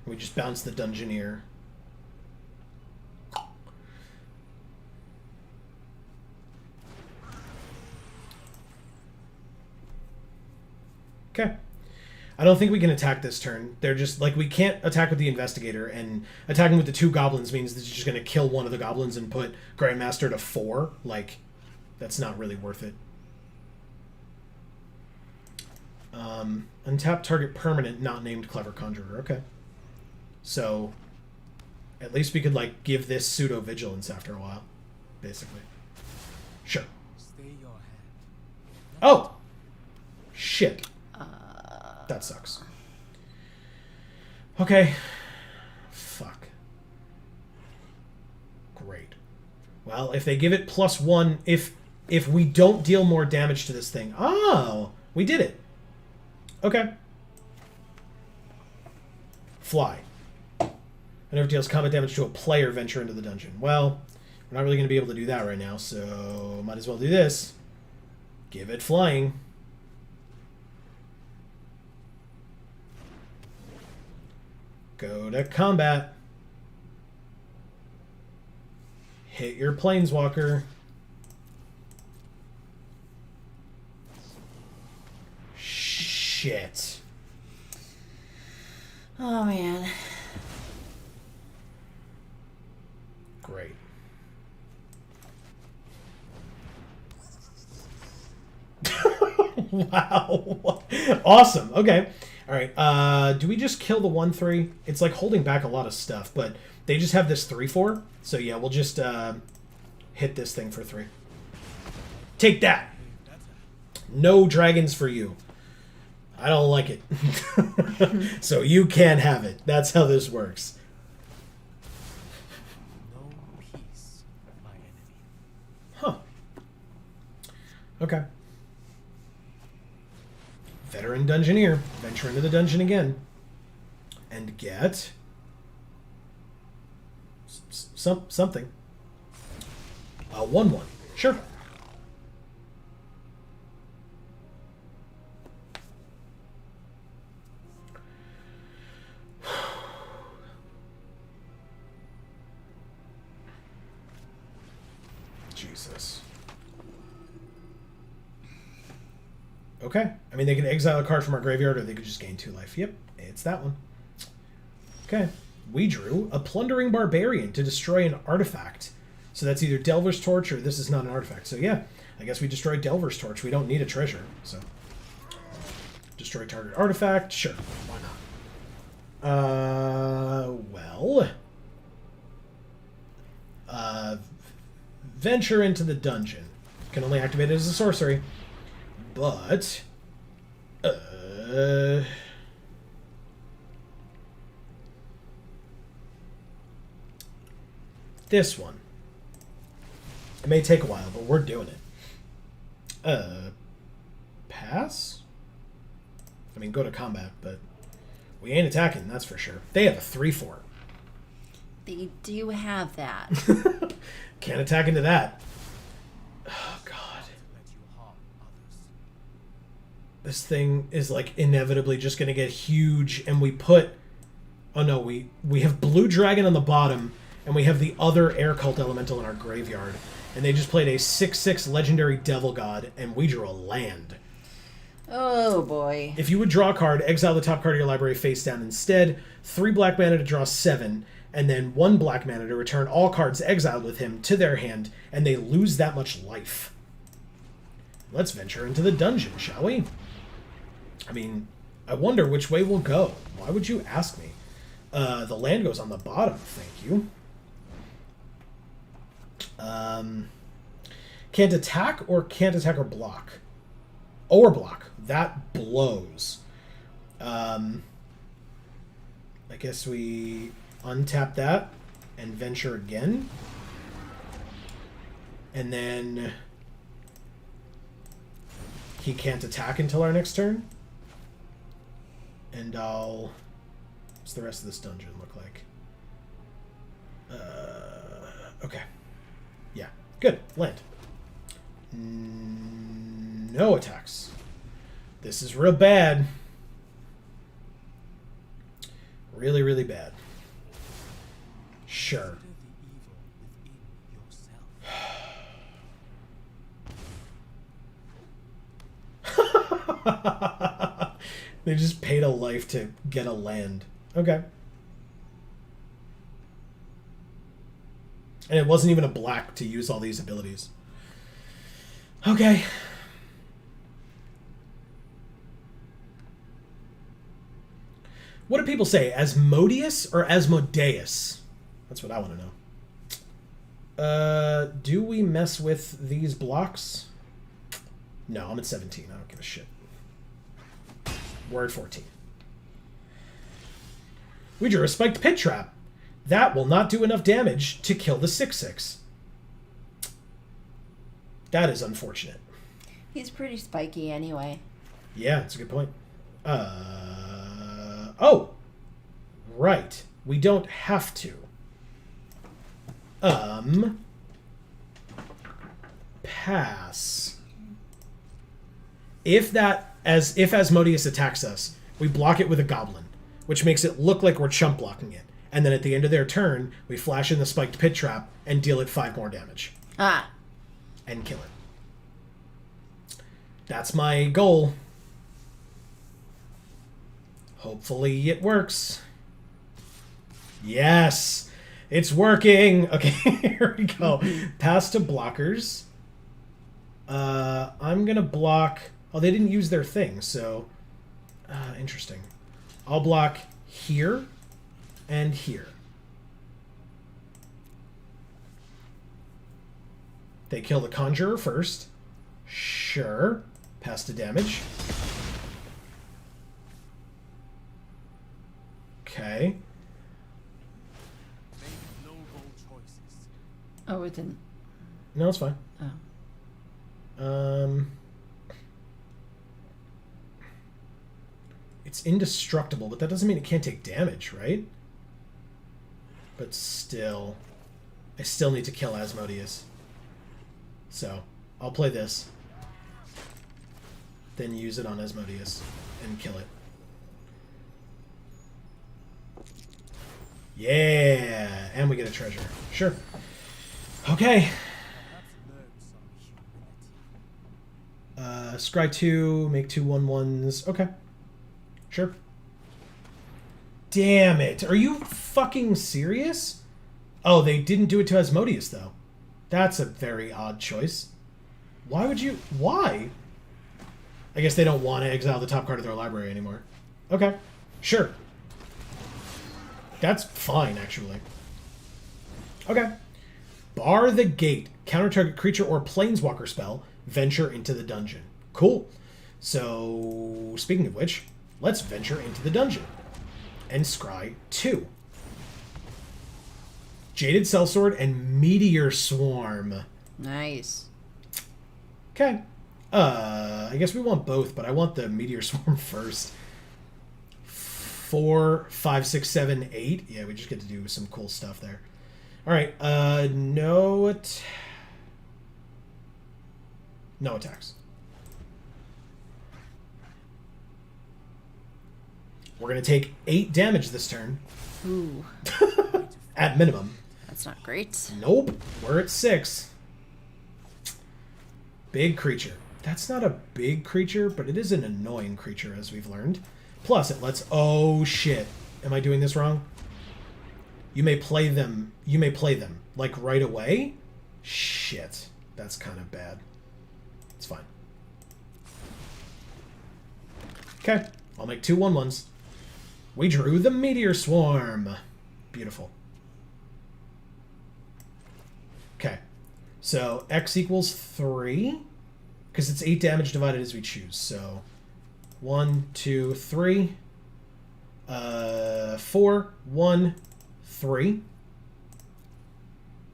We just bounce the Dungeoneer. Okay. I don't think we can attack this turn. They're just, like, we can't attack with the Investigator, and attacking with the 2 goblins means that you're just going to kill one of the goblins and put Grandmaster to 4. Like, that's not really worth it. Untap target permanent, not named Clever Conjurer. Okay. So, at least we could, like, give this pseudo-vigilance after a while. Basically. Sure. Oh! Shit. That sucks. Okay. Fuck. Great. Well, if they give it +1, if we don't deal more damage to this thing... Oh! We did it. Okay. Fly. Whenever it deals combat damage to a player, venture into the dungeon. Well, we're not really going to be able to do that right now, so might as well do this. Give it flying. Go to combat. Hit your planeswalker. Shit. Oh, man. Great. Wow. Awesome. Okay. All right. Do we just kill the 1/3? It's like holding back a lot of stuff, but they just have this 3/4. So yeah, we'll just hit this thing for 3. Take that. No dragons for you. I don't like it. So you can't have it. That's how this works. No peace, my enemy. Huh. Okay. Veteran Dungeoneer. Venture into the dungeon again. And get... something. 1/1. Sure. Jesus. Okay. I mean, they can exile a card from our graveyard, or they could just gain 2 life. Yep, it's that one. Okay. We drew a Plundering Barbarian to destroy an artifact. So that's either Delver's Torch or this is not an artifact. So yeah, I guess we destroyed Delver's Torch. We don't need a treasure, so... Destroy target artifact? Sure, why not? Well... Venture into the dungeon. Can only activate it as a sorcery. But... this one. It may take a while, but we're doing it. Pass? I mean, go to combat, but we ain't attacking, that's for sure. They have a 3/4. They do have that. Can't attack into that. Oh, God. This thing is, like, inevitably just going to get huge, and we put... Oh, no, we have Blue Dragon on the bottom, and we have the other Air Cult Elemental in our graveyard. And they just played a 6/6 Legendary Devil God, and we drew a land. Oh, boy. If you would draw a card, exile the top card of your library face down instead, 3 black mana to draw 7, and then 1 black mana to return all cards exiled with him to their hand, and they lose that much life. Let's venture into the dungeon, shall we? I mean, I wonder which way we'll go. Why would you ask me? The land goes on the bottom, thank you. Can't attack or block? Or block. That blows. I guess we untap that and venture again. And then he can't attack until our next turn. And I'll... What's the rest of this dungeon look like? Okay. Yeah. Good. Land. No attacks. This is real bad. Really, really bad. Sure. They just paid a life to get a land. Okay. And it wasn't even a black to use all these abilities. Okay. What do people say? Asmodeus or Asmodeus? That's what I want to know. Do we mess with these blocks? No, I'm at 17. I don't give a shit. We're at 14. We drew a Spiked Pit Trap. That will not do enough damage to kill the 6/6. That is unfortunate. He's pretty spiky anyway. Yeah, that's a good point. Oh! Right. We don't have to. Pass. If Asmodeus attacks us, we block it with a Goblin, which makes it look like we're chump blocking it. And then at the end of their turn, we flash in the Spiked Pit Trap and deal it 5 more damage. Ah. And kill it. That's my goal. Hopefully it works. Yes! It's working! Okay, here we go. Pass to blockers. I'm gonna block... Oh, they didn't use their thing, so... interesting. I'll block here and here. They kill the Conjurer first. Sure. Pass to damage. Okay. Make noble choices. Oh, it didn't. No, it's fine. Oh. It's indestructible, but that doesn't mean it can't take damage, right? But still, I still need to kill Asmodeus. So, I'll play this. Then use it on Asmodeus and kill it. Yeah! And we get a treasure. Sure. Okay. Scry 2, make 2 1/1s. Okay. Sure. Damn it. Are you fucking serious? Oh, they didn't do it to Asmodeus, though. That's a very odd choice. Why would you... Why? I guess they don't want to exile the top card of their library anymore. Okay. Sure. That's fine, actually. Okay. Bar the Gate. Counter target creature or planeswalker spell. Venture into the dungeon. Cool. So, speaking of which, let's venture into the dungeon. And scry 2. Jaded Sellsword and Meteor Swarm. Nice. Okay. I guess we want both, but I want the Meteor Swarm first. 4, 5, 6, 7, 8. Yeah, we just get to do some cool stuff there. Alright, no attacks. We're going to take 8 damage this turn. Ooh. At minimum. That's not great. Nope. We're at 6. Big creature. That's not a big creature, but it is an annoying creature, as we've learned. Plus, it lets... Oh, shit. Am I doing this wrong? You may play them. You may play them. Like, right away? Shit. That's kind of bad. It's fine. Okay. I'll make 2 1/1s. We drew the Meteor Swarm. Beautiful. Okay. So, X equals 3. Because it's 8 damage divided as we choose. So, 1, 2, 3. 4, 1, 3.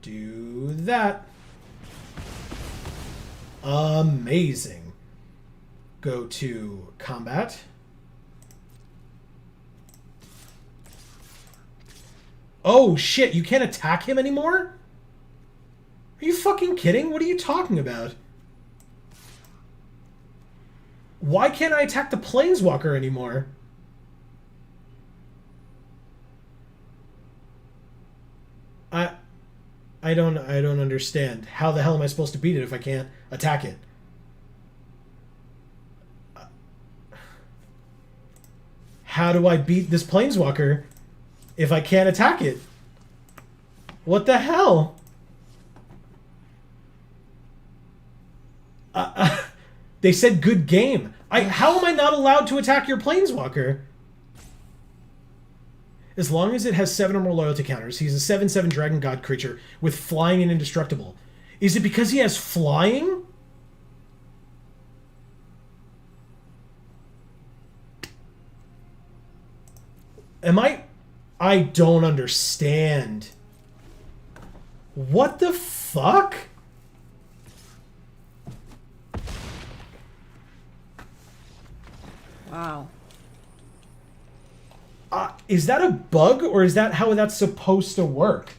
Do that. Amazing. Go to combat. Oh, shit, you can't attack him anymore? Are you fucking kidding? What are you talking about? Why can't I attack the Planeswalker anymore? I don't understand. How the hell am I supposed to beat it if I can't attack it? How do I beat this Planeswalker if I can't attack it? What the hell? They said good game. How am I not allowed to attack your Planeswalker? As long as it has 7 or more loyalty counters, he's a 7/7 Dragon God creature with flying and indestructible. Is it because he has flying? I don't understand. What the fuck? Wow. Is that a bug, or is that how that's supposed to work?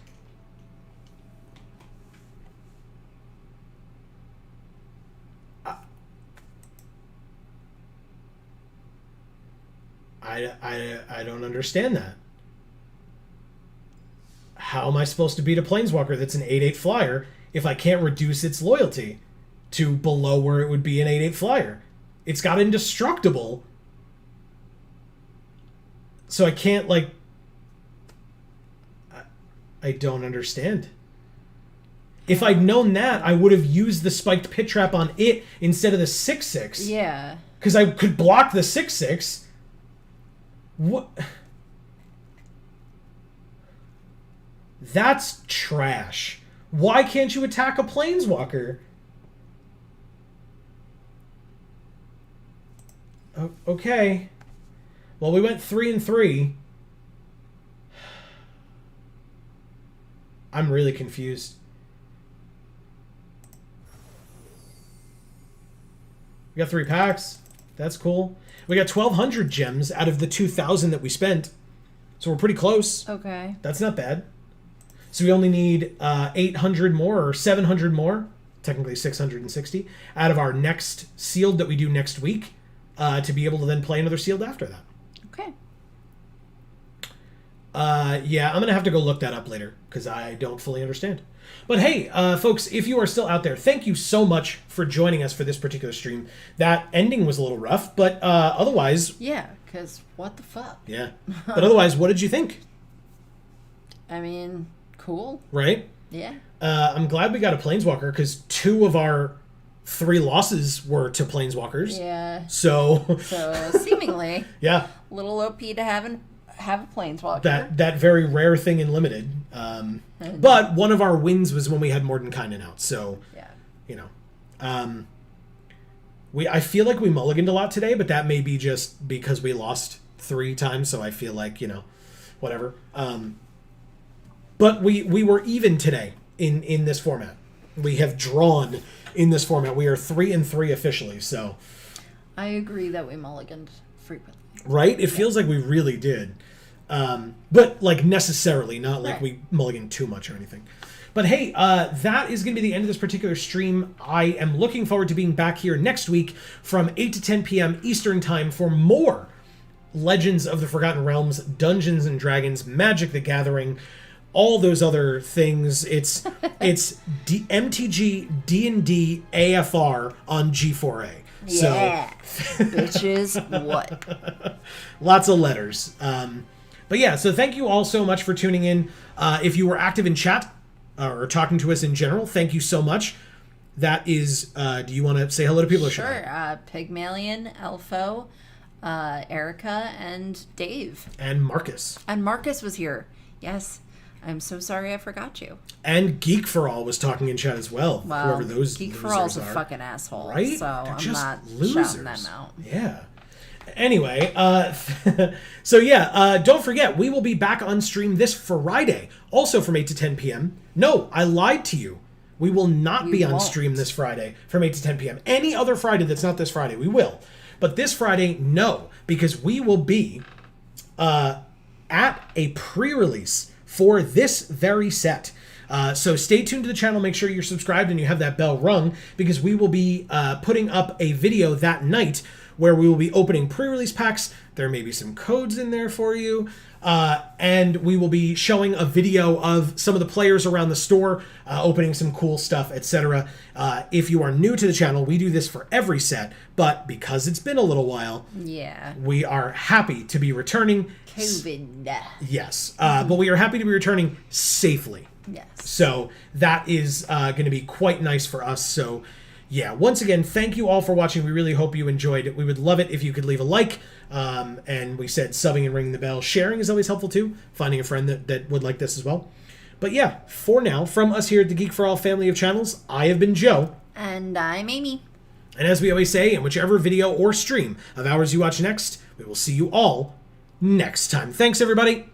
I don't understand that. How am I supposed to beat a Planeswalker that's an 8/8 flyer if I can't reduce its loyalty to below where it would be an 8/8 flyer? It's got indestructible. So I can't, like... I don't understand. If I'd known that, I would have used the spiked pit trap on it instead of the 6/6. Yeah. Because I could block the 6/6. What? That's trash. Why can't you attack a Planeswalker? Okay. Well, we went 3 and 3. I'm really confused. We got 3 packs. That's cool. We got 1,200 gems out of the 2,000 that we spent. So we're pretty close. Okay. That's not bad. So we only need 800 more or 700 more, technically 660, out of our next sealed that we do next week to be able to then play another sealed after that. Okay. Yeah, I'm going to have to go look that up later because I don't fully understand. But hey, folks, if you are still out there, thank you so much for joining us for this particular stream. That ending was a little rough, but otherwise... Yeah, because what the fuck? Yeah. But otherwise, what did you think? I mean, cool. Right? Yeah. I'm glad we got a Planeswalker because 2 of our 3 losses were to Planeswalkers. Yeah. So... So, seemingly, yeah. little OP to have a Planeswalker. That very rare thing in Limited. But one of our wins was when we had Mordenkainen out. So, Yeah. you know. I feel like we mulliganed a lot today, but that may be just because we lost 3 times, so I feel like, you know, whatever. But we were even today in this format. We have drawn in this format. We are 3-3 officially, so... I agree that we mulliganed frequently. Right? It feels like we really did. But, like, necessarily, not like Right. we mulliganed too much or anything. But hey, that is going to be the end of this particular stream. I am looking forward to being back here next week from 8 to 10 p.m. Eastern Time for more Legends of the Forgotten Realms, Dungeons and Dragons, Magic the Gathering, all those other things. It's MTG D&D AFR on G4A. Yeah. Bitches, what? Lots of letters. But yeah, so thank you all so much for tuning in. If you were active in chat or talking to us in general, thank you so much. That is, do you want to say hello to people? Sure. Pygmalion, Elfo, Erica, and Dave. And Marcus. And Marcus was here. Yes. I'm so sorry I forgot you. And Geek for All was talking in chat as well. Well, whoever those Geek losers for All's a are. fucking asshole. Right? So They're I'm just not losers. shouting them out. Yeah. Anyway, so yeah, don't forget, we will be back on stream this Friday, also from 8 to 10 p.m. No, I lied to you. We will not be on won't. stream this Friday from 8 to 10 p.m. Any other Friday that's not this Friday, we will. But this Friday, no, because we will be at a pre-release for this very set. So stay tuned to the channel. Make sure you're subscribed and you have that bell rung because we will be putting up a video that night where we will be opening pre-release packs. There may be some codes in there for you. And we will be showing a video of some of the players around the store, opening some cool stuff, etc. If you are new to the channel, we do this for every set, but because it's been a little while, Yeah. we are happy to be returning. COVID. Yes, but we are happy to be returning safely. Yes. So that is going to be quite nice for us. So yeah, once again, thank you all for watching. We really hope you enjoyed it. We would love it if you could leave a like. And we said subbing and ringing the bell. Sharing is always helpful too. Finding a friend that would like this as well. But yeah, for now, from us here at the Geek for All family of channels, I have been Joe. And I'm Amy. And as we always say, in whichever video or stream of ours you watch next, we will see you all next time. Thanks, everybody.